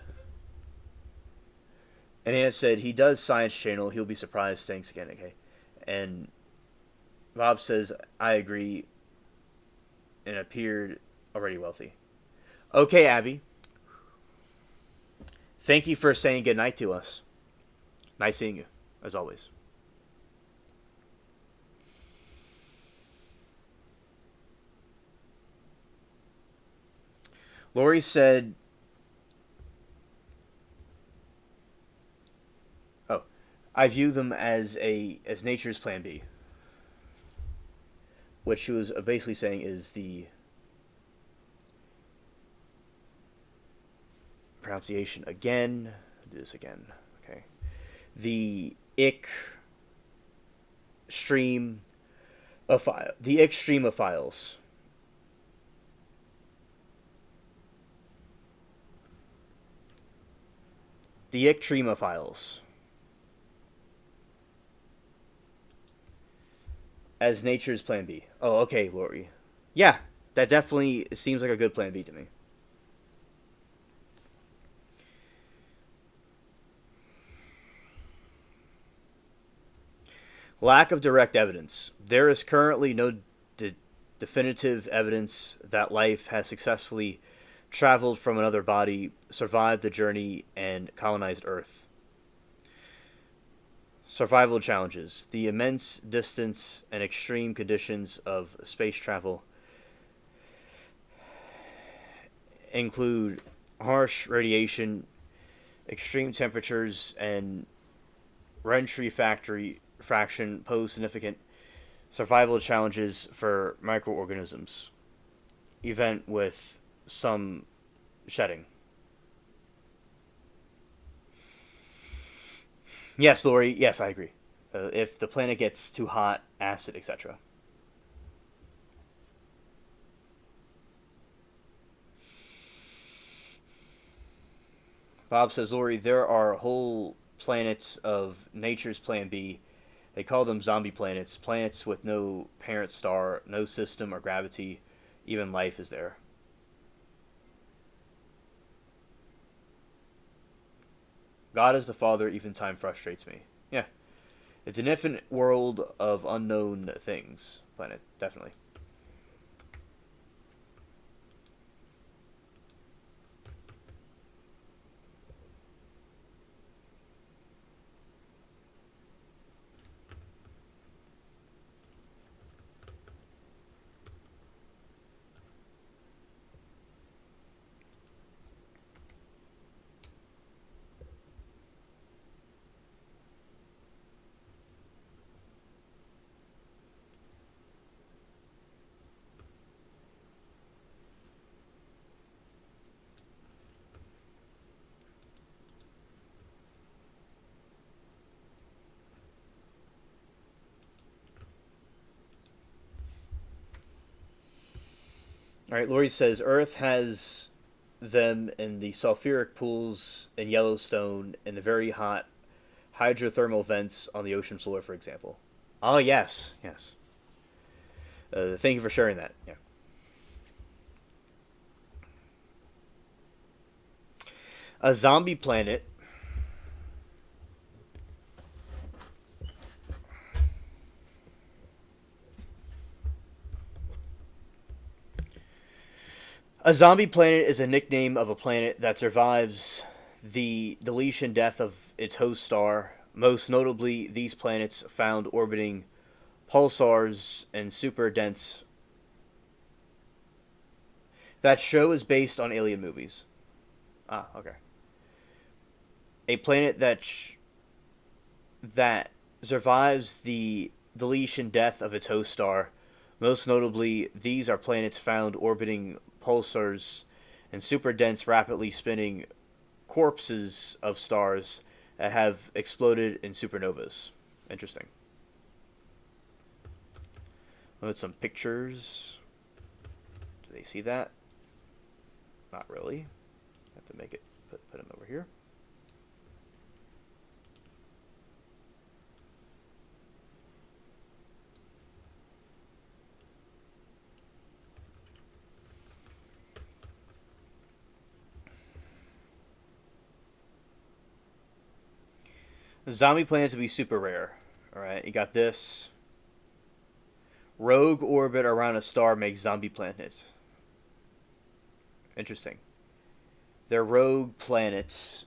And Anna said, he does Science Channel. He'll be surprised. Thanks again, okay? And Bob says, I agree. And appeared already wealthy. Okay, Abby. Thank you for saying goodnight to us. Nice seeing you, as always. Lori said, I view them as nature's plan B. What she was basically saying is the pronunciation again. Do this again. Okay. The extremophiles. The extremophiles. As nature's plan B. Oh, okay, Lori. Yeah, that definitely seems like a good plan B to me. Lack of direct evidence. There is currently no definitive evidence that life has successfully traveled from another body, survived the journey, and colonized Earth. Survival challenges. The immense distance and extreme conditions of space travel include harsh radiation, extreme temperatures, and re-entry fraction pose significant survival challenges for microorganisms. Event with some shedding. Yes, Lori. Yes, I agree. If the planet gets too hot, acid, etc. Bob says, Lori, there are whole planets of nature's plan B. They call them zombie planets. Planets with no parent star, no system or gravity. Even life is there. God is the Father, even time frustrates me. Yeah. It's an infinite world of unknown things. Planet, definitely. All right, Lori says Earth has them in the sulfuric pools in Yellowstone and the very hot hydrothermal vents on the ocean floor, for example. Oh, yes, yes. Thank you for sharing that. Yeah. A zombie planet. A zombie planet is a nickname of a planet that survives the deletion death of its host star. Most notably, these planets found orbiting pulsars and super dense. That show is based on alien movies. Ah, okay. A planet that survives the deletion death of its host star. Most notably, these are planets found orbiting pulsars and super dense, rapidly spinning corpses of stars that have exploded in supernovas. Interesting. Look at some pictures. Do they see that? Not really. Have to make it put them over here. Zombie planets would be super rare. Alright, you got this. Rogue orbit around a star makes zombie planet. Interesting. They're rogue planets.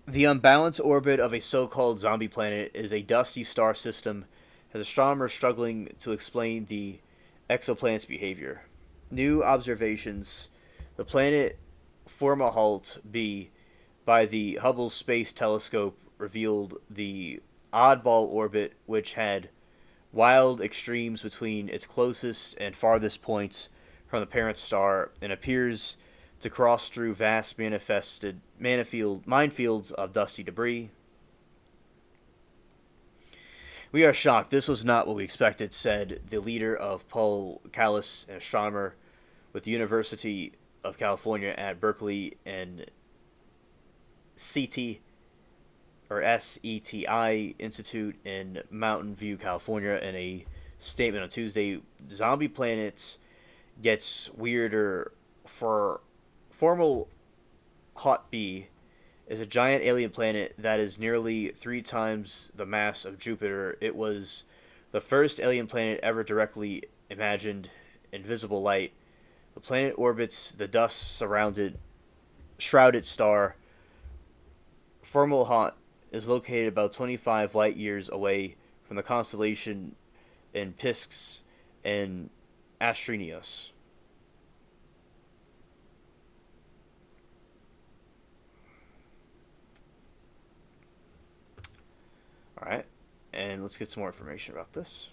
The unbalanced orbit of a so-called zombie planet is a dusty star system, as astronomers struggling to explain the exoplanet's behavior. New observations: the planet Fomalhaut B by the Hubble Space Telescope revealed the oddball orbit, which had wild extremes between its closest and farthest points from the parent star, and appears to cross through vast minefields of dusty debris. We are shocked. This was not what we expected, said the leader of Paul Callis, an astronomer with the University of California at Berkeley and SETI Institute in Mountain View, California, in a statement on Tuesday. Zombie planets gets weirder. For Formal Hot B is a giant alien planet that is nearly 3 times the mass of Jupiter. It was the first alien planet ever directly imagined in visible light. The planet orbits the shrouded star. Fomalhaut is located about 25 light years away from the constellation in Pisces and Astrinius. Alright, and let's get some more information about this.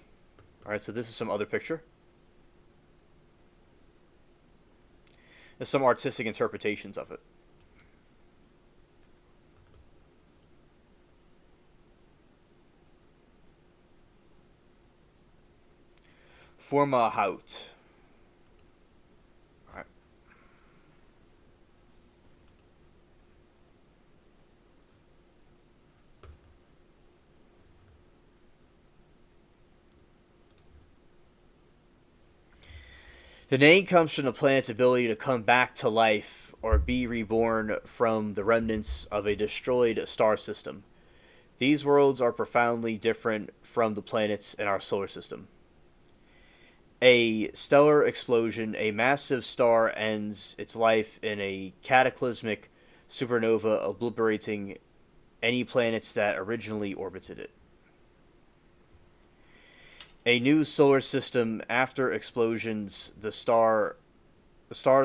Alright, so this is some other picture. There's some artistic interpretations of it. Fomalhaut. Alright. The name comes from the planet's ability to come back to life or be reborn from the remnants of a destroyed star system. These worlds are profoundly different from the planets in our solar system. A stellar explosion: a massive star ends its life in a cataclysmic supernova, obliterating any planets that originally orbited it. A new solar system: after explosions, the star's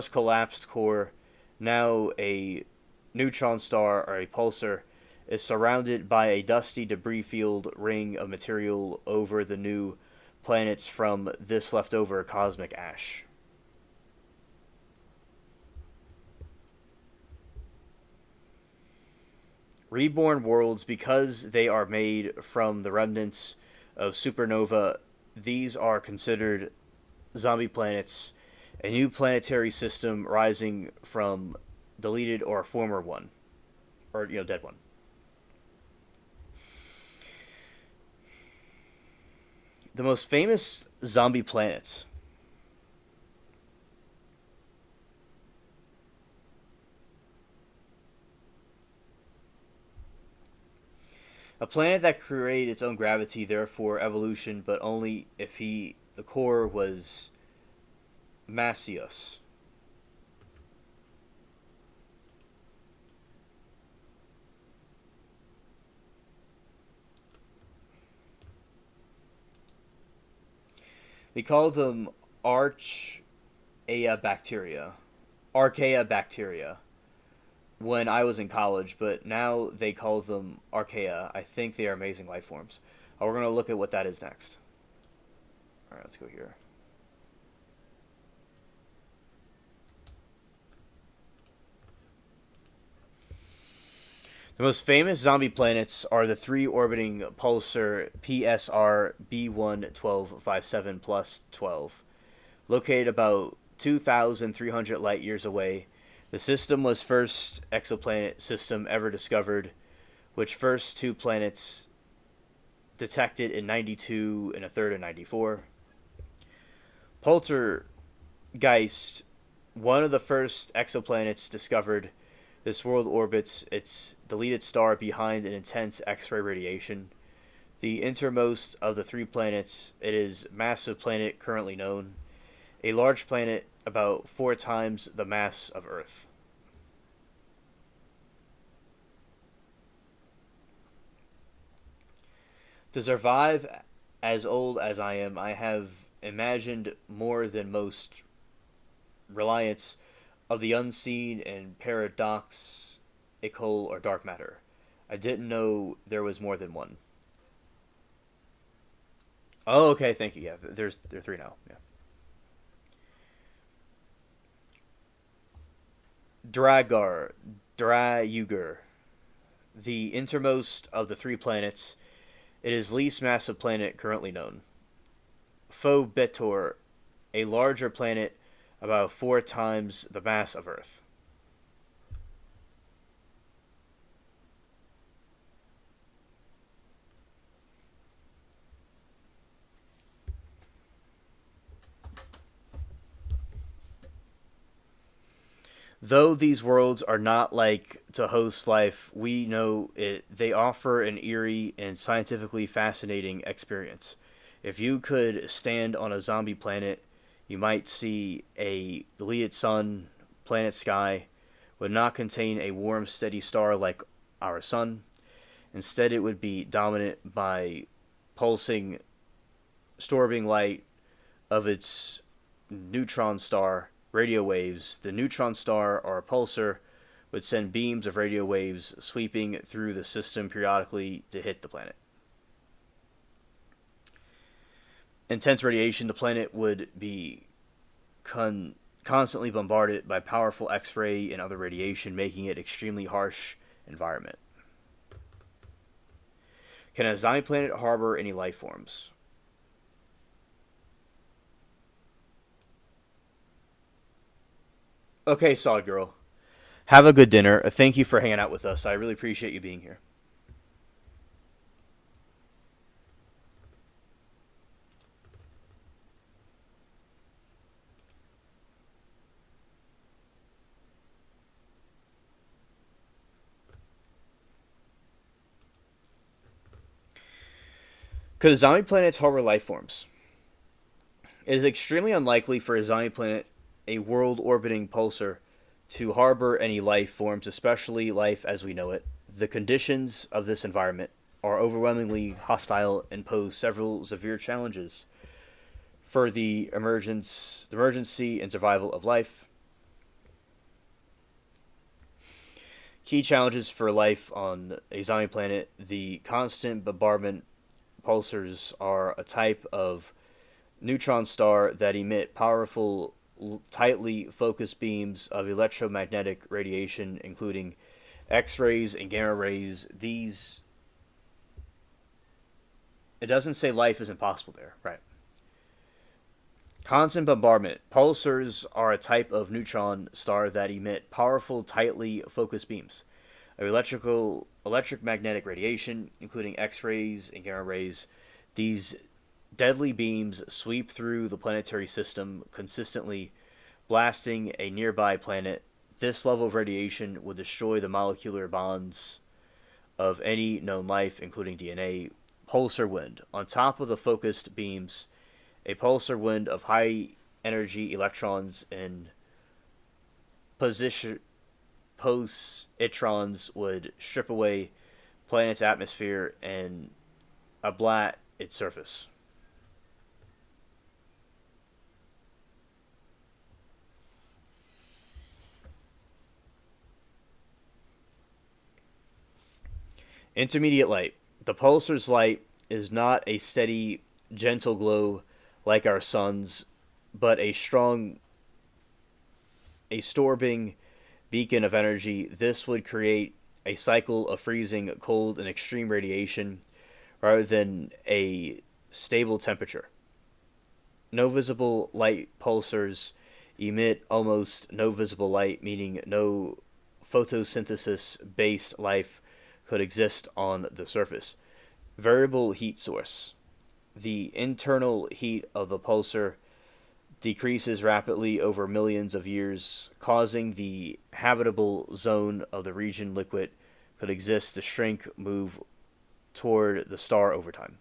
collapsed core, now a neutron star or a pulsar, is surrounded by a dusty debris-filled ring of material over the new planets from this leftover cosmic ash. Reborn worlds, because they are made from the remnants of supernova, these are considered zombie planets, a new planetary system rising from deleted or former one, or dead one. The most famous zombie planets. A planet that created its own gravity, therefore evolution, but only if the core was Massius. They call them Archaea bacteria. Archaea bacteria. When I was in college, but now they call them Archaea. I think they are amazing life forms. We're going to look at what that is next. Alright, let's go here. The most famous zombie planets are the three orbiting pulsar PSR B11257 plus 12. Located about 2,300 light years away, the system was first exoplanet system ever discovered, which first two planets detected in 92 and a third in 94. Poltergeist, one of the first exoplanets discovered. This world orbits its deleted star behind an intense X-ray radiation. The innermost of the three planets, it is massive planet currently known. A large planet about 4 times the mass of Earth. To survive as old as I am, I have imagined more than most reliance of the unseen and paradoxical or dark matter. I didn't know there was more than one. Oh, okay, thank you. Yeah, there are 3 now. Yeah. Drayuger, the innermost of the 3 planets. It is least massive planet currently known. Phobetor, a larger planet about 4 times the mass of Earth. Though these worlds are not like to host life, we know it. They offer an eerie and scientifically fascinating experience. If you could stand on a zombie planet, you might see a deleted sun, planet sky, would not contain a warm, steady star like our sun. Instead, it would be dominant by pulsing, storming light of its neutron star, radio waves. The neutron star, or pulsar, would send beams of radio waves sweeping through the system periodically to hit the planet. Intense radiation, the planet would be constantly bombarded by powerful X-ray and other radiation, making it extremely harsh environment. Can a zombie planet harbor any life forms? Okay, Solid Girl. Have a good dinner. Thank you for hanging out with us. I really appreciate you being here. Could zombie planets harbor life forms? It is extremely unlikely for a zombie planet, a world orbiting pulsar, to harbor any life forms, especially life as we know it. The conditions of this environment are overwhelmingly hostile and pose several severe challenges for the emergency and survival of life. Key challenges for life on a zombie planet: the constant bombardment. Pulsars are a type of neutron star that emit powerful, tightly focused beams of electromagnetic radiation, including X-rays and gamma rays, these... It doesn't say life is impossible there, right? Constant bombardment. Pulsars are a type of neutron star that emit powerful, tightly focused beams of electromagnetic radiation, including X-rays and gamma rays. These deadly beams sweep through the planetary system, consistently blasting a nearby planet. This level of radiation would destroy the molecular bonds of any known life, including DNA. Pulsar wind. On top of the focused beams, a pulsar wind of high energy electrons and positrons would strip away planet's atmosphere and ablat its surface. Intermediate light. The pulsar's light is not a steady, gentle glow like our sun's, but a storming beacon of energy. This would create a cycle of freezing, cold, and extreme radiation rather than a stable temperature. No visible light pulsars emit almost no visible light, meaning no photosynthesis-based life could exist on the surface. Variable heat source. The internal heat of the pulsar decreases rapidly over millions of years, causing the habitable zone of the region liquid could exist to shrink, move toward the star over time.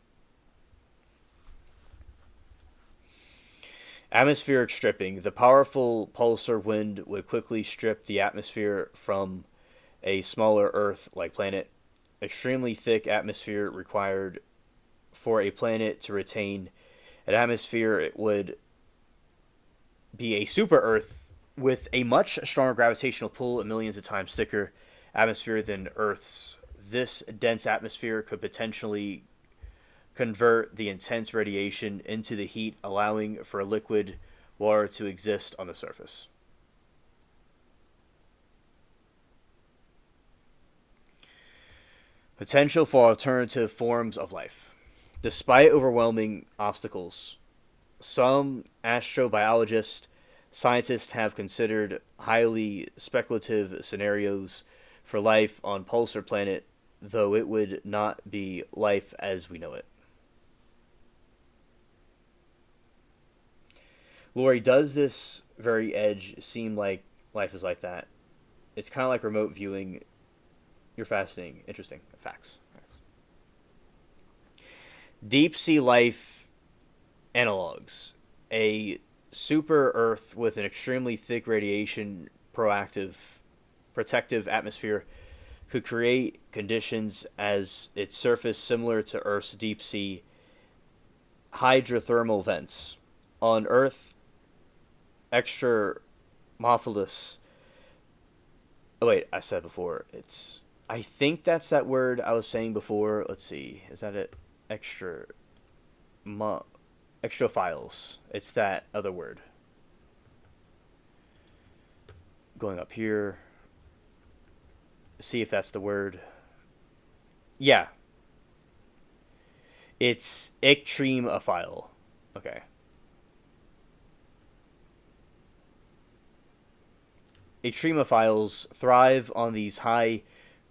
Atmospheric stripping. The powerful pulsar wind would quickly strip the atmosphere from a smaller Earth-like planet. Extremely thick atmosphere required for a planet to retain an atmosphere. It would be a super Earth with a much stronger gravitational pull and millions of times thicker atmosphere than Earth's. This dense atmosphere could potentially convert the intense radiation into the heat, allowing for liquid water to exist on the surface. Potential for alternative forms of life. Despite overwhelming obstacles, some astrobiologists, scientists have considered highly speculative scenarios for life on Pulsar planet, though it would not be life as we know it. Lori, does this very edge seem like life is like that? It's kind of like remote viewing. You're fascinating. Interesting. Facts. Deep sea life analogs. A super Earth with an extremely thick radiation protective atmosphere could create conditions as its surface similar to Earth's deep sea hydrothermal vents. On Earth, extramophilus. Oh wait, I said before. I think that's that word I was saying before. Let's see. Is that it? Extrophiles. It's that other word. Going up here. See if that's the word. Yeah. It's ectremophile. Okay. Ectremophiles thrive on these high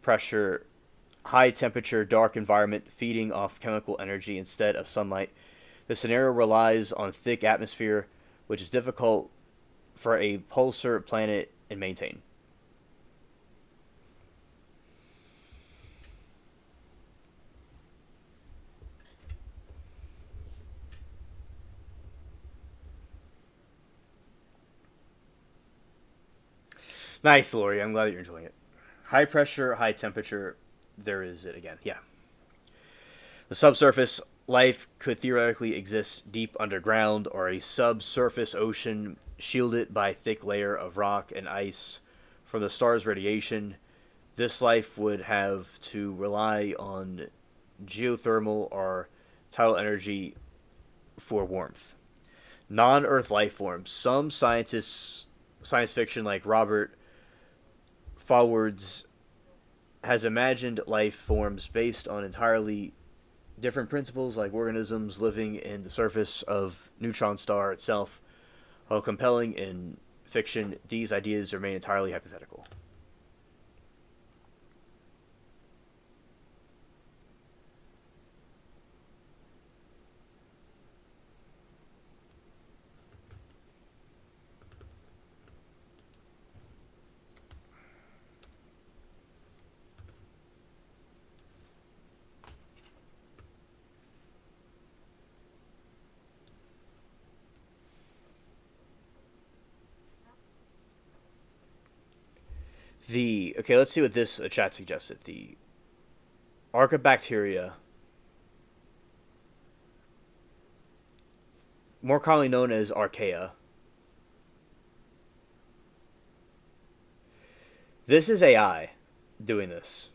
pressure, high temperature, dark environment, feeding off chemical energy instead of sunlight. The scenario relies on thick atmosphere, which is difficult for a pulsar planet to maintain. Nice, Lori. I'm glad that you're enjoying it. High pressure, high temperature. There is it again. Yeah. The subsurface life could theoretically exist deep underground or a subsurface ocean shielded by a thick layer of rock and ice from the star's radiation. This life would have to rely on geothermal or tidal energy for warmth. Non-Earth life forms. Some science fiction like Robert Forward's has imagined life forms based on entirely different principles, like organisms living in the surface of neutron star itself. While compelling in fiction, these ideas remain entirely hypothetical. Okay, let's see what this chat suggested. The Archaebacteria, more commonly known as Archaea. This is AI doing this.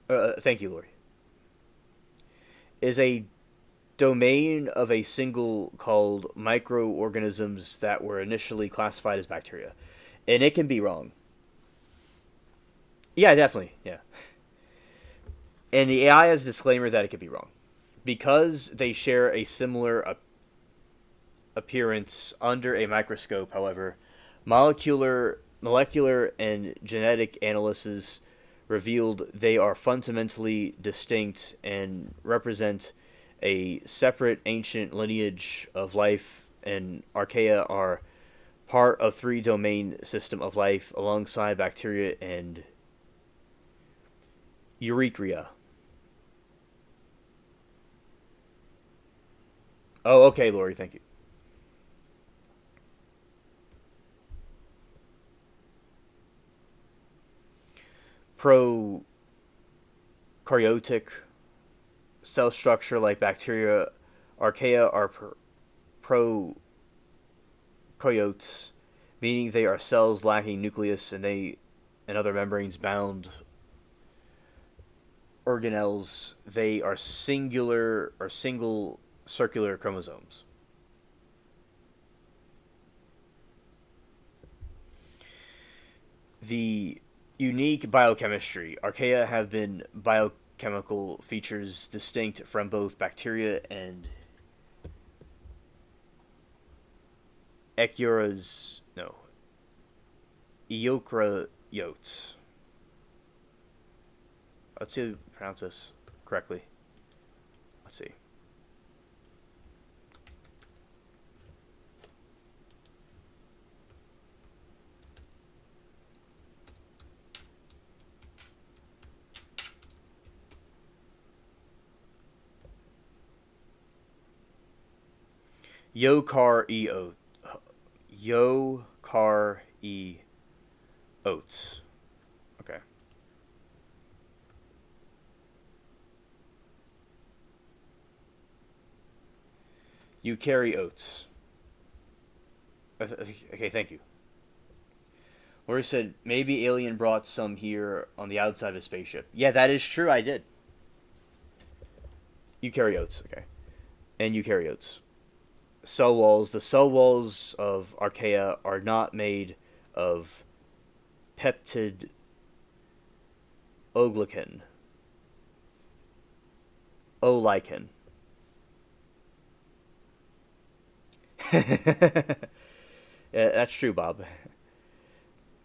Thank you, Lori. Is a domain of a single called microorganisms that were initially classified as bacteria. And it can be wrong. Yeah, definitely. Yeah. And the AI has a disclaimer that it could be wrong. Because they share a similar appearance under a microscope, however, molecular and genetic analysis revealed they are fundamentally distinct and represent a separate ancient lineage of life, and archaea are part of three-domain system of life alongside bacteria and eukarya. Oh, okay, Lori, thank you. Prokaryotic cell structure like bacteria, archaea are prokaryotes, meaning they are cells lacking nucleus and other membranes bound organelles. They are single circular chromosomes. The unique biochemistry. Archaea have been biochemical features distinct from both bacteria and eukaryotes. Let's see if I pronounce this correctly. Let's see. Eukaryotes. Okay. Eukaryotes. Okay, thank you. Lori said, maybe Alien brought some here on the outside of a spaceship. Yeah, that is true, I did. Eukaryotes, okay. And eukaryotes. Cell walls. The cell walls of archaea are not made of peptid oglycan. Olichen. Yeah, that's true, Bob.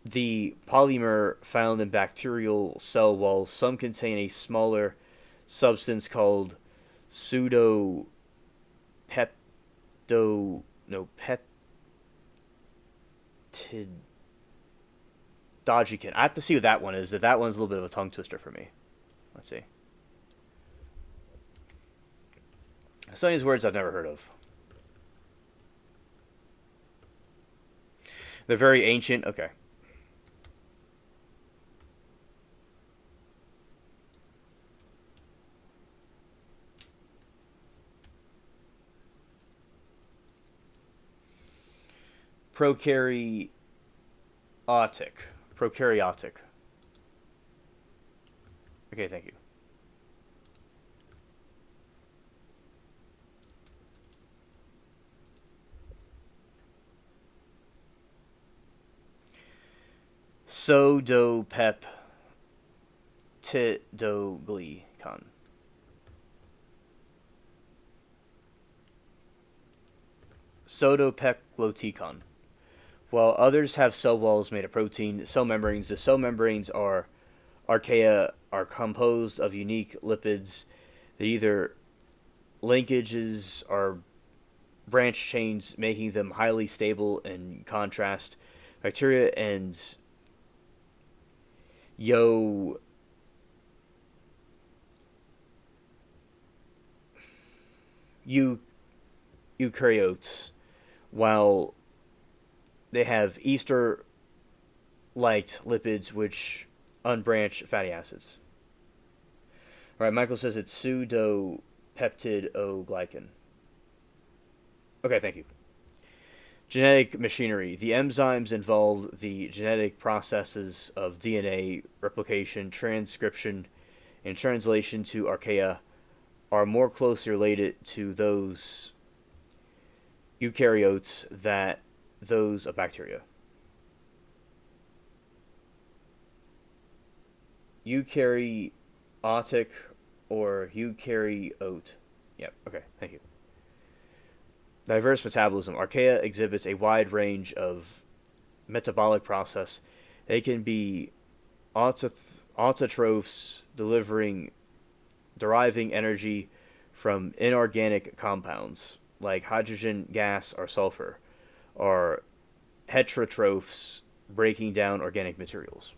The polymer found in bacterial cell walls, some contain a smaller substance called pseudo peptidogen. I have to see what that one is. That one's a little bit of a tongue twister for me. Let's see. Some of these words I've never heard of. They're very ancient. Okay. Prokaryotic. Prokaryotic. Okay, thank you. Sodopep peptidoglycan. Sodopecloticon. While others have cell walls made of protein, cell membranes, the cell membranes are archaea are composed of unique lipids that either linkages or branch chains, making them highly stable. In contrast, bacteria and eukaryotes, while they have ester like lipids which unbranch fatty acids. All right, Michael says it's pseudopeptidoglycan. Okay, thank you. Genetic machinery. The enzymes involved the genetic processes of DNA replication, transcription, and translation to archaea are more closely related to those eukaryotes than those of bacteria. Eukaryotic or eukaryote. Yep, okay, thank you. Diverse metabolism. Archaea exhibits a wide range of metabolic process. They can be autotrophs, deriving energy from inorganic compounds like hydrogen gas or sulfur, or heterotrophs, breaking down organic materials.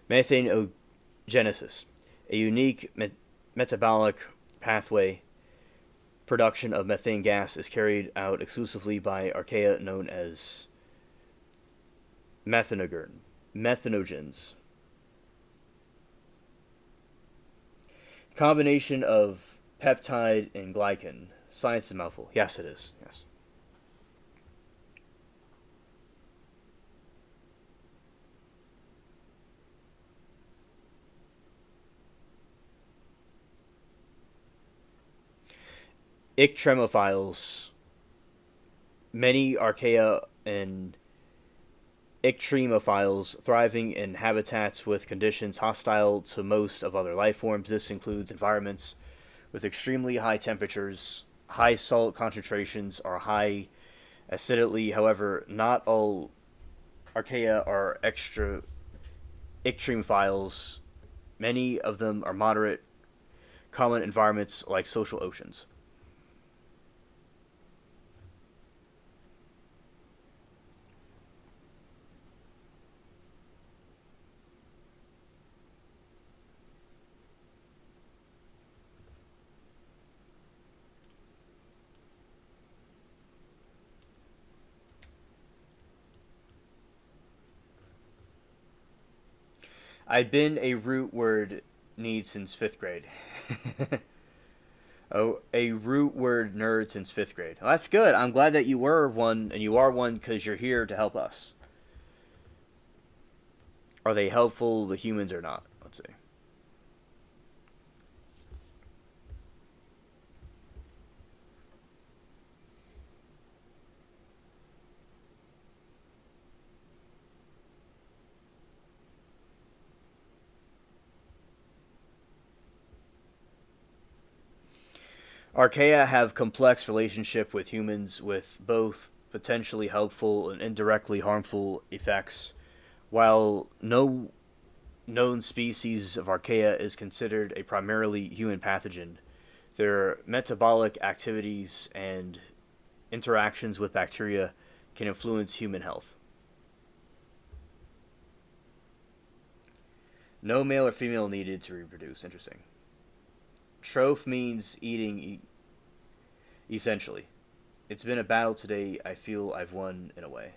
Methanogenesis, a unique metabolic pathway. Production of methane gas is carried out exclusively by archaea known as methanogens. Combination of peptide and glycan. Science is a mouthful. Yes, it is. Yes. Ectremophils. Many archaea and ectremophils thriving in habitats with conditions hostile to most of other life forms. This includes environments with extremely high temperatures, high salt concentrations, or high acidity. However, not all archaea are ectremophils. Many of them are moderate, common environments like social oceans. I've been a root word need since 5th grade. Oh, a root word nerd since 5th grade. Well, that's good. I'm glad that you were one, and you are one because you're here to help us. Are they helpful to humans or not? Let's see. Archaea have complex relationship with humans with both potentially helpful and indirectly harmful effects. While no known species of archaea is considered a primarily human pathogen, their metabolic activities and interactions with bacteria can influence human health. No male or female needed to reproduce. Interesting. Troph means eating, essentially. It's been a battle today. I feel I've won in a way.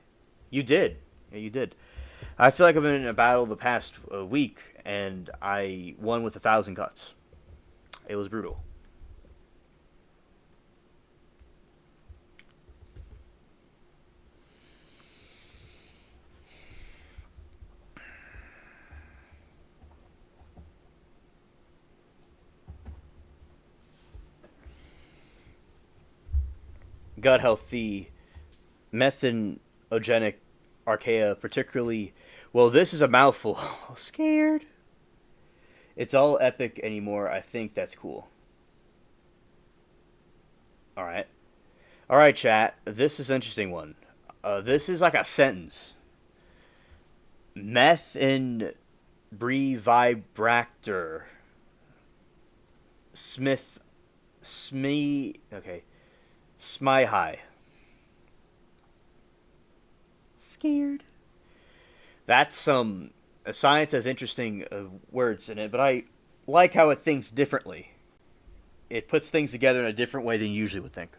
You did. Yeah, you did. I feel like I've been in a battle the past week, and I won with 1,000 cuts. It was brutal. gut health, the methanogenic archaea, particularly. Well, this is a mouthful. Scared. It's all epic anymore. I think that's cool. All right. All right, chat. This is an interesting one. This is like a sentence. Meth in brevibractor. Okay. Smyhi. Scared. That's some science has interesting words in it, but I like how it thinks differently. It puts things together in a different way than you usually would think.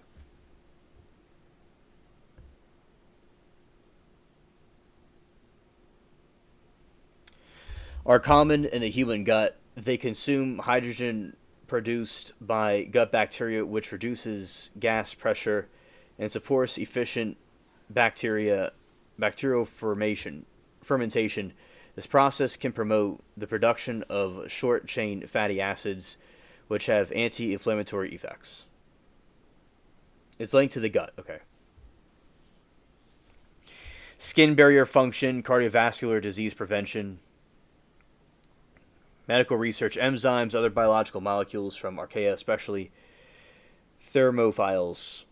Are common in the human gut. They consume hydrogen produced by gut bacteria, which reduces gas pressure and supports efficient bacterial fermentation. This process can promote the production of short-chain fatty acids, which have anti-inflammatory effects. It's linked to the gut. Okay. Skin barrier function, cardiovascular disease prevention, medical research, enzymes, other biological molecules from archaea, especially thermophiles,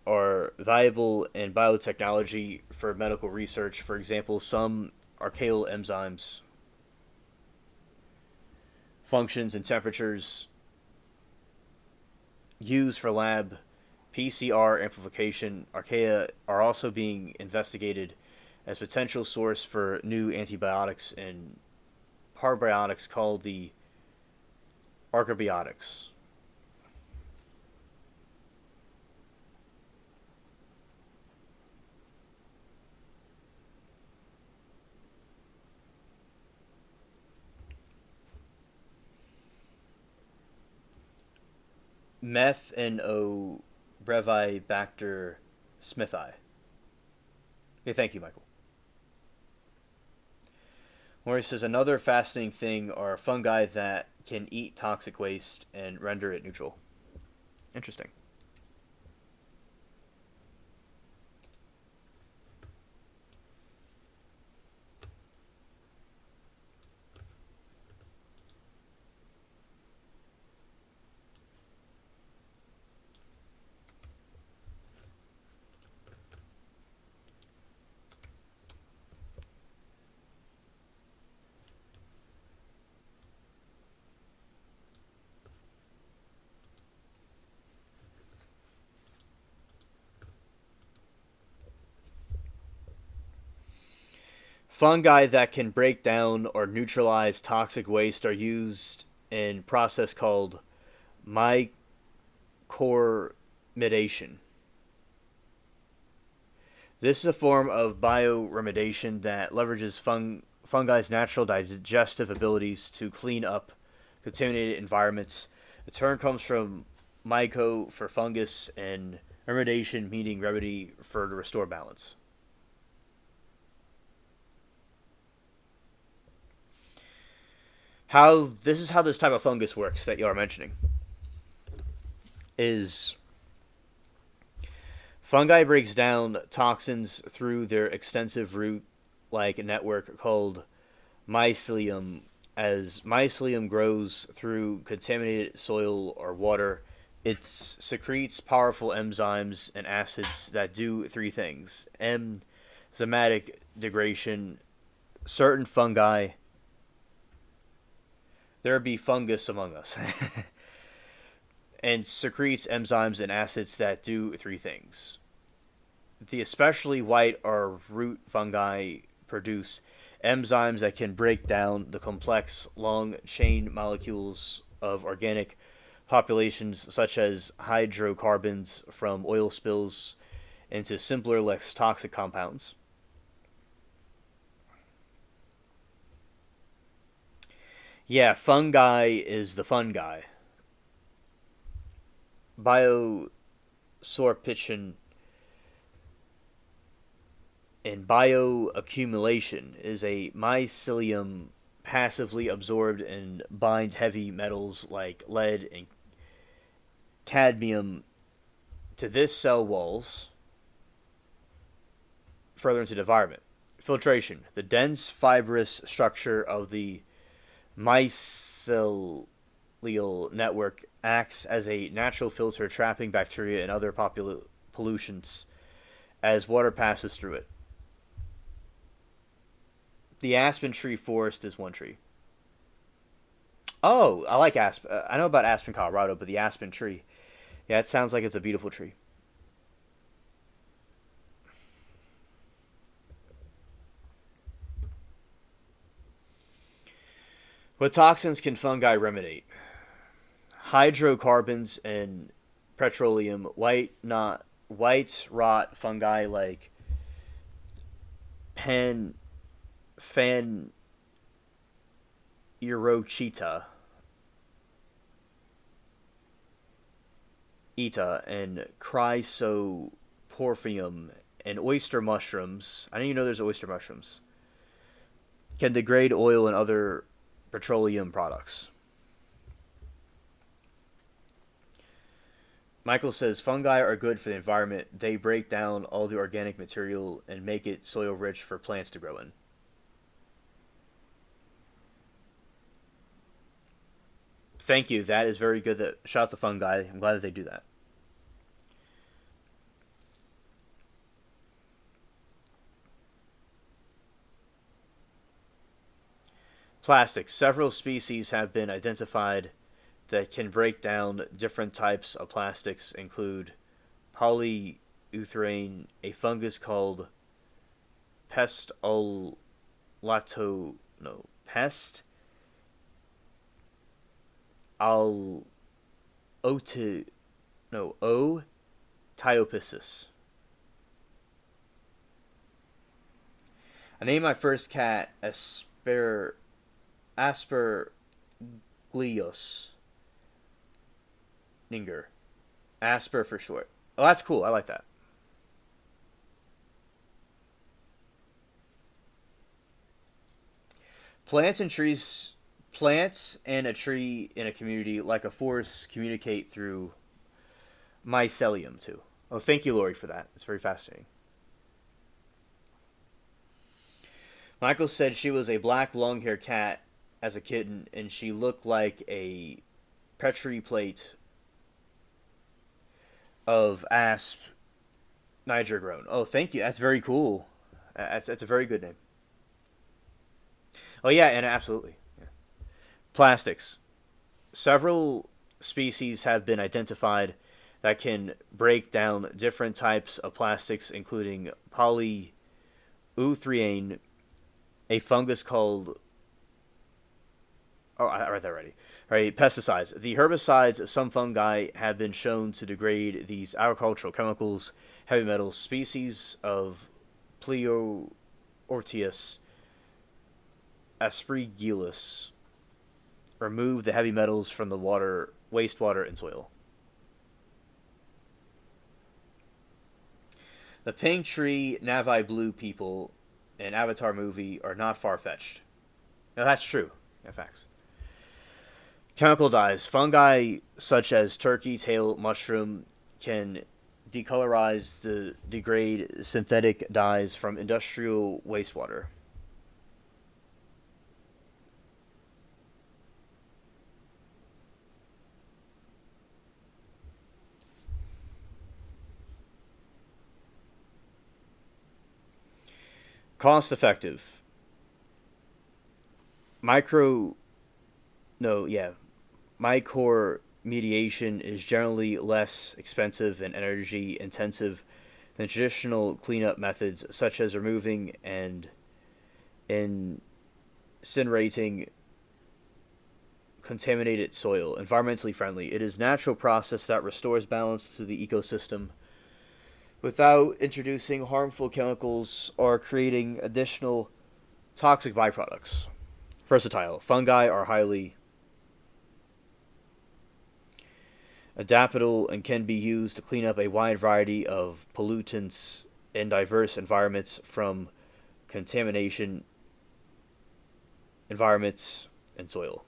are valuable in biotechnology for medical research. For example, some archaeal enzymes, functions, and temperatures used for lab PCR amplification. Archaea are also being investigated as potential source for new antibiotics and probiotics called the archibiotics. Meth and O Brevibacter smithii. Okay, thank you, Michael. Morris says another fascinating thing are fungi that can eat toxic waste and render it neutral. Interesting. Fungi that can break down or neutralize toxic waste are used in a process called mycormidation. This is a form of bioremediation that leverages fungi's natural digestive abilities to clean up contaminated environments. The term comes from myco for fungus and remediation meaning remedy for to restore balance. This is how this type of fungus works that you are mentioning. Is fungi breaks down toxins through their extensive root-like network called mycelium. As mycelium grows through contaminated soil or water, it secretes powerful enzymes and acids that do three things. Enzymatic degradation. Certain fungi. There be fungus among us. And secretes enzymes and acids that do three things. The especially white or root fungi produce enzymes that can break down the complex long chain molecules of organic populations such as hydrocarbons from oil spills into simpler, less toxic compounds. Yeah, fungi is the fun guy. Biosorption and bioaccumulation is a mycelium passively absorbed and binds heavy metals like lead and cadmium to this cell walls further into the environment. Filtration. The dense fibrous structure of the mycelial network acts as a natural filter, trapping bacteria and other pollutants as water passes through it. The aspen tree forest is one tree. Oh, I like aspen. I know about Aspen, Colorado, but the aspen tree. Yeah, it sounds like it's a beautiful tree. What toxins can fungi remediate? Hydrocarbons and petroleum, white rot fungi like Phanerocheta and Chrysoporphium and oyster mushrooms. I didn't even know there's oyster mushrooms. Can degrade oil and other petroleum products. Michael says fungi are good for the environment. They break down all the organic material and make it soil rich for plants to grow in. Thank you. That is very good. Shout out to fungi. I'm glad that they do that. Plastics. Several species have been identified that can break down different types of plastics, include polyurethane, a fungus called pest Otyopsis. I named my first cat Aspergillus Ninger. Asper for short. Oh, that's cool. I like that. Plants and a tree in a community, like a forest, communicate through mycelium too. Oh, thank you, Lori, for that. It's very fascinating. Michael said she was a black long-haired cat as a kitten, and she looked like a Petri plate of asp Niger grown. Oh, thank you. That's very cool. That's a very good name. Oh yeah, and absolutely. Yeah. Plastics. Several species have been identified that can break down different types of plastics, including polyurethane, a fungus called... Oh, I read that already. All right, pesticides. The herbicides of some fungi have been shown to degrade these agricultural chemicals, heavy metals. Species of Pleortius aspergillus remove the heavy metals from the water, wastewater, and soil. The pink tree Navi blue people in Avatar movie are not far-fetched. Now that's true. Yeah, facts. Chemical dyes. Fungi such as turkey tail mushroom can degrade synthetic dyes from industrial wastewater. Cost effective. Mycore mediation is generally less expensive and energy intensive than traditional cleanup methods such as removing and incinerating contaminated soil. Environmentally friendly. It is a natural process that restores balance to the ecosystem without introducing harmful chemicals or creating additional toxic byproducts. Versatile. Fungi are highly adaptable and can be used to clean up a wide variety of pollutants in diverse environments, from contamination environments and soil.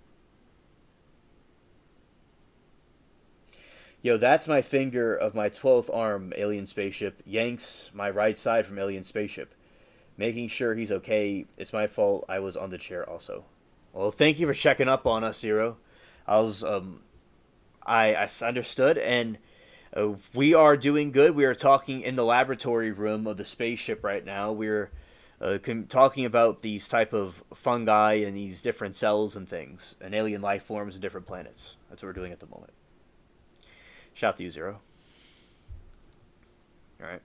Yo, that's my finger of my 12th arm, alien spaceship. Yanks my right side from alien spaceship. Making sure he's okay. It's my fault. I was on the chair also. Well, thank you for checking up on us, Zero. I was, I understood, and we are doing good. We are talking in the laboratory room of the spaceship right now. We're talking about these type of fungi and these different cells and things, and alien life forms and different planets. That's what we're doing at the moment. Shout to you, Zero. All right.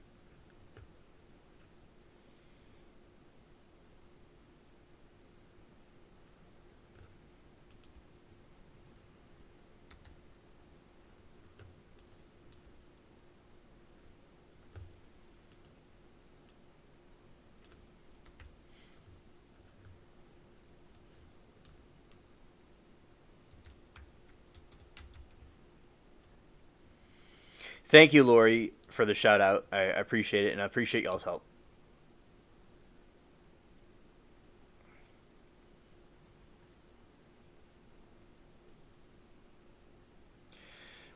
Thank you, Lori, for the shout out. I appreciate it, and I appreciate y'all's help.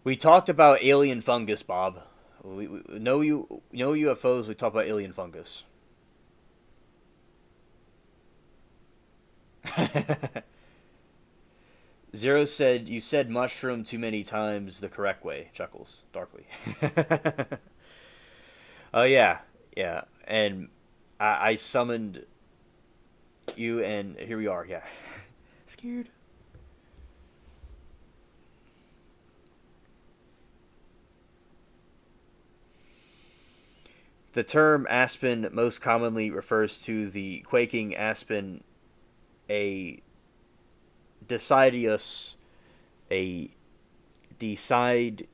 We talked about alien fungus, Bob. We know UFOs. We talked about alien fungus. Zero said you said mushroom too many times the correct way. Chuckles darkly. Oh yeah, yeah, and I summoned you, and here we are. Yeah, scared. The term aspen most commonly refers to the quaking aspen, a deciduous, a deciduous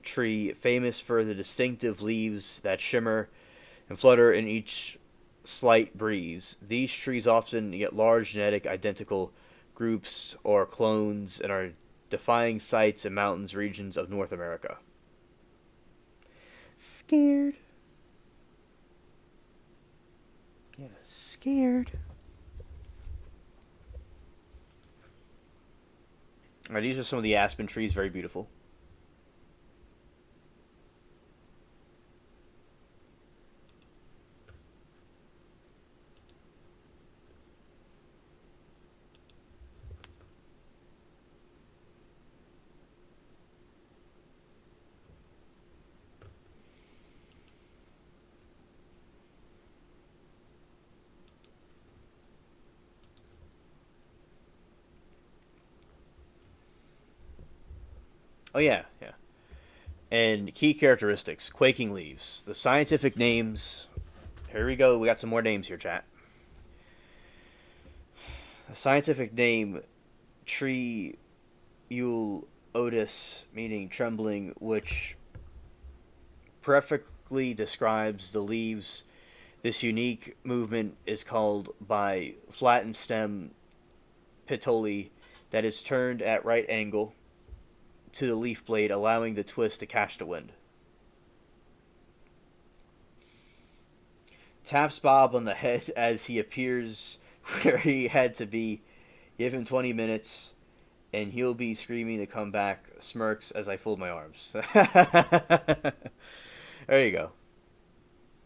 tree famous for the distinctive leaves that shimmer and flutter in each slight breeze. These trees often get large genetic identical groups or clones and are defying sites in mountains regions of North America. Scared. Yeah, scared. Alright, these are some of the aspen trees, very beautiful. Oh yeah, yeah. And key characteristics: quaking leaves. The scientific names. Here we go. We got some more names here, chat. The scientific name: tree Yule otis, meaning trembling, which perfectly describes the leaves. This unique movement is called by flattened stem petoli that is turned at right angle to the leaf blade, allowing the twist to catch the wind. Taps Bob on the head as he appears where he had to be. Give him 20 minutes, and he'll be screaming to come back. Smirks as I fold my arms. There you go.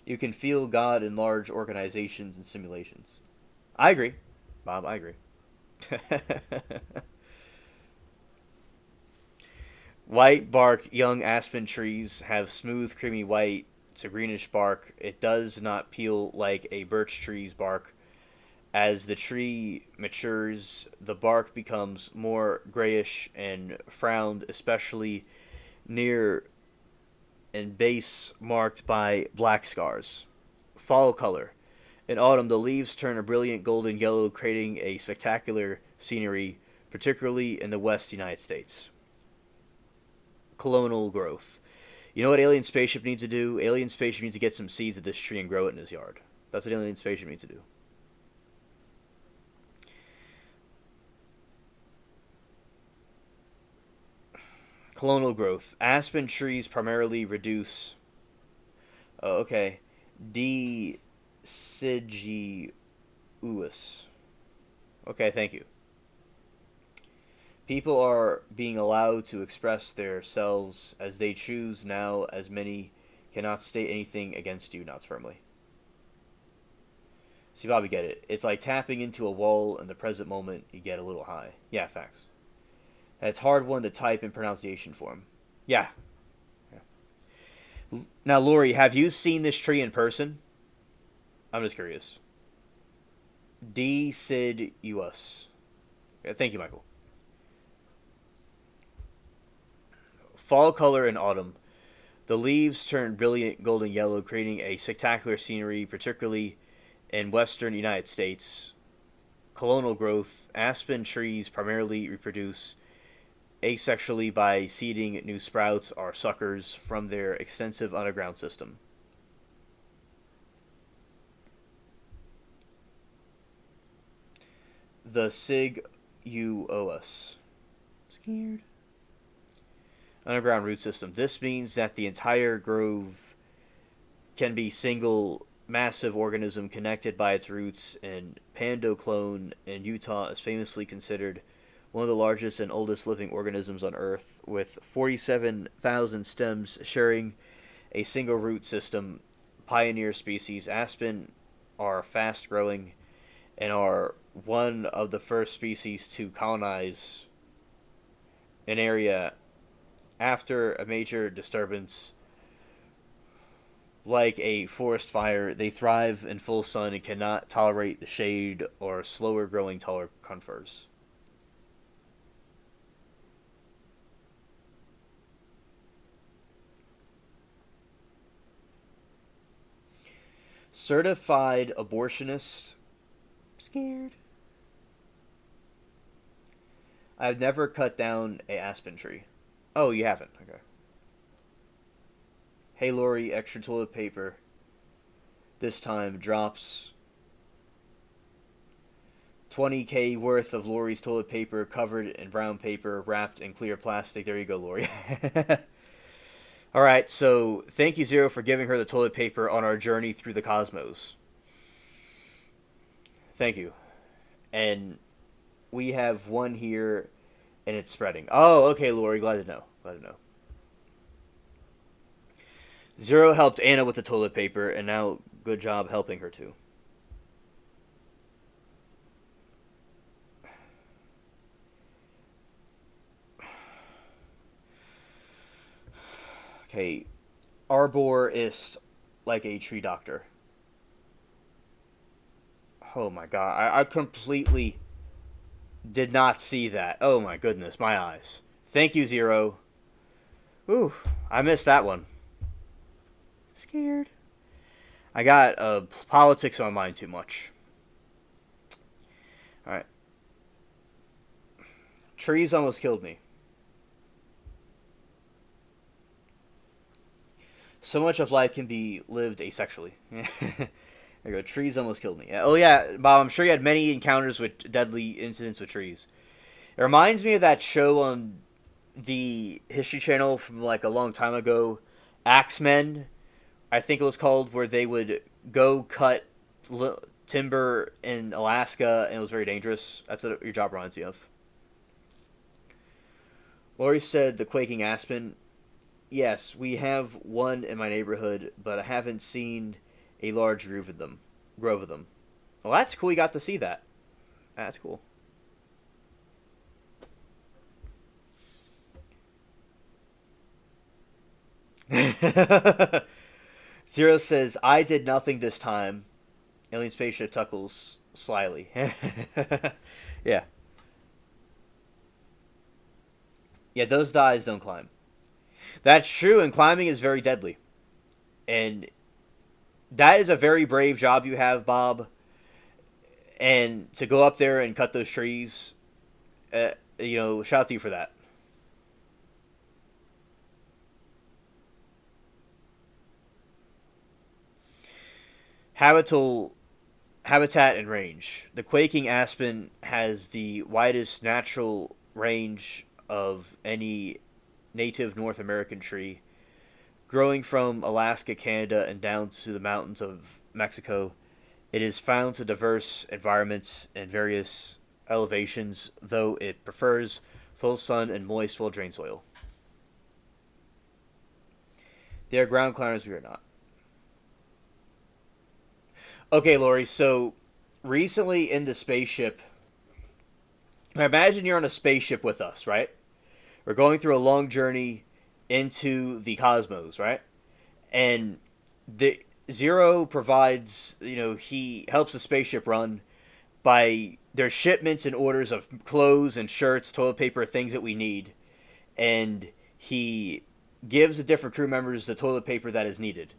You can feel God in large organizations and simulations. I agree, Bob. I agree. White bark young aspen trees have smooth, creamy white to greenish bark. It does not peel like a birch tree's bark. As the tree matures, the bark becomes more grayish and frowned, especially near and base marked by black scars. Fall color. In autumn, the leaves turn a brilliant golden yellow, creating a spectacular scenery, particularly in the West United States. Colonal growth. You know what Alien Spaceship needs to do? Alien Spaceship needs to get some seeds of this tree and grow it in his yard. That's what Alien Spaceship needs to do. Colonal growth. Aspen trees primarily reduce. Oh, okay. Deciduous. Okay, thank you. People are being allowed to express themselves as they choose now, as many cannot state anything against you, not firmly. See, Bobby, get it. It's like tapping into a wall in the present moment. You get a little high. Yeah, facts. And it's hard one to type in pronunciation form. Yeah. Now, Lori, have you seen this tree in person? I'm just curious. D. Sid US. Yeah, thank you, Michael. Fall color in autumn. The leaves turn brilliant golden yellow, creating a spectacular scenery, particularly in western United States. Colonial growth. Aspen trees primarily reproduce asexually by seeding new sprouts or suckers from their extensive underground system. The Sig UOS. Scared. Underground root system. This means that the entire grove can be single massive organism connected by its roots, and Pandoclone in Utah is famously considered one of the largest and oldest living organisms on Earth, with 47,000 stems sharing a single root system. Pioneer species aspen are fast growing and are one of the first species to colonize an area after a major disturbance like a forest fire. They thrive in full sun and cannot tolerate the shade or slower growing taller conifers. Certified abortionist. Scared. I've never cut down a aspen tree. Oh, you haven't? Okay. Hey, Lori, extra toilet paper. This time drops 20K worth of Lori's toilet paper covered in brown paper, wrapped in clear plastic. There you go, Lori. Alright, so thank you, Zero, for giving her the toilet paper on our journey through the cosmos. Thank you. And we have one here, and it's spreading. Oh, okay, Lori, glad to know. Glad to know. Zero helped Anna with the toilet paper, and now good job helping her too. Okay, arborist like a tree doctor. Oh my god, I completely did not see that. Oh my goodness, my eyes. Thank you, Zero. Ooh, I missed that one. Scared. I got politics on my mind too much. Alright. Trees almost killed me. So much of life can be lived asexually. There you go. Trees almost killed me. Oh yeah, Bob, I'm sure you had many encounters with deadly incidents with trees. It reminds me of that show on the History Channel from like a long time ago, Axemen, I think it was called, where they would go cut timber in Alaska, and it was very dangerous. That's what your job reminds me of. Lori said the quaking aspen. Yes, we have one in my neighborhood, but I haven't seen a large grove of them. Well, that's cool. You got to see that. That's cool. Zero says, I did nothing this time. Alien spaceship chuckles slyly. Yeah. Yeah, those guys don't climb. That's true, and climbing is very deadly. And that is a very brave job you have, Bob. And to go up there and cut those trees, shout out to you for that. Habitat and range. The quaking aspen has the widest natural range of any native North American tree. Growing from Alaska, Canada, and down to the mountains of Mexico, it is found to diverse environments and various elevations, though it prefers full sun, and moist, well-drained soil. They are ground climbers, we are not. Okay, Lori, so recently in the spaceship, I imagine you're on a spaceship with us, right? We're going through a long journey into the cosmos, right? And the Zero provides, he helps the spaceship run by their shipments and orders of clothes and shirts, toilet paper, things that we need. And he gives the different crew members the toilet paper that is needed.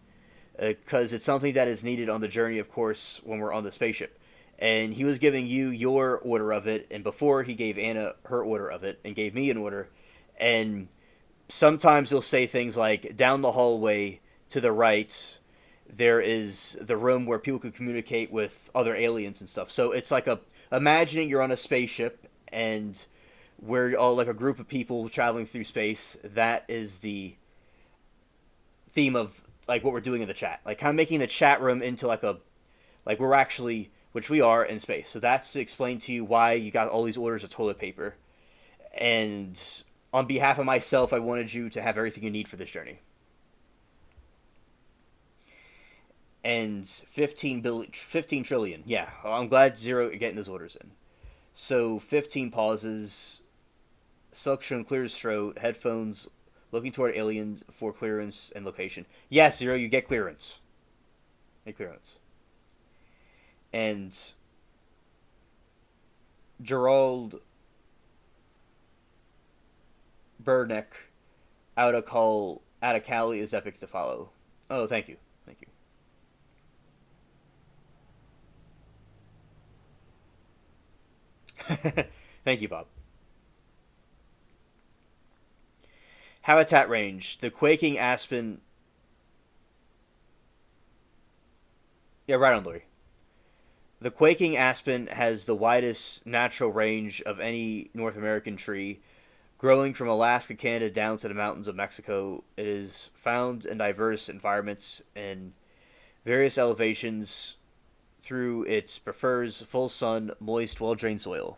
Because it's something that is needed on the journey, of course, when we're on the spaceship. And he was giving you your order of it, and before he gave Anna her order of it, and gave me an order. And sometimes he'll say things like, down the hallway to the right, there is the room where people can communicate with other aliens and stuff. So it's like imagining you're on a spaceship, and we're all like a group of people traveling through space. That is the theme of like what we're doing in the chat, like kind of making the chat room into like we're actually, which we are, in space. So that's to explain to you why you got all these orders of toilet paper. And on behalf of myself, I wanted you to have everything you need for this journey. And 15 trillion. Yeah, I'm glad Zero getting those orders in. So 15 pauses, suction clears throat, headphones, looking toward aliens for clearance and location. Yes, Zero, you get clearance. Get clearance. And Gerald Burnick out of Cali is epic to follow. Oh, thank you. Thank you. Thank you, Bob. Habitat range. The quaking aspen. Yeah, right on, Lori. The quaking aspen has the widest natural range of any North American tree, growing from Alaska, Canada, down to the mountains of Mexico. It is found in diverse environments and various elevations through its prefers full sun, moist, well-drained soil.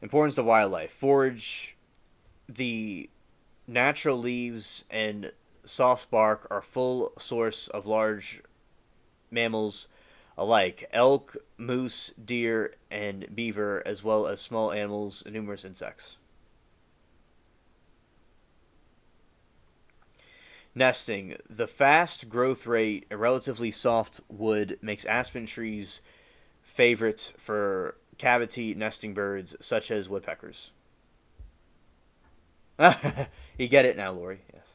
Importance to wildlife. Forage. The natural leaves and soft bark are full source of large mammals alike, elk, moose, deer, and beaver, as well as small animals and numerous insects. Nesting. The fast growth rate and relatively soft wood makes aspen trees favorites for cavity nesting birds such as woodpeckers. You get it now, Lori. Yes.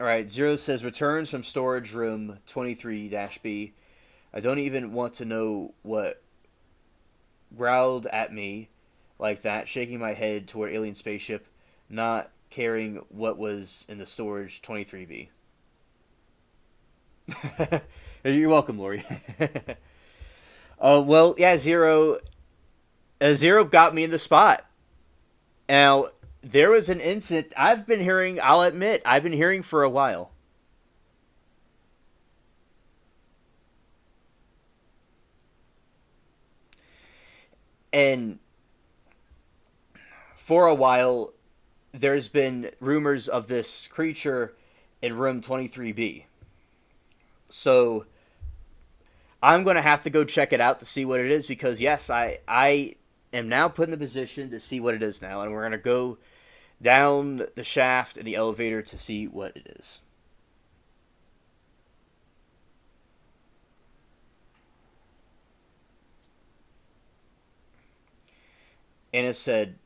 All right. Zero says returns from storage room 23-B. I don't even want to know what growled at me like that, shaking my head toward alien spaceship, not caring what was in the storage 23B. You're welcome, Lori. Well, yeah, Zero got me in the spot. Now, there was an incident I've been hearing, I'll admit, I've been hearing for a while. And for a while, there's been rumors of this creature in room 23B. So I'm going to have to go check it out to see what it is, because yes, I am now put in the position to see what it is now, and we're going to go down the shaft in the elevator to see what it is. Anna said,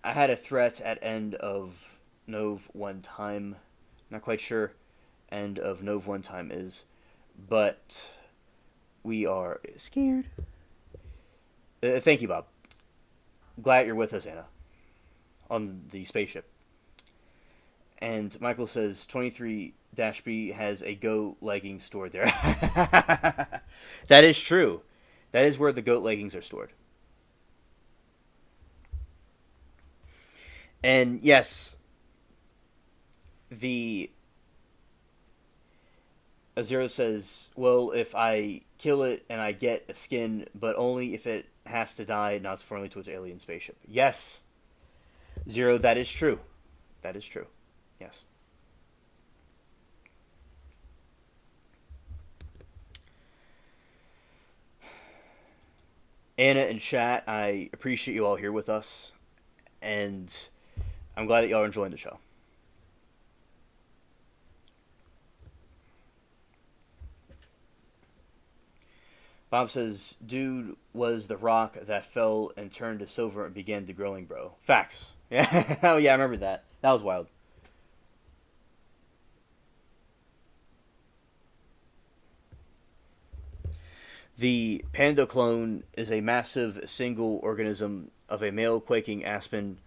I had a threat at end of Nov one time. Not quite sure end of Nov one time is, but we are scared. Thank you, Bob. Glad you're with us, Anna, on the spaceship. And Michael says 23-B has a goat legging stored there. That is true. That is where the goat leggings are stored. And yes, the Azero says, well, if I kill it and I get a skin, but only if it has to die, not formally to its alien spaceship. Yes, Zero, that is true. That is true. Yes. Anna and chat, I appreciate you all here with us, and I'm glad that y'all are enjoying the show. Bob says, dude was the rock that fell and turned to silver and began degrilling, bro. Facts. Yeah, oh yeah, I remember that. That was wild. The panda clone is a massive single organism of a male quaking aspen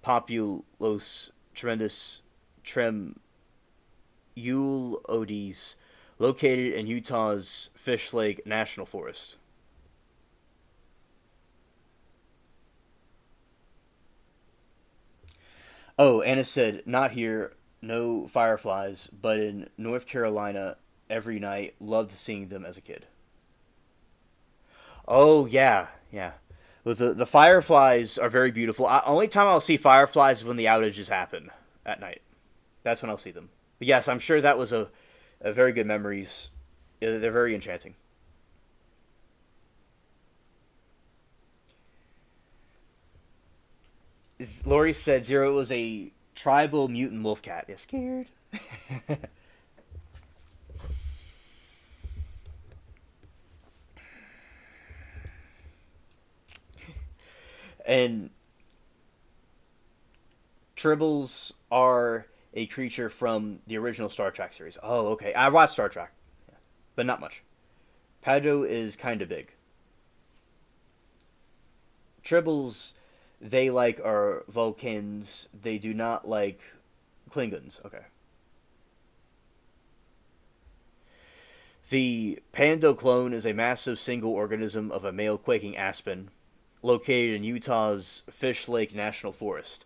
populus tremendus tremulodes located in Utah's Fish Lake National Forest. Oh, Anna said, not here, no fireflies, but in North Carolina every night. Loved seeing them as a kid. Oh, yeah, yeah. Well, the fireflies are very beautiful. Only time I'll see fireflies is when the outages happen at night. That's when I'll see them. But yes, I'm sure that was a very good memories. They're very enchanting. Lori said Zero was a tribal mutant wolf cat. Yeah, scared. And tribbles are a creature from the original Star Trek series. Oh, okay. I watched Star Trek, but not much. Paddo is kind of big. Tribbles, they like are Vulcans. They do not like Klingons. Okay. The Pando clone is a massive single organism of a male quaking aspen located in Utah's Fish Lake National Forest.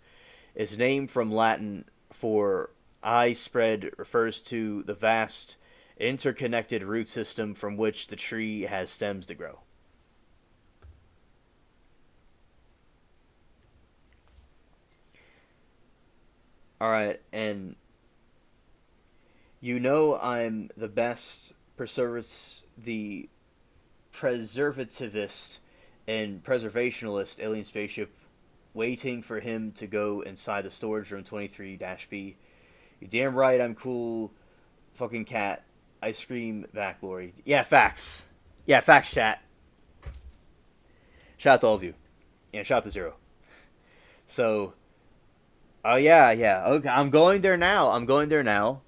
Its name from Latin for eye spread refers to the vast interconnected root system from which the tree has stems to grow. Alright, and you know I'm the best the preservativist and preservationalist alien spaceship waiting for him to go inside the storage room 23-B. You damn right I'm cool, fucking cat. I scream back, Lori. Yeah, facts. Yeah, facts, chat. Shout out to all of you. Yeah, shout out to Zero. So, oh yeah. Okay, I'm going there now.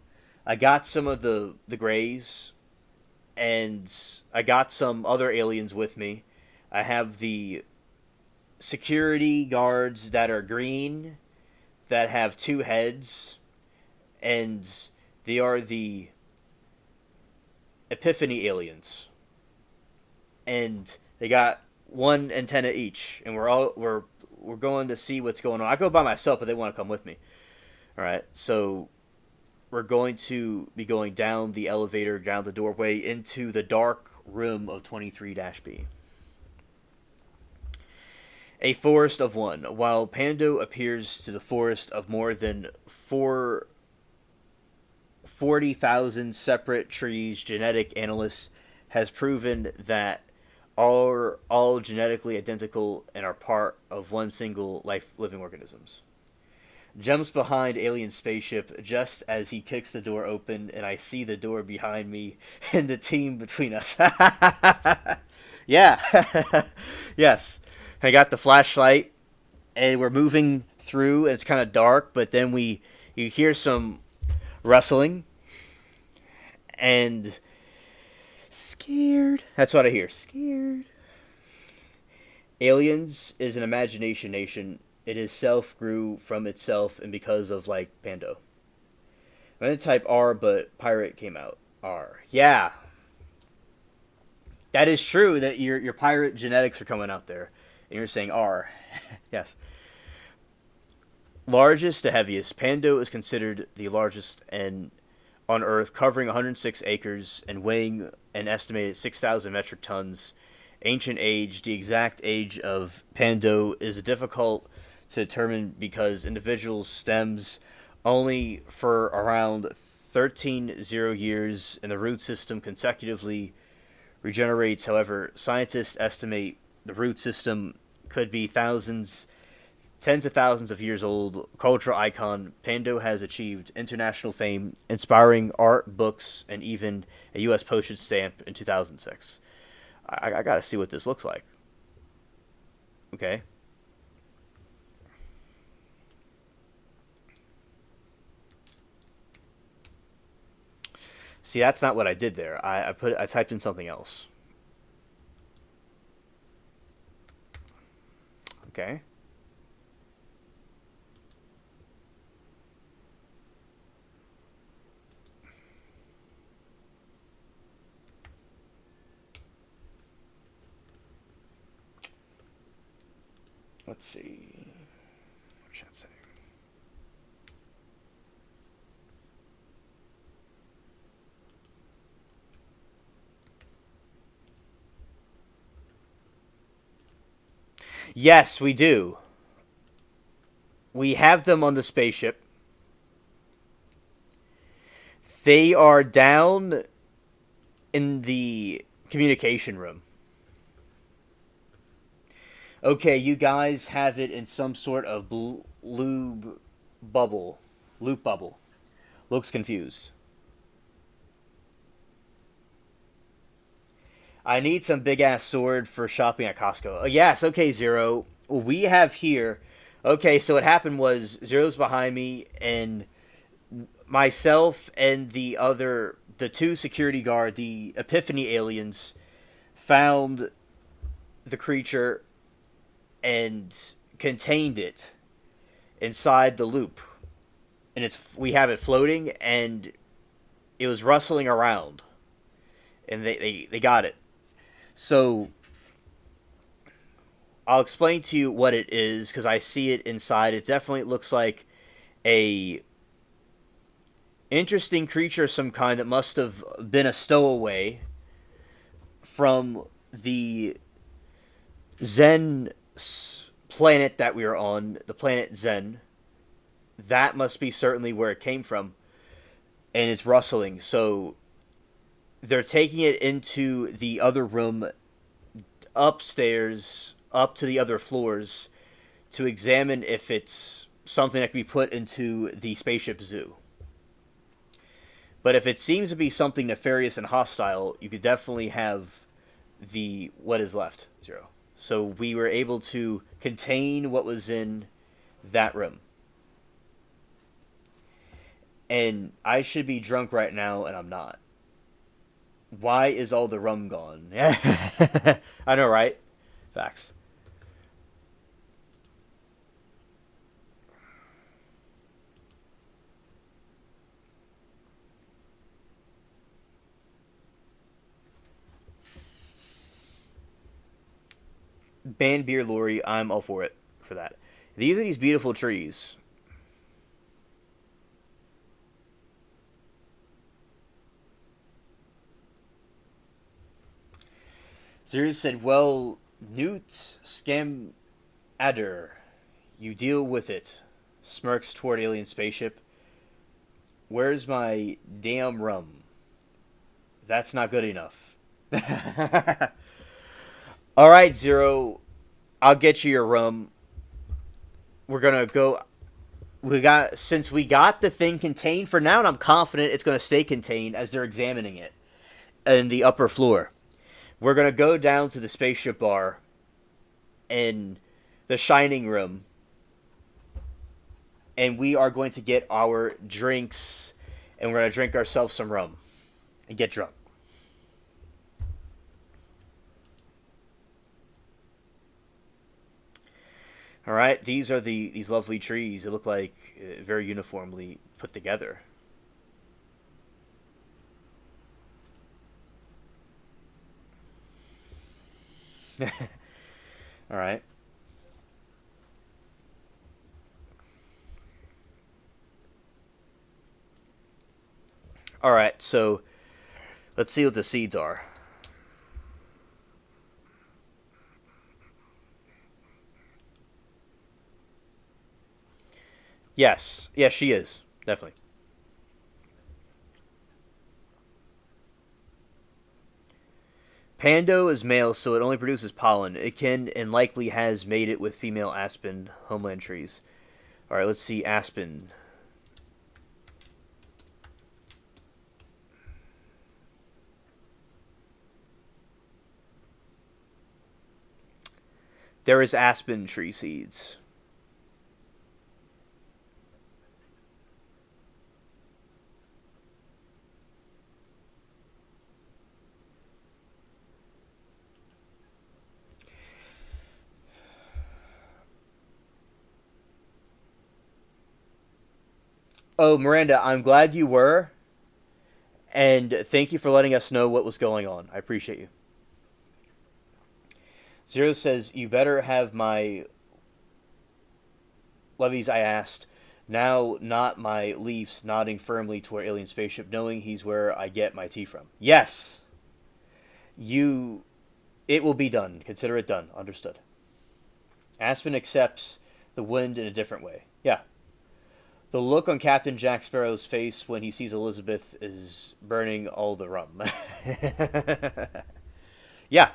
I got some of the Greys, and I got some other aliens with me. I have the security guards that are green, that have two heads, and they are the Epiphany aliens. And they got one antenna each, and we're going to see what's going on. I go by myself, but they want to come with me. All right, so we're going to be going down the elevator, down the doorway into the dark room of 23-B. A forest of one. While Pando appears to the forest of more than 40,000 separate trees, genetic analysts has proven that are all genetically identical and are part of one single life-living organisms. Jumps behind alien spaceship just as he kicks the door open, and I see the door behind me and the team between us. Yeah. Yes. I got the flashlight, and we're moving through, and it's kind of dark, but then you hear some rustling, and scared. That's what I hear. Scared. Aliens is an imagination nation. It is self grew from itself and because of like Pando. I'm gonna type R, but pirate came out. R. Yeah. That is true that your pirate genetics are coming out there. And you're saying R. Yes. largest to heaviest, Pando is considered the largest on Earth, covering 106 acres and weighing an estimated 6,000 metric tons. Ancient age, the exact age of Pando is difficult to determine because individuals stems only for around 13 years, and the root system consecutively regenerates. However, scientists estimate the root system could be tens of thousands of years old. Cultural icon, Pando has achieved international fame, inspiring art, books, and even a U.S. postage stamp in 2006. I gotta see what this looks like. Okay. See, that's not what I did there. I typed in something else. Okay. Let's see. What should I say? Yes, we do. We have them on the spaceship. They are down in the communication room. Okay, you guys have it in some sort of loop bubble. Looks confused. I need some big ass sword for shopping at Costco. Oh, yes, okay, Zero. We have here. Okay, so what happened was Zero's behind me, and myself and the two security guard, the Epiphany aliens, found the creature and contained it inside the loop. And we have it floating, and it was rustling around. And they got it. So I'll explain to you what it is, because I see it inside. It definitely looks like a interesting creature of some kind that must have been a stowaway from the Zen planet that we are on, the planet Zen. That must be certainly where it came from. And it's rustling. So they're taking it into the other room upstairs, up to the other floors, to examine if it's something that can be put into the spaceship zoo. But if it seems to be something nefarious and hostile, you could definitely have what is left, Zero. So we were able to contain what was in that room. And I should be drunk right now, and I'm not. Why is all the rum gone? I know, right? Facts. Ban beer lorry, I'm all for it for that. These are these beautiful trees. Sirius said, well, Newt Scamander, you deal with it. Smirks toward alien spaceship. Where's my damn rum? That's not good enough. Alright, Zero. I'll get you your rum. We're gonna go. Since we got the thing contained for now, and I'm confident it's gonna stay contained as they're examining it in the upper floor. We're going to go down to the spaceship bar in the Shining Room, and we are going to get our drinks, and we're going to drink ourselves some rum and get drunk. All right, these are these lovely trees. They look like very uniformly put together. All right. Alright, so let's see what the seeds are. Yes. Yes, she is. Definitely. Pando is male, so it only produces pollen. It can and likely has made it with female aspen homeland trees. Alright, let's see aspen. There is aspen tree seeds. Oh, Miranda, I'm glad you were. And thank you for letting us know what was going on. I appreciate you. Zero says, you better have my levies, I asked. Now, not my leaves, nodding firmly to our alien spaceship, knowing he's where I get my tea from. Yes! You... It will be done. Consider it done. Understood. Aspen accepts the wind in a different way. Yeah. The look on Captain Jack Sparrow's face when he sees Elizabeth is burning all the rum. Yeah.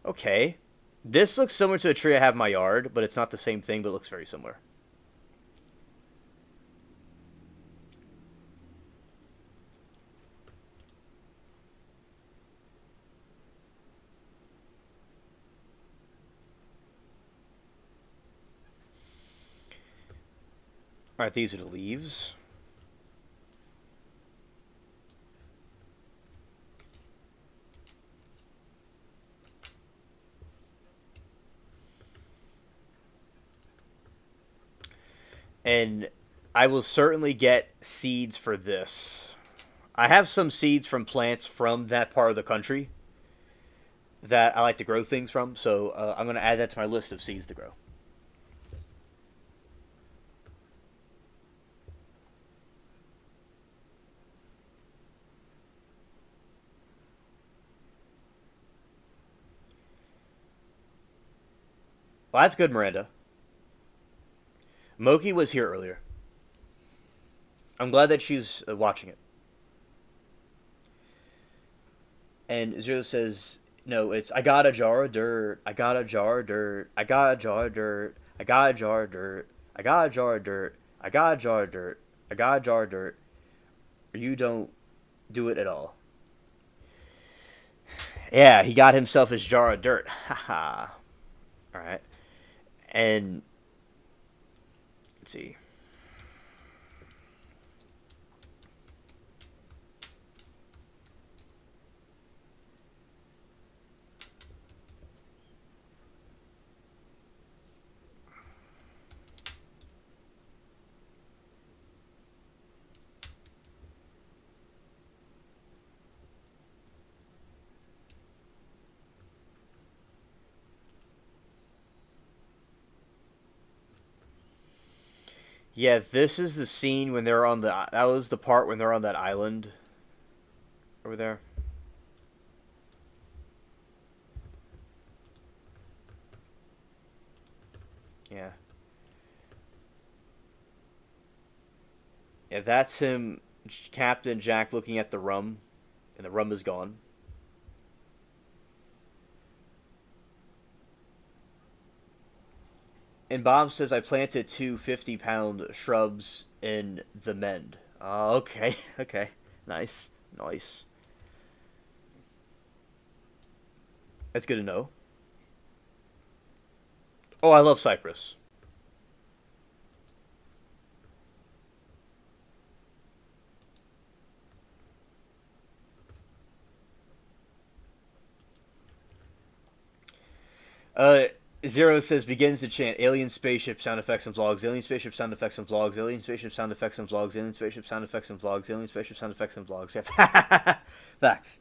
Okay. This looks similar to a tree I have in my yard, but it's not the same thing, but it looks very similar. Alright, these are the leaves. And I will certainly get seeds for this. I have some seeds from plants from that part of the country that I like to grow things from, so I'm going to add that to my list of seeds to grow. Well, that's good, Miranda. Moki was here earlier. I'm glad that she's watching it. And Zero says, no, it's, I got a jar of dirt, I got a jar of dirt, I got a jar of dirt, I got a jar of dirt, I got a jar of dirt, I got a jar of dirt, I got a jar of dirt, or you don't do it at all. Yeah, he got himself his jar of dirt. Haha. Alright. And let's see. Yeah, this is the scene when they're on the... That was the part when they're on that island. Over there. Yeah. Yeah, that's him, Captain Jack, looking at the rum. And the rum is gone. And Bob says, I planted two 50-pound shrubs in the mend. Oh, okay. Okay. Nice. Nice. That's good to know. Oh, I love Cyprus. Zero says, begins to chant alien spaceship sound effects and vlogs, alien spaceship sound effects and vlogs, alien spaceship sound effects and vlogs, alien spaceship sound effects and vlogs, alien spaceship sound effects and vlogs. Yeah. Facts.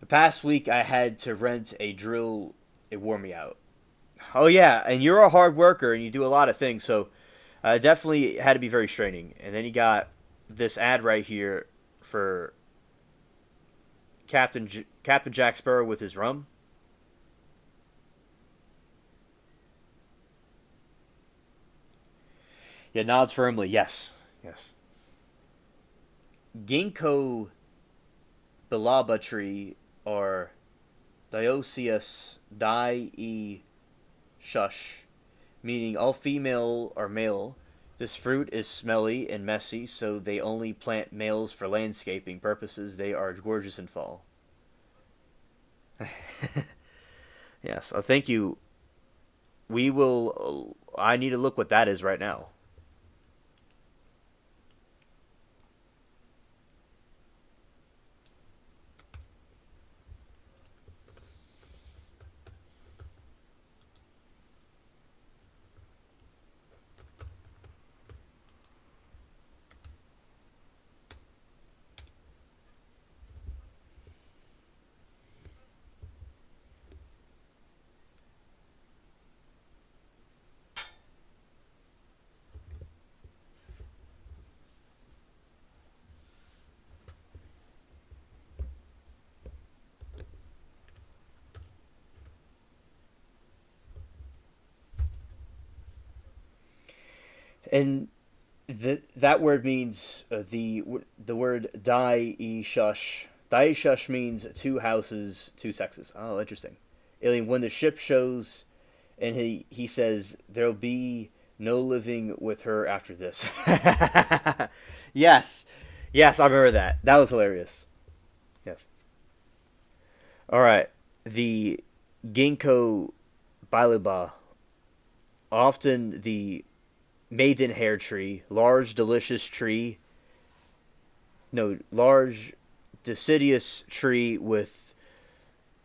The past week I had to rent a drill. It wore me out. Oh yeah, and you're a hard worker and you do a lot of things, so definitely had to be very straining. And then you got this ad right here for Captain Jack Sparrow with his rum? Yeah, nods firmly. Yes. Yes. Ginkgo biloba tree or Dioecious shush, meaning all female are male. This fruit is smelly and messy, so they only plant males for landscaping purposes. They are gorgeous in fall. Yes, thank you. We will. I need to look what that is right now. And that word means the word dai shush. Dai shush means two houses, two sexes. Oh, interesting. Alien, when the ship shows, and he says there'll be no living with her after this. Yes, yes, I remember that. That was hilarious. Yes. All right. The ginkgo biloba, often the maidenhair tree, large delicious tree. No, large deciduous tree with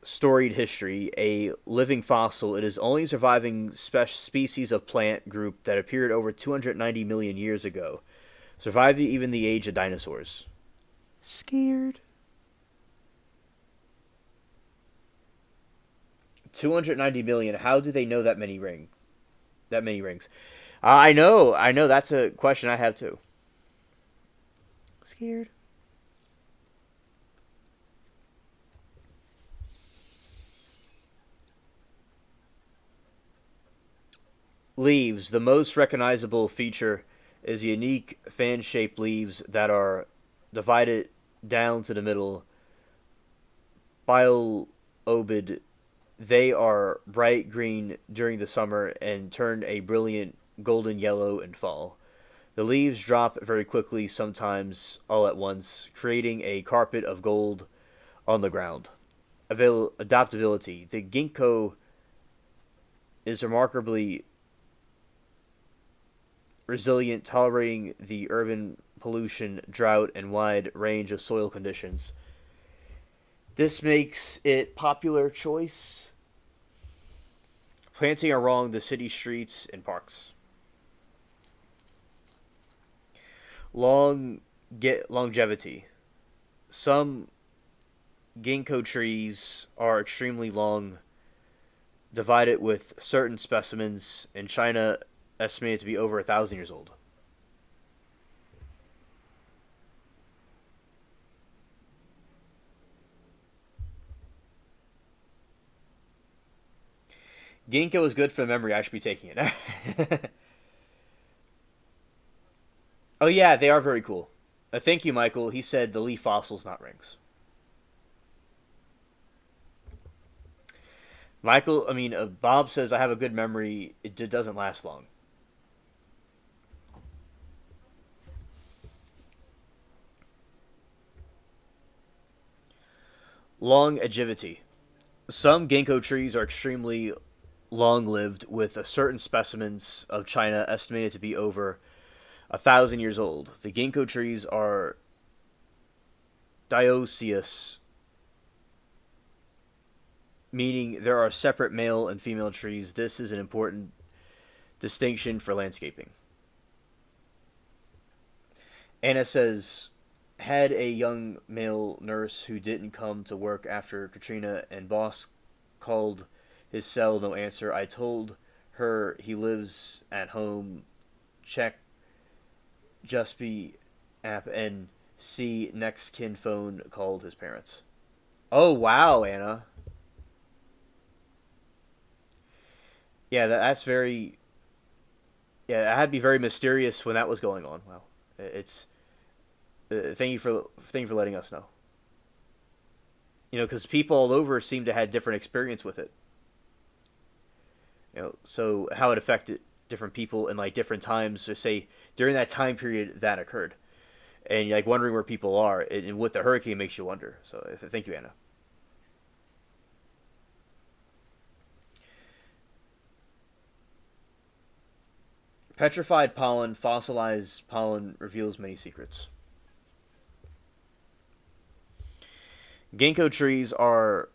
storied history, a living fossil. It is only surviving species of plant group that appeared over 290 million years ago. Survived even the age of dinosaurs. Scared. 290 million. How do they know that many rings? I know. That's a question I have too. Scared. Leaves. The most recognizable feature is unique fan-shaped leaves that are divided down to the middle. Bilobed. They are bright green during the summer and turn a brilliant golden yellow in fall. The leaves drop very quickly, sometimes all at once, creating a carpet of gold on the ground. Adaptability. The ginkgo is remarkably resilient, tolerating the urban pollution, drought, and wide range of soil conditions. This makes it popular choice planting along the city streets and parks. Longevity. Some ginkgo trees are extremely long, divided with certain specimens in China estimated to be over 1,000 years old. Ginkgo is good for the memory. I should be taking it. Oh yeah, they are very cool. Thank you, Michael. He said the leaf fossils, not rings. Bob says I have a good memory. It doesn't last long. Longevity. Some ginkgo trees are extremely long-lived, with a certain specimens of China estimated to be over 1,000 years old. The ginkgo trees are dioecious, meaning there are separate male and female trees. This is an important distinction for landscaping. Anna says, had a young male nurse who didn't come to work after Katrina, and boss called his cell, no answer. I told her he lives at home. Check just be app and See next kin phone called his parents. Oh, wow, Anna. Yeah, that's very... Yeah, it had to be very mysterious when that was going on. Wow. It's... thank you for letting us know. You know, because people all over seem to have different experience with it. You know, so how it affected different people in like different times. So say during that time period that occurred, and you're like wondering where people are, and with the hurricane makes you wonder. So thank you, Anna. Petrified pollen, fossilized pollen reveals many secrets. Ginkgo trees are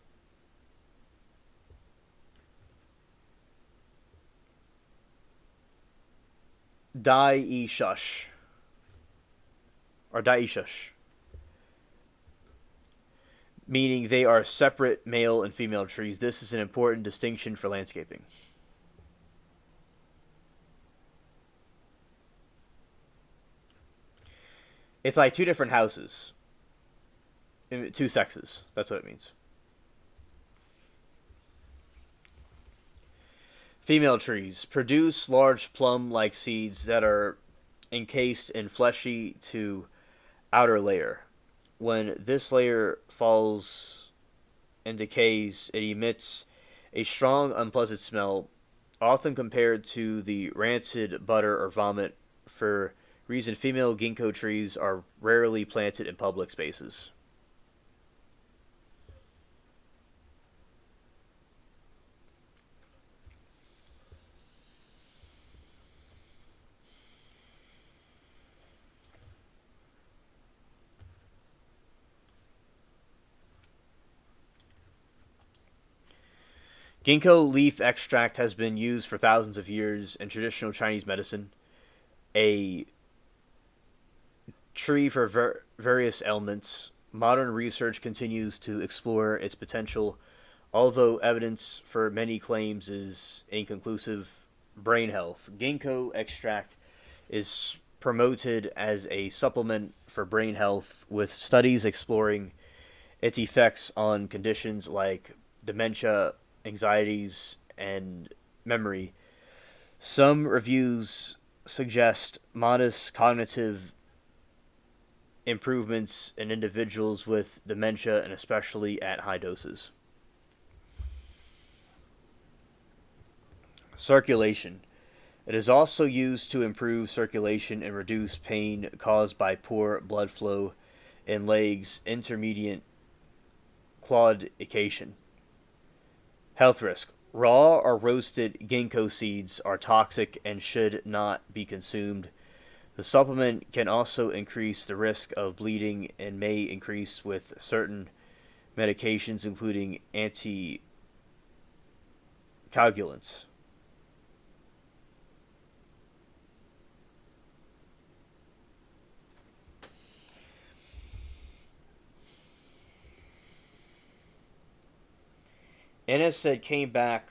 dioecious or dioecious, meaning they are separate male and female trees. This is an important distinction for landscaping. It's like two different houses, two sexes. That's what it means. Female trees produce large plum-like seeds that are encased in fleshy to outer layer. When this layer falls and decays, it emits a strong, unpleasant smell, often compared to the rancid butter or vomit. For reason, female ginkgo trees are rarely planted in public spaces. Ginkgo leaf extract has been used for thousands of years in traditional Chinese medicine, a tree for various ailments. Modern research continues to explore its potential, although evidence for many claims is inconclusive. Brain health. Ginkgo extract is promoted as a supplement for brain health, with studies exploring its effects on conditions like dementia, anxieties, and memory. Some reviews suggest modest cognitive improvements in individuals with dementia, and especially at high doses. Circulation. It is also used to improve circulation and reduce pain caused by poor blood flow in legs, intermediate claudication. Health risk. Raw or roasted ginkgo seeds are toxic and should not be consumed. The supplement can also increase the risk of bleeding and may increase with certain medications, including anticoagulants. Ennis said came back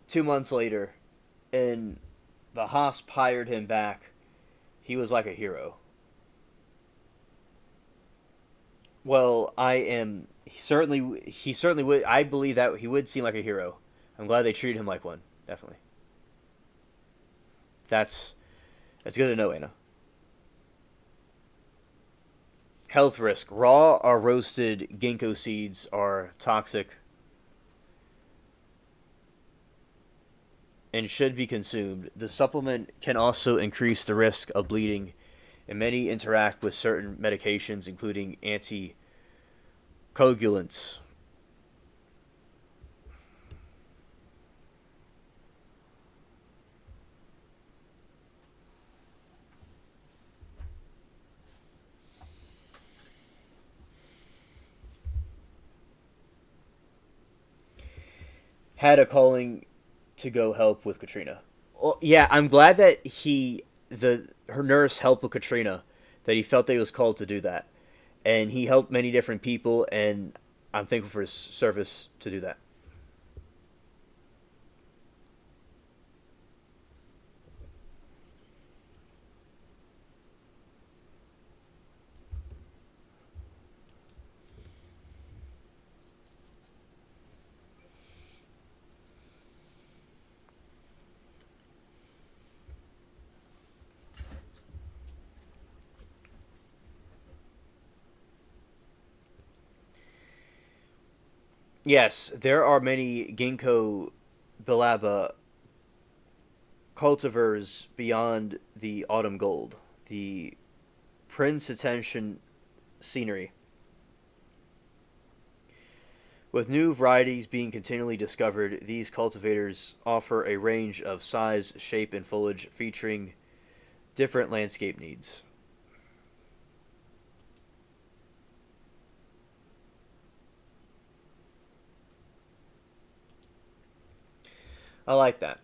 2 months later, and the Hosp hired him back. He was like a hero. Well, he certainly would. I believe that he would seem like a hero. I'm glad they treated him like one. Definitely. That's good to know, Anna. Health risk. Raw or roasted ginkgo seeds are toxic and should be consumed. The supplement can also increase the risk of bleeding, and many interact with certain medications, including anticoagulants. Had a calling to go help with Katrina. Well, yeah, I'm glad that her nurse helped with Katrina, that he felt that he was called to do that, and he helped many different people, and I'm thankful for his service to do that. Yes, there are many ginkgo biloba cultivars beyond the autumn gold, the Prince Attention scenery. With new varieties being continually discovered, these cultivators offer a range of size, shape, and foliage featuring different landscape needs. I like that.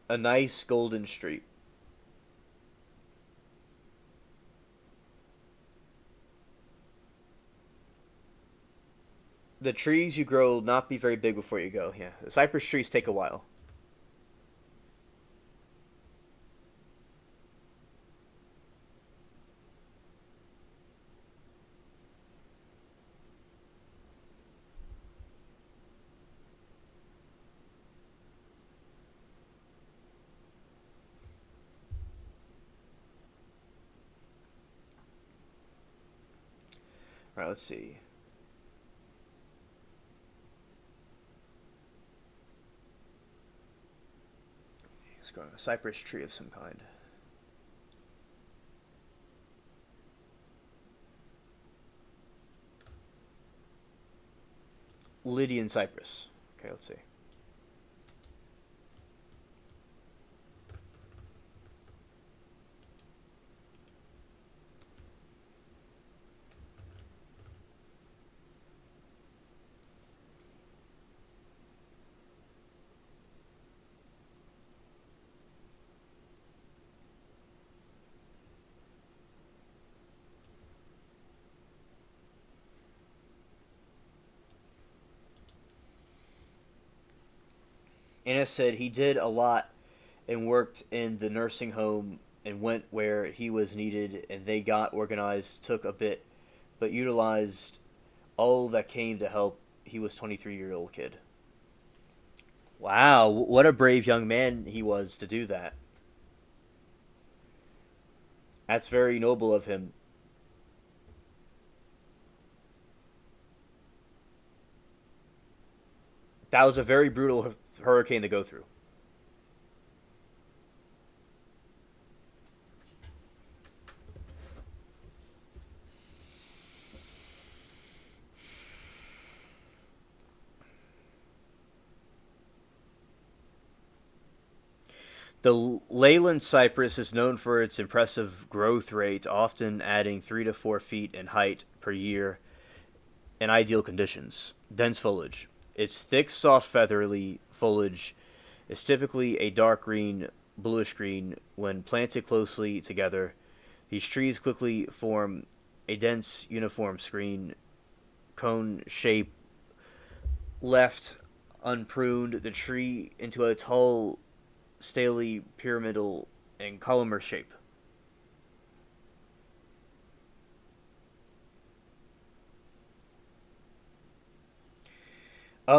A nice golden street. The trees you grow will not be very big before you go. Yeah, the cypress trees take a while. All right, let's see. Let's go on a cypress tree of some kind. Lydian cypress. Okay, let's see. Anna said he did a lot and worked in the nursing home and went where he was needed, and they got organized, took a bit, but utilized all that came to help. He was 23-year-old kid. Wow, what a brave young man he was to do that. That's very noble of him. That was a very brutal hurricane to go through. The Leyland cypress is known for its impressive growth rate, often adding 3 to 4 feet in height per year in ideal conditions. Dense foliage. Its thick, soft, feathery foliage is typically a dark green, bluish green when planted closely together. These trees quickly form a dense, uniform screen, cone shape, left unpruned the tree into a tall, staley, pyramidal, and columnar shape.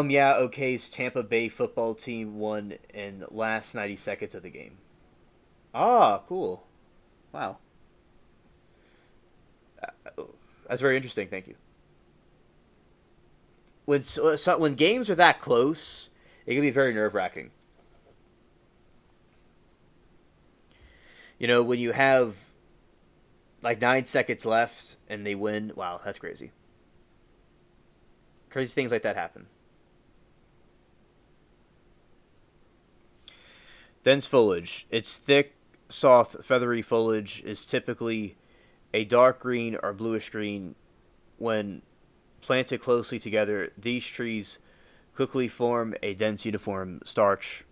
Yeah, okay's Tampa Bay football team won in last 90 seconds of the game. Ah, cool. Wow. That's very interesting, thank you. When games are that close, it can be very nerve-wracking. You know, when you have like 9 seconds left and they win, wow, that's crazy. Crazy things like that happen. Dense foliage. Its thick, soft, feathery foliage is typically a dark green or bluish green. When planted closely together, these trees quickly form a dense, uniform starch.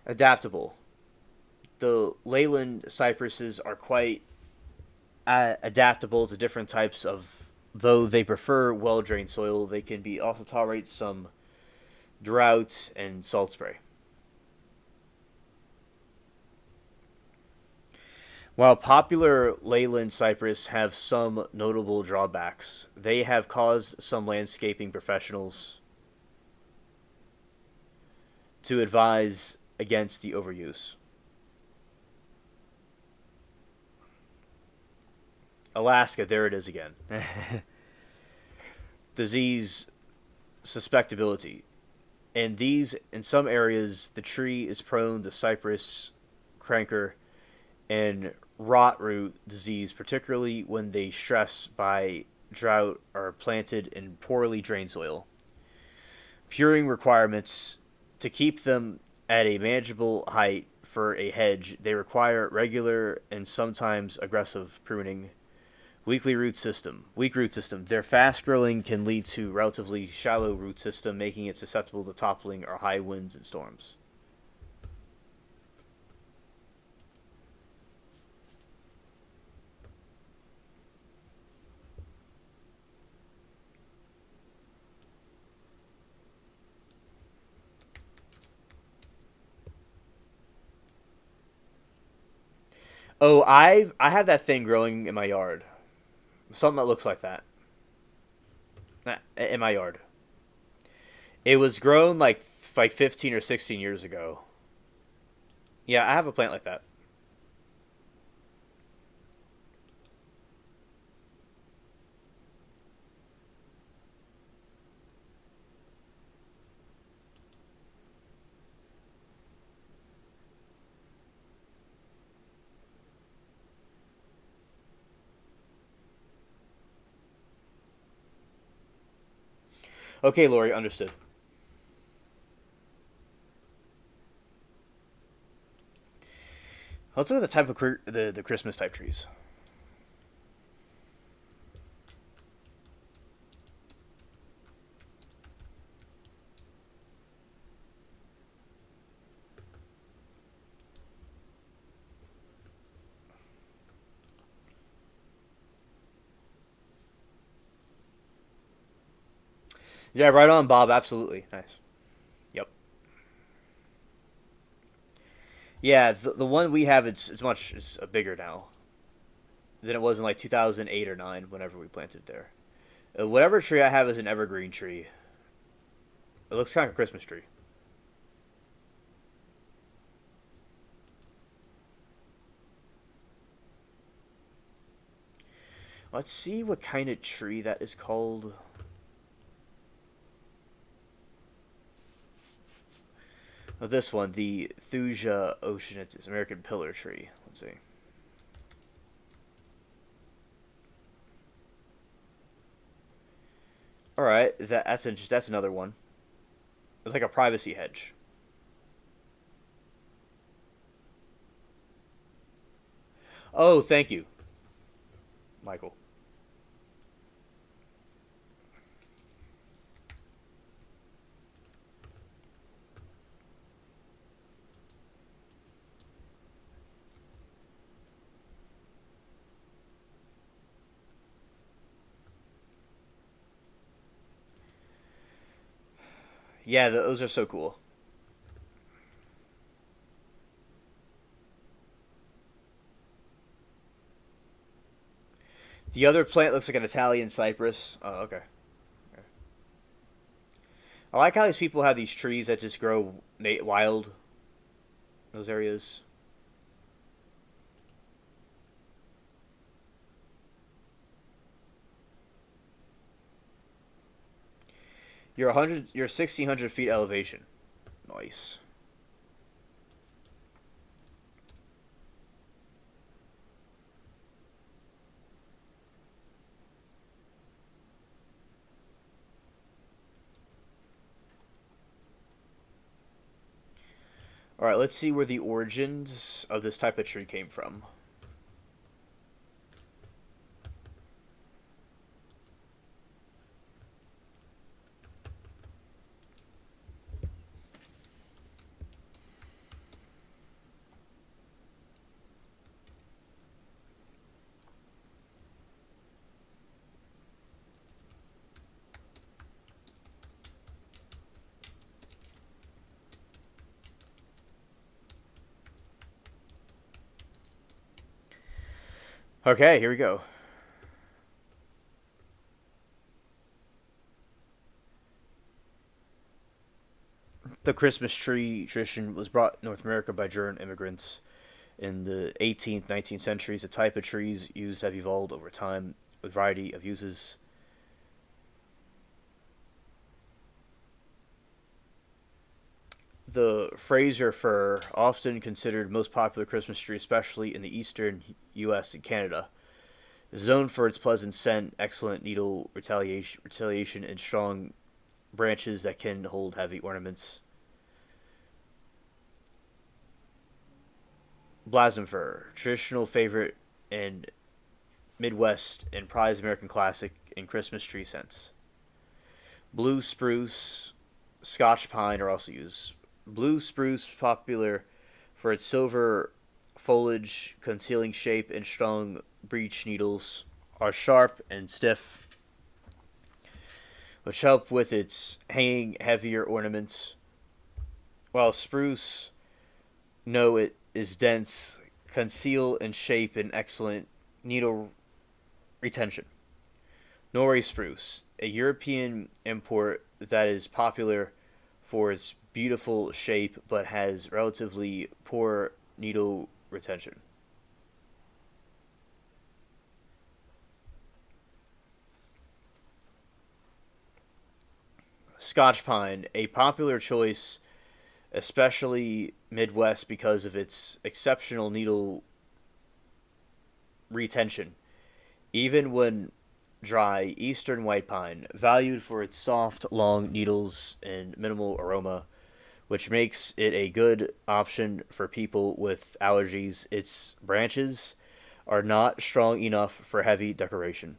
Adaptable. The Leyland cypresses are quite adaptable to different types of. Though they prefer well-drained soil, they can be also tolerate some drought and salt spray. While popular Leyland cypress have some notable drawbacks, they have caused some landscaping professionals to advise against the overuse. Alaska, there it is again. Disease susceptibility. In some areas, the tree is prone to cypress, cranker, and rot root disease, particularly when they stress by drought are planted in poorly drained soil. Puring requirements to keep them at a manageable height for a hedge, they require regular and sometimes aggressive pruning. Weak root system. Their fast growing can lead to relatively shallow root system, making it susceptible to toppling or high winds and storms. Oh, I have that thing growing in my yard. Something that looks like that. In my yard. It was grown like 15 or 16 years ago. Yeah, I have a plant like that. Okay, Lori, understood. Let's look at the type of the Christmas type trees. Yeah, right on, Bob. Absolutely. Nice. Yep. Yeah, the one we have it's bigger now than it was in like 2008 or 9 whenever we planted there. Whatever tree I have is an evergreen tree. It looks kind of like a Christmas tree. Let's see what kind of tree that is called. Oh, this one, the Thuja oceanensis, American pillar tree. Let's see. All right, that's another one. It's like a privacy hedge. Oh, thank you, Michael. Yeah, those are so cool. The other plant looks like an Italian cypress. Oh, okay. I like how these people have these trees that just grow wild in those areas. You're 1,600 feet elevation. Nice. All right, let's see where the origins of this type of tree came from. Okay, here we go. The Christmas tree tradition was brought to North America by German immigrants In the 18th, 19th centuries, the type of trees used have evolved over time with a variety of uses. The Fraser fir, often considered most popular Christmas tree, especially in the eastern U.S. and Canada, is known for its pleasant scent, excellent needle retaliation, and strong branches that can hold heavy ornaments. Blossom fir, traditional favorite in Midwest and prized American classic in Christmas tree scents. Blue spruce, Scotch pine are also used. Blue spruce, popular for its silver foliage, concealing shape, and strong breech needles, are sharp and stiff, which help with its hanging heavier ornaments. While spruce, no, it is dense, conceal and shape, and excellent needle retention. Norway spruce, a European import that is popular for its beautiful shape but has relatively poor needle retention. Scotch pine, a popular choice, especially Midwest, because of its exceptional needle retention. Even when dry, eastern white pine, valued for its soft, long needles and minimal aroma, which makes it a good option for people with allergies. Its branches are not strong enough for heavy decoration.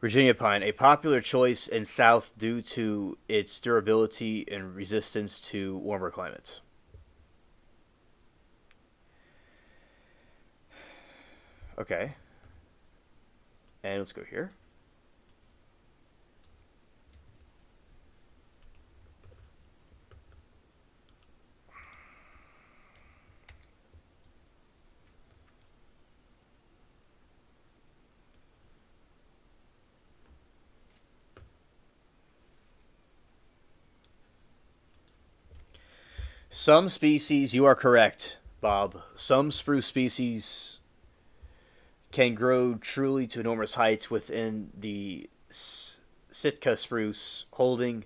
Virginia pine, a popular choice in South due to its durability and resistance to warmer climates. Okay. And let's go here. Some species, you are correct, Bob. Some spruce species can grow truly to enormous heights within the Sitka spruce, holding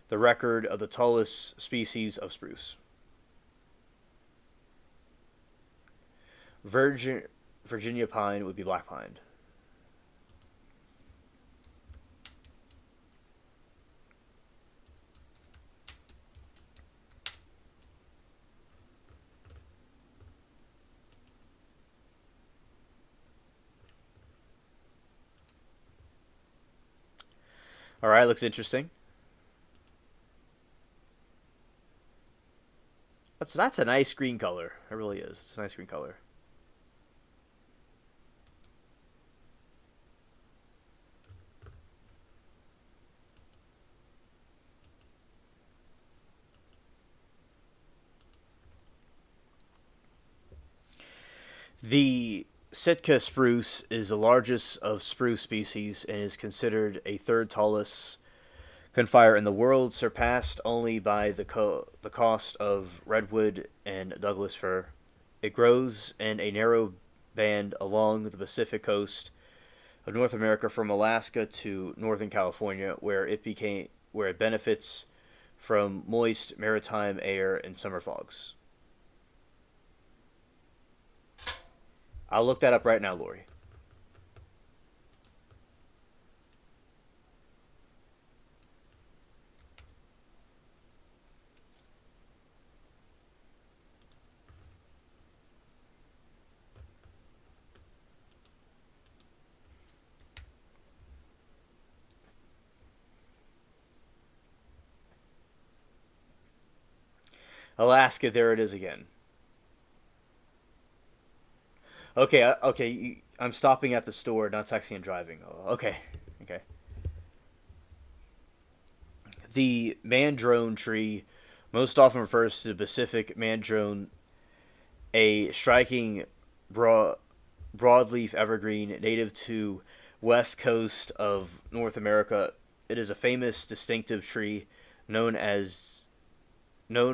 the record of the tallest species of spruce. Virginia pine would be black pine. All right, looks interesting. That's a nice green color. It really is. It's a nice green color. The Sitka spruce is the largest of spruce species and is considered a third tallest conifer in the world, surpassed only by the cost of redwood and Douglas fir. It grows in a narrow band along the Pacific coast of North America from Alaska to northern California, where it benefits from moist maritime air and summer fogs. I'll look that up right now, Lori. Alaska, there it is again. Okay, okay. I'm stopping at the store, not texting and driving. Oh, okay, okay. The mandrone tree most often refers to the Pacific mandrone a striking broadleaf evergreen native to west coast of North America. It is a famous distinctive tree known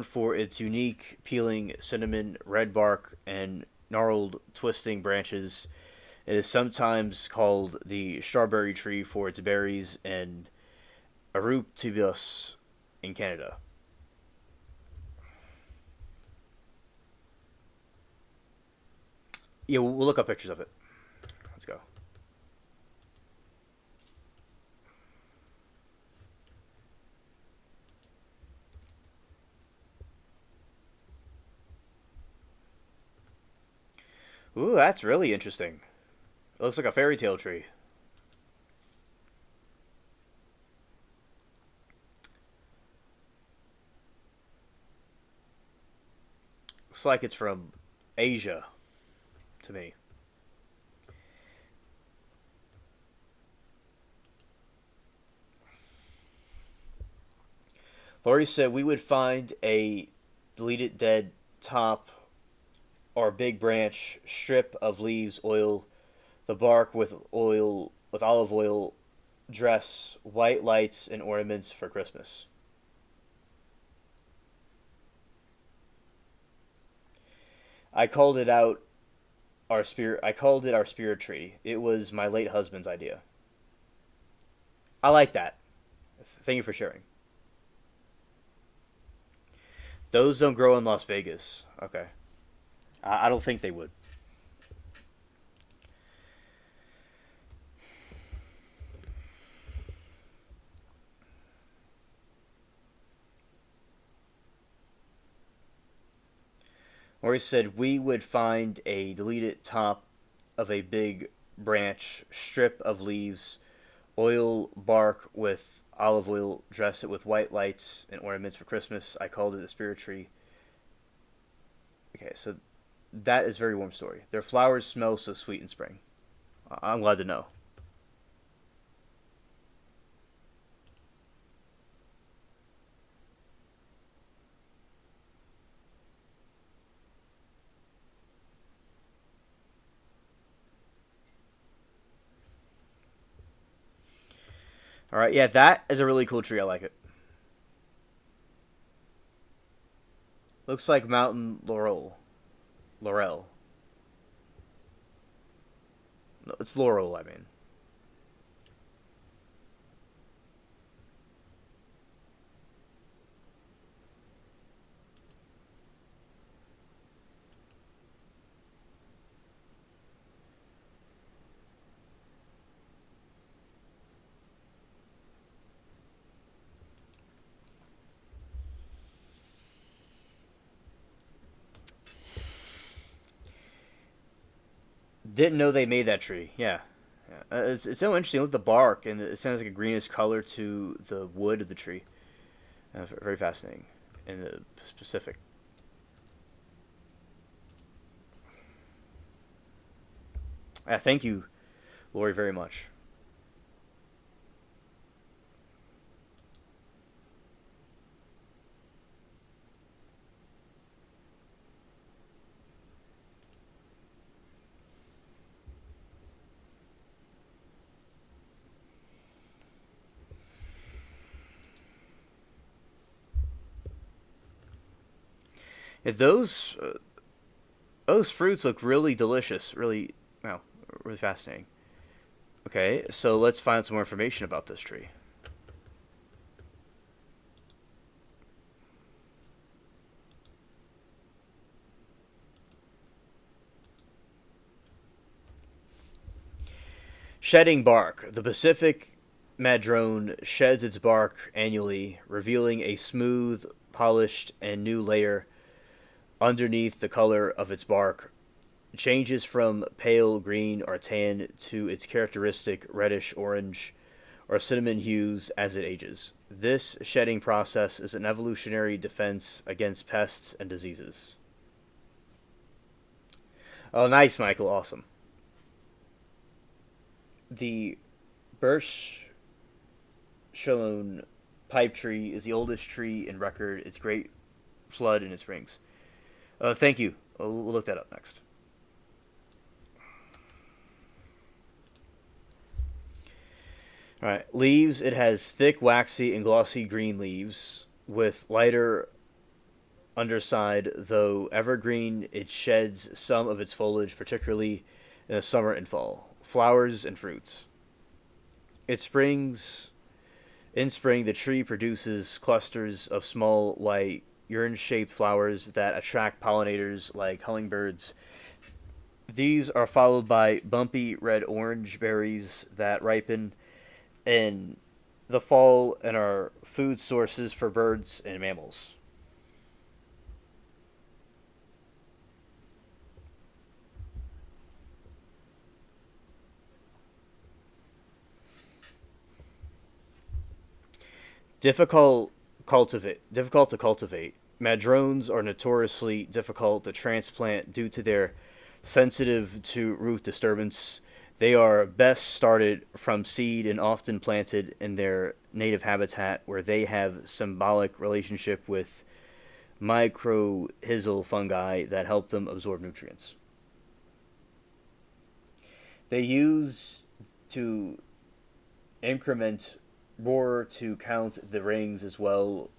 for its unique peeling cinnamon red bark and gnarled twisting branches. It is sometimes called the strawberry tree for its berries and Aruptibus in Canada. Yeah, we'll look up pictures of it. Let's go. Ooh, that's really interesting. It looks like a fairy tale tree. Looks like it's from Asia to me. Laurie said we would find a deleted dead top or big branch, strip of leaves, oil the bark with olive oil, dress white lights and ornaments for Christmas. I called it our spirit tree. It was my late husband's idea. I like that. Thank you for sharing. Those don't grow in Las Vegas. Okay. I don't think they would. Or he said we would find a deleted top of a big branch, strip of leaves, oil bark with olive oil, dress it with white lights and ornaments for Christmas. I called it a spirit tree. Okay, so that is a very warm story. Their flowers smell so sweet in spring. I'm glad to know. All right, yeah, that is a really cool tree. I like it. Looks like mountain laurel. Laurel. No, it's laurel, I mean. Didn't know they made that tree. Yeah. Yeah. It's so interesting. Look at the bark, and it sounds like a greenish color to the wood of the tree. Very fascinating. In the Pacific. Thank you, Lori, very much. Yeah, those fruits look really delicious. Really, well, really fascinating. Okay, so let's find some more information about this tree. Shedding bark. The Pacific madrone sheds its bark annually, revealing a smooth, polished, and new layer underneath. The color of its bark changes from pale green or tan to its characteristic reddish orange or cinnamon hues as it ages. This shedding process is an evolutionary defense against pests and diseases. Oh, nice, Michael. Awesome. The Birch Shalone pipe tree is the oldest tree in record. It's great flood in its springs. Thank you, We'll look that up next. Alright, leaves. It has thick, waxy, and glossy green leaves with lighter underside, though evergreen. It sheds some of its foliage, particularly in the summer and fall. Flowers and fruits. In spring, the tree produces clusters of small, white, urn-shaped flowers that attract pollinators like hummingbirds. These are followed by bumpy red-orange berries that ripen in the fall and are food sources for birds and mammals. Difficult to cultivate. Madrones are notoriously difficult to transplant due to their sensitive to root disturbance. They are best started from seed and often planted in their native habitat where they have symbiotic relationship with mycorrhizal fungi that help them absorb nutrients. They use to increment roar to count the rings as well.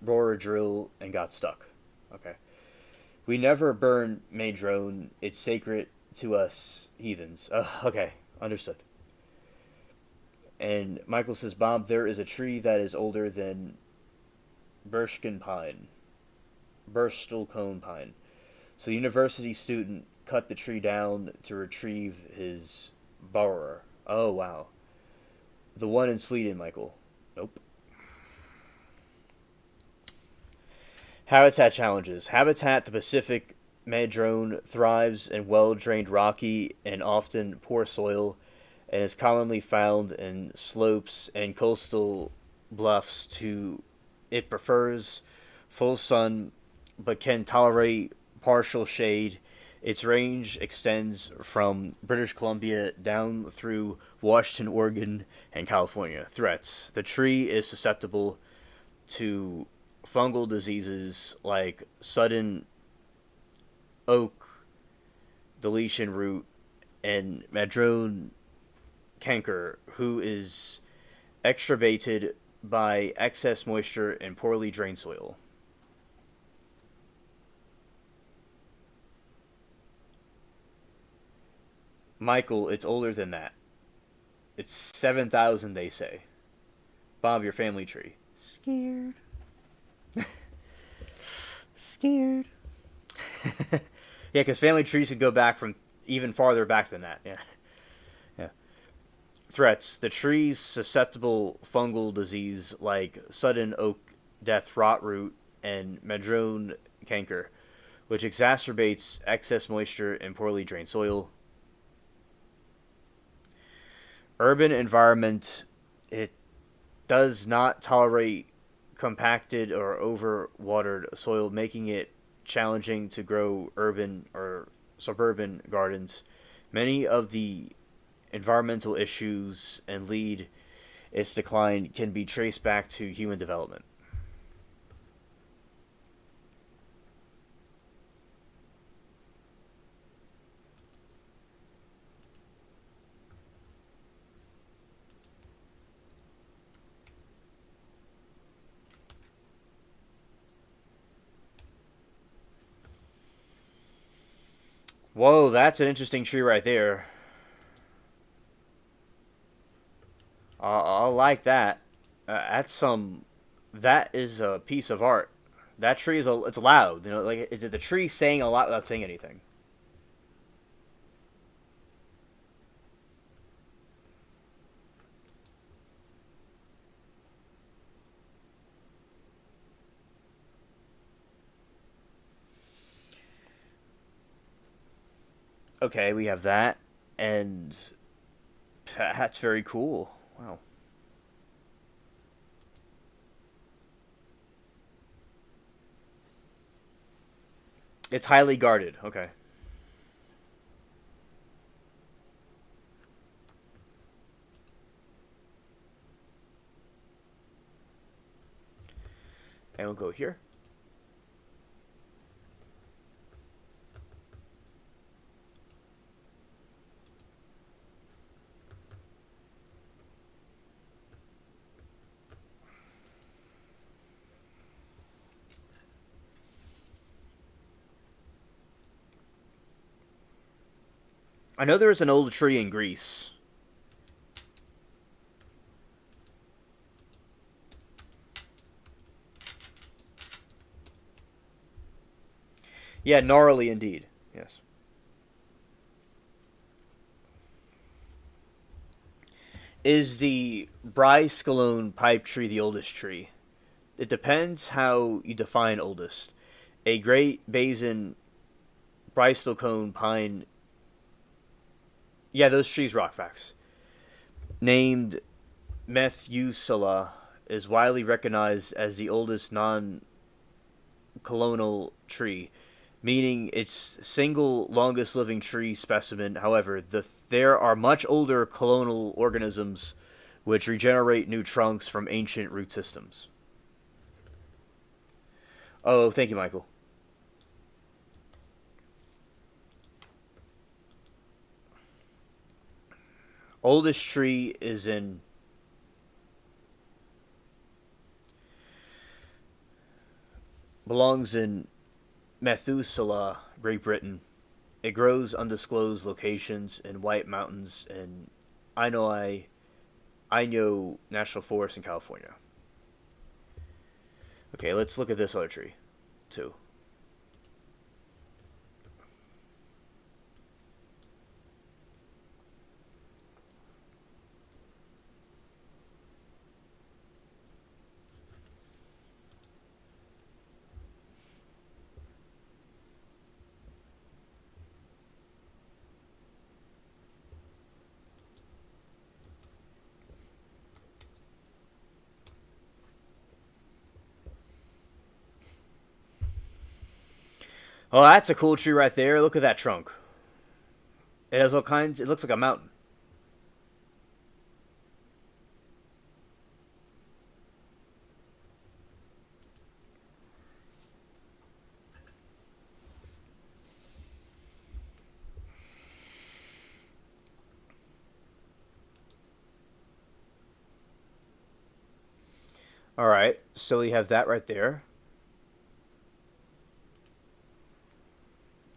Roar drill and got stuck. Okay. We never burn Madrone. It's sacred to us heathens. Okay, understood. And Michael says, Bob, there is a tree that is older than Burskin pine. Burstelcone pine. So the university student cut the tree down to retrieve his borrower. Oh, wow. The one in Sweden, Michael. Nope. Habitat challenges. Habitat: the Pacific madrone thrives in well-drained rocky and often poor soil and is commonly found in slopes and coastal bluffs. It prefers full sun but can tolerate partial shade. Its range extends from British Columbia down through Washington, Oregon, and California. Threats: the tree is susceptible to fungal diseases like sudden oak deletion root and madrone canker, who is exacerbated by excess moisture and poorly drained soil. Michael, it's older than that. It's 7,000, they say. Bob, your family tree. Scared. Scared. Yeah, because family trees can go back from even farther back than that. Yeah. Yeah. Threats: the tree's susceptible fungal disease like sudden oak death rot root and madrone canker, which exacerbates excess moisture and poorly drained soil. Urban environment: it does not tolerate compacted or overwatered soil, making it challenging to grow urban or suburban gardens. Many of the environmental issues and lead its decline can be traced back to human development. Whoa, that's an interesting tree right there. I like that. That's some. That is a piece of art. That tree is it's loud. You know, like it's the tree saying a lot without saying anything. Okay, we have that, and that's very cool. Wow. It's highly guarded. Okay. And we'll go here. I know there is an old tree in Greece. Yeah, gnarly indeed. Yes. Is the Bryscalone pipe tree the oldest tree? It depends how you define oldest. A Great Basin bristlecone pine. Yeah, those trees rock facts. Named Methuselah is widely recognized as the oldest non-colonial tree, meaning its single longest living tree specimen. However, there are much older colonial organisms which regenerate new trunks from ancient root systems. Oh, thank you, Michael. Oldest tree is in belongs in Methuselah, Great Britain. It grows undisclosed locations in White Mountains and Inyo National Forest in California. Okay, let's look at this other tree, too. Oh, that's a cool tree right there. Look at that trunk. It has all kinds. It looks like a mountain. All right, so we have that right there.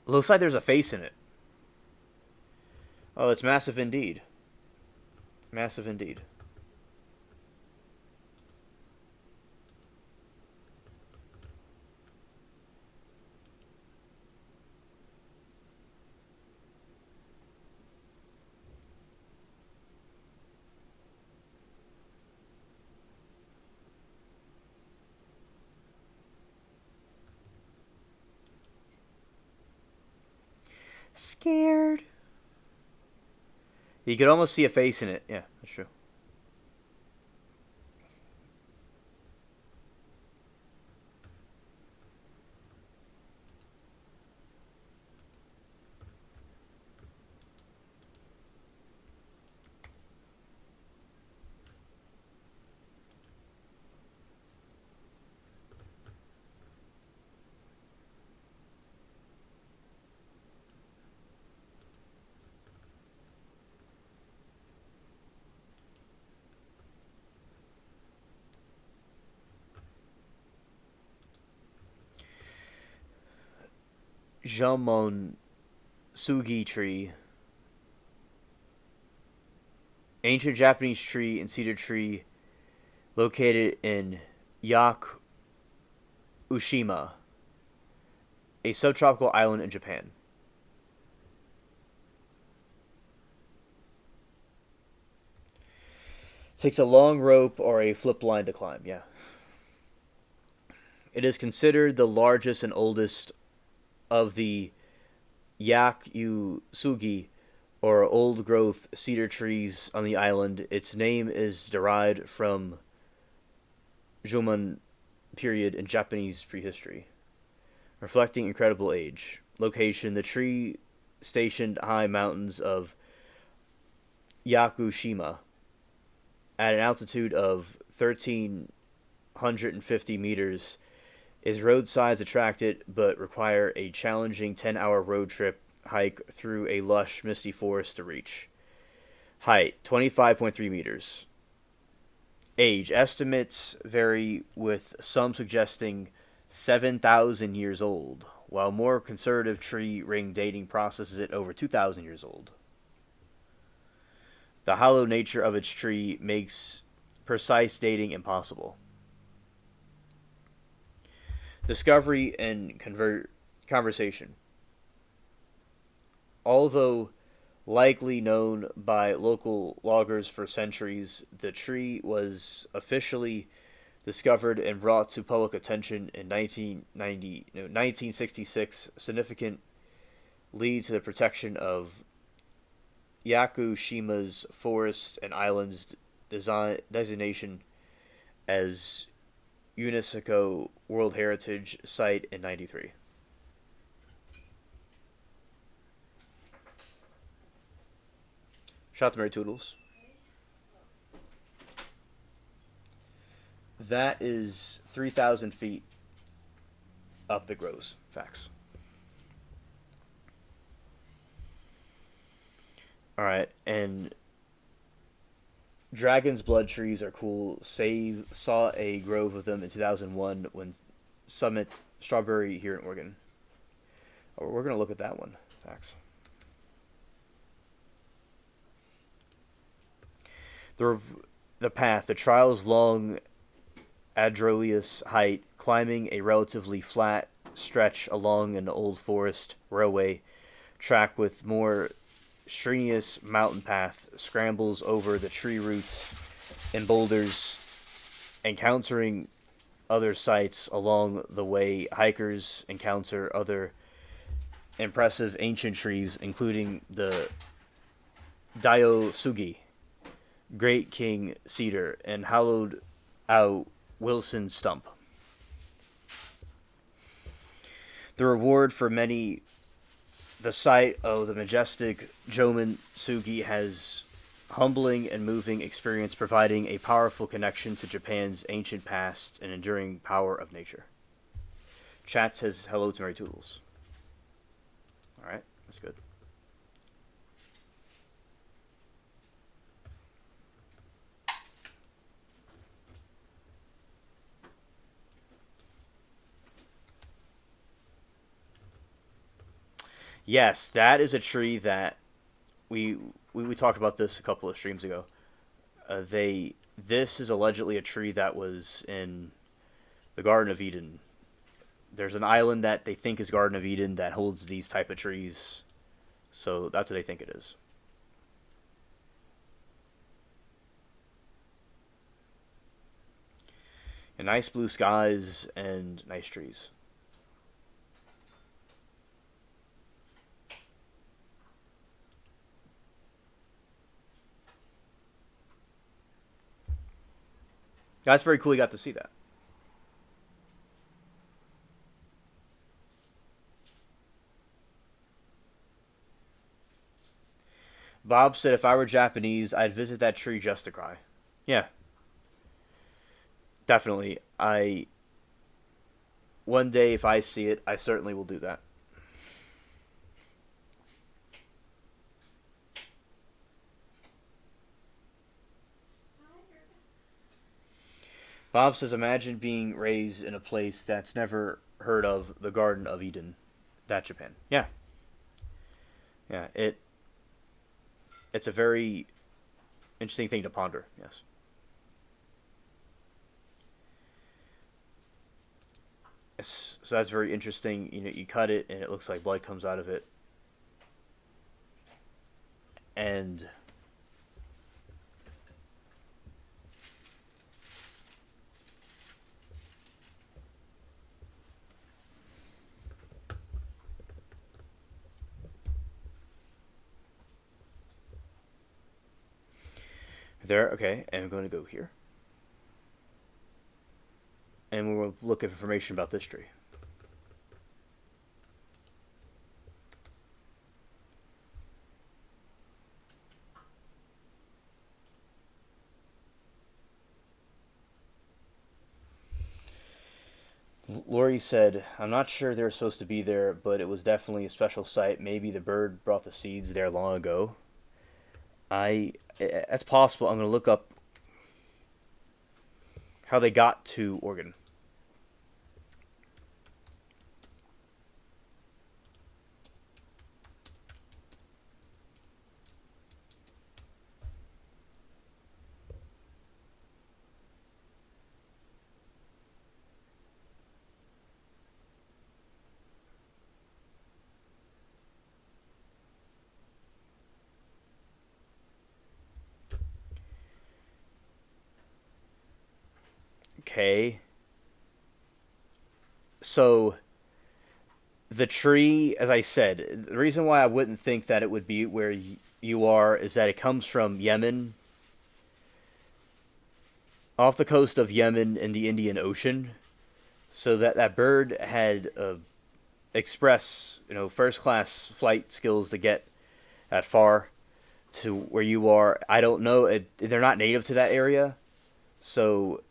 Looks like there's a face in it. Oh, it's massive indeed. Massive indeed. Scared. You could almost see a face in it. Yeah, that's true. Jamon Sugi tree. Ancient Japanese tree and cedar tree located in Yakushima, a subtropical island in Japan. Takes a long rope or a flip line to climb, yeah. It is considered the largest and oldest of the Yakusugi, or old growth cedar trees on the island. Its name is derived from Jomon period in Japanese prehistory, reflecting incredible age. Location: the tree stationed high mountains of Yakushima at an altitude of 1,350 meters. Is roadsides attracted but require a challenging 10-hour road trip hike through a lush, misty forest to reach. Height 25.3 meters. Age estimates vary, with some suggesting 7,000 years old, while more conservative tree ring dating processes it over 2,000 years old. The hollow nature of its tree makes precise dating impossible. Discovery and conversation. Although likely known by local loggers for centuries, the tree was officially discovered and brought to public attention in 1966, significant lead to the protection of Yakushima's forest and islands designation as UNESCO World Heritage Site in 93. Shout out to Mary Toodles. That is 3,000 feet up Big Rose. Facts. Alright, and Dragon's Blood trees are cool. Saw a grove of them in 2001 when Summit Strawberry here in Oregon. Oh, we're going to look at that one. Facts. The path. The trial's long arduous height, climbing a relatively flat stretch along an old forest railway track with more strenuous mountain path, scrambles over the tree roots and boulders, encountering other sights along the way. Hikers encounter other impressive ancient trees, including the Daiosugi, Great King Cedar, and hollowed out Wilson Stump. The reward for many, the sight of the majestic Jomen Sugi has humbling and moving experience, providing a powerful connection to Japan's ancient past and enduring power of nature. Chat says hello to Mary Toodles. Alright, that's good. Yes, that is a tree that we talked about this a couple of streams ago. This is allegedly a tree that was in the Garden of Eden. There's an island that they think is Garden of Eden that holds these type of trees. So that's what they think it is. And nice blue skies and nice trees. That's very cool you got to see that. Bob said if I were Japanese, I'd visit that tree just to cry. Yeah. Definitely. One day if I see it, I certainly will do that. Bob says, imagine being raised in a place that's never heard of the Garden of Eden. That's Japan. Yeah. Yeah, it's a very interesting thing to ponder, yes. So that's very interesting. You know, you cut it and it looks like blood comes out of it. And there, okay, and I'm going to go here. And we'll look at information about this tree. Lori said, I'm not sure they were supposed to be there, but it was definitely a special site. Maybe the bird brought the seeds there long ago. That's possible. I'm going to look up how they got to Oregon. Okay. So the tree, as I said, the reason why I wouldn't think that it would be where you are is that it comes from Yemen, off the coast of Yemen in the Indian Ocean. So that bird had express, first class flight skills to get that far to where you are. I don't know. They're not native to that area, so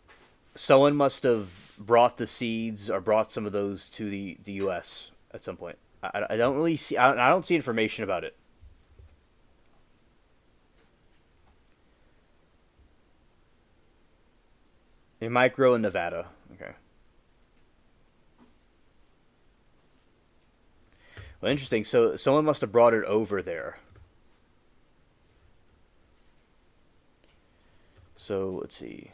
someone must have brought the seeds or brought some of those to the U.S. at some point. I don't really see. I don't see information about it. It might grow in Nevada. Okay. Well, interesting. So someone must have brought it over there. So let's see.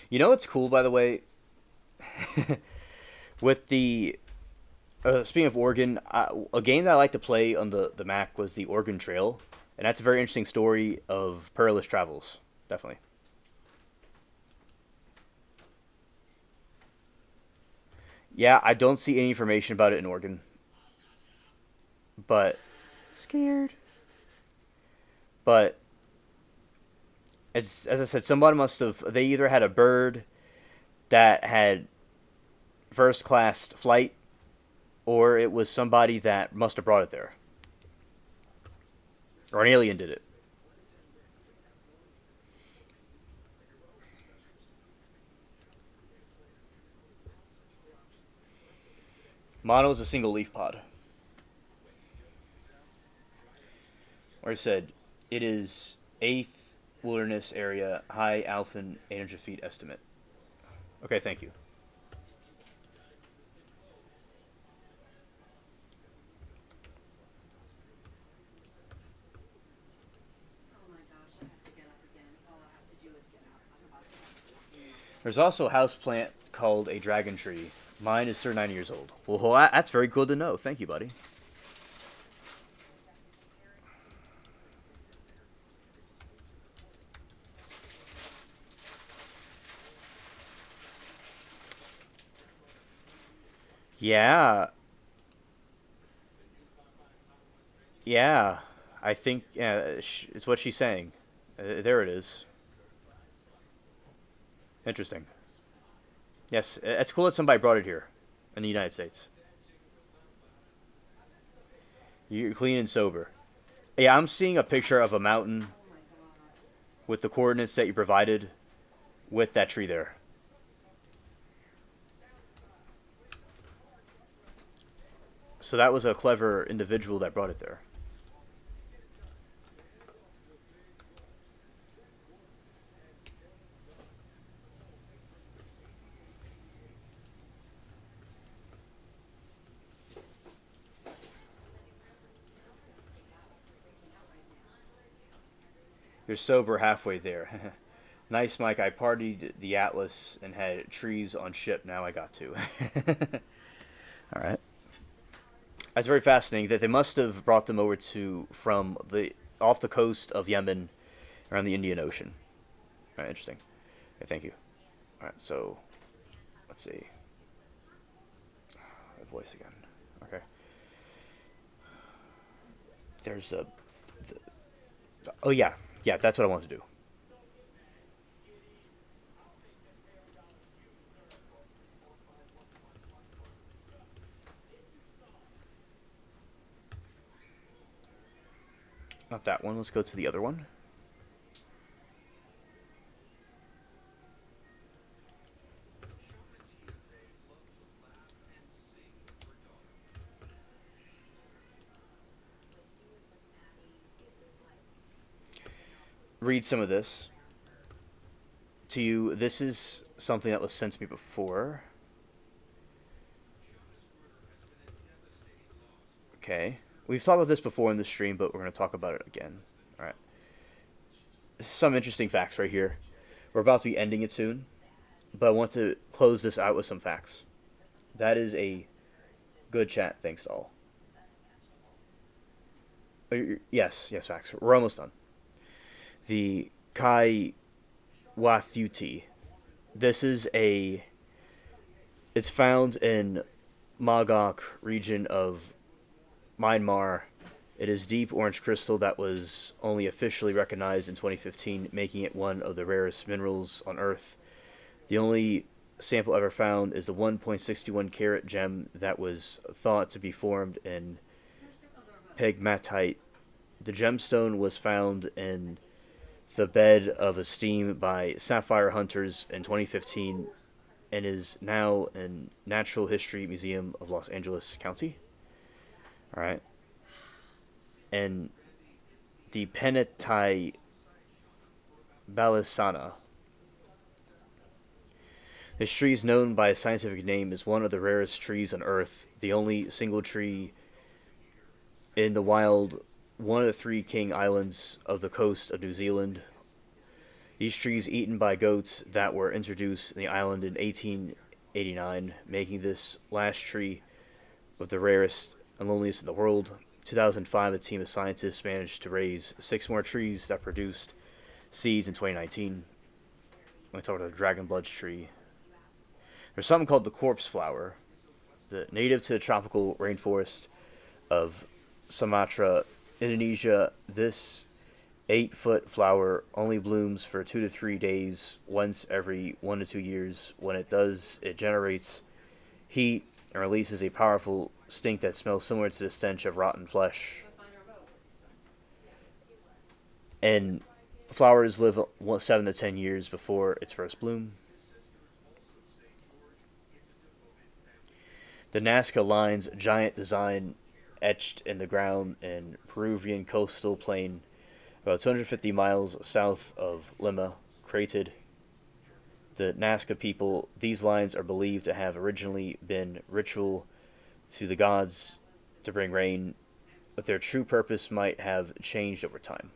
You know what's cool, by the way? With the speaking of Oregon, a game that I like to play on the Mac was the Oregon Trail, and that's a very interesting story of perilous travels. Definitely. Yeah, I don't see any information about it in Oregon, but scared. But as I said, somebody must have. They either had a bird that had first class flight, or it was somebody that must have brought it there, or an alien did it. Mono is a single leaf pod. Or I said, it is eighth wilderness area, high alpha 800 feet estimate. Okay, thank you. Oh my gosh, I have to get up again. All I have to do is get up. I'm about to have There's also a house plant called a dragon tree. Mine is 39 years old. Well, that's very good to know. Thank you, buddy. Yeah, yeah. I think it's what she's saying. There it is. Interesting. Yes, it's cool that somebody brought it here in the United States. You're clean and sober. Yeah, I'm seeing a picture of a mountain with the coordinates that you provided with that tree there. So that was a clever individual that brought it there. You're sober halfway there. Nice, Mike. I partied the Atlas and had trees on ship. Now I got to. All right. That's very fascinating that they must have brought them over to from the off the coast of Yemen around the Indian Ocean. All right, interesting. Okay, thank you. All right, so let's see. The voice again. Okay. There's a. Oh yeah, yeah. That's what I want to do. Not that one. Let's go to the other one. Read some of this. to you, this is something that was sent to me before. Okay. We've talked about this before in the stream, but we're going to talk about it again. Alright. Some interesting facts right here. We're about to be ending it soon, but I want to close this out with some facts. That is a good chat, thanks to all. Yes, facts. We're almost done. The Kai Wathuti. This is it's found in Magok region of Myanmar. It is deep orange crystal that was only officially recognized in 2015, making it one of the rarest minerals on Earth. The only sample ever found is the 1.61 carat gem that was thought to be formed in pegmatite. The gemstone was found in the bed of a stream by sapphire hunters in 2015 and is now in Natural History Museum of Los Angeles County. Alright. And the Penetai Balisana. This tree is known by a scientific name as one of the rarest trees on Earth, the only single tree in the wild, one of the 3 king islands of the coast of New Zealand. These trees eaten by goats that were introduced in the island in 1889, making this last tree of the rarest and loneliest in the world. 2005, a team of scientists managed to raise 6 more trees that produced seeds in 2019. We talk about the dragon blood tree. There's something called the corpse flower, the native to the tropical rainforest of Sumatra, Indonesia. This 8-foot flower only blooms for 2 to 3 days once every 1 to 2 years. When it does, it generates heat and releases a powerful stink that smells similar to the stench of rotten flesh. And flowers live 7 to 10 years before its first bloom. The Nazca Line's giant design etched in the ground in Peruvian coastal plain, about 250 miles south of Lima, created the Nazca people. These lines are believed to have originally been ritual to the gods to bring rain, but their true purpose might have changed over time.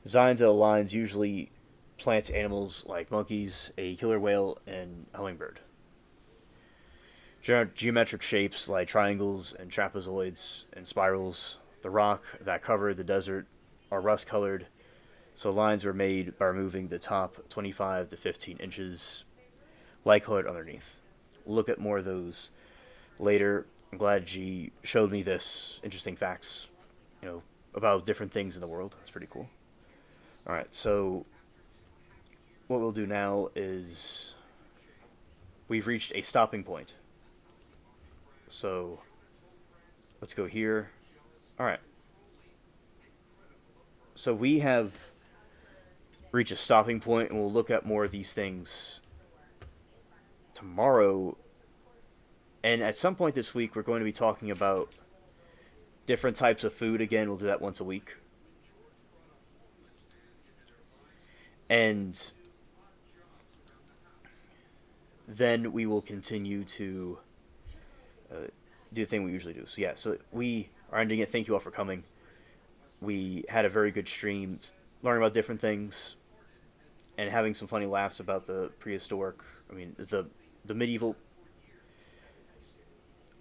Designs of the lines usually plant animals like monkeys, a killer whale, and hummingbird. Geometric shapes like triangles and trapezoids and spirals. The rock that covered the desert are rust-colored, so lines were made by removing the top 25 to 15 inches, light-colored underneath. We'll look at more of those later. I'm glad G showed me this interesting facts, about different things in the world. That's pretty cool. Alright, so what we'll do now is we've reached a stopping point. So let's go here. Alright. So we have reached a stopping point, and we'll look at more of these things tomorrow. And at some point this week, we're going to be talking about different types of food again. We'll do that once a week. And then we will continue to do the thing we usually do. So yeah, so we are ending it. Thank you all for coming. We had a very good stream, learning about different things, and having some funny laughs about the prehistoric, the medieval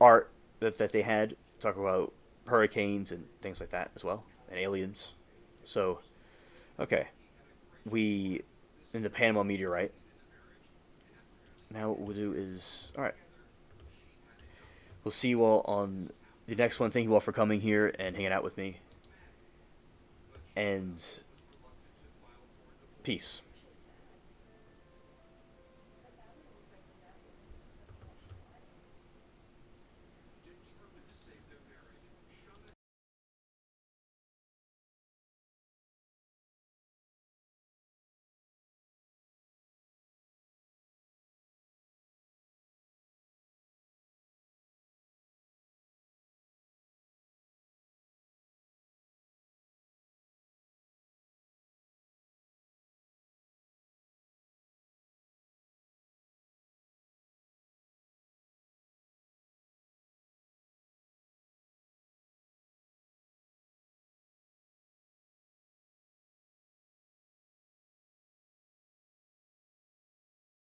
art that they had. Talk about hurricanes and things like that as well, and aliens. So, okay. In the Panama meteorite. Now what we'll do is, alright. We'll see you all on the next one. Thank you all for coming here and hanging out with me. And peace.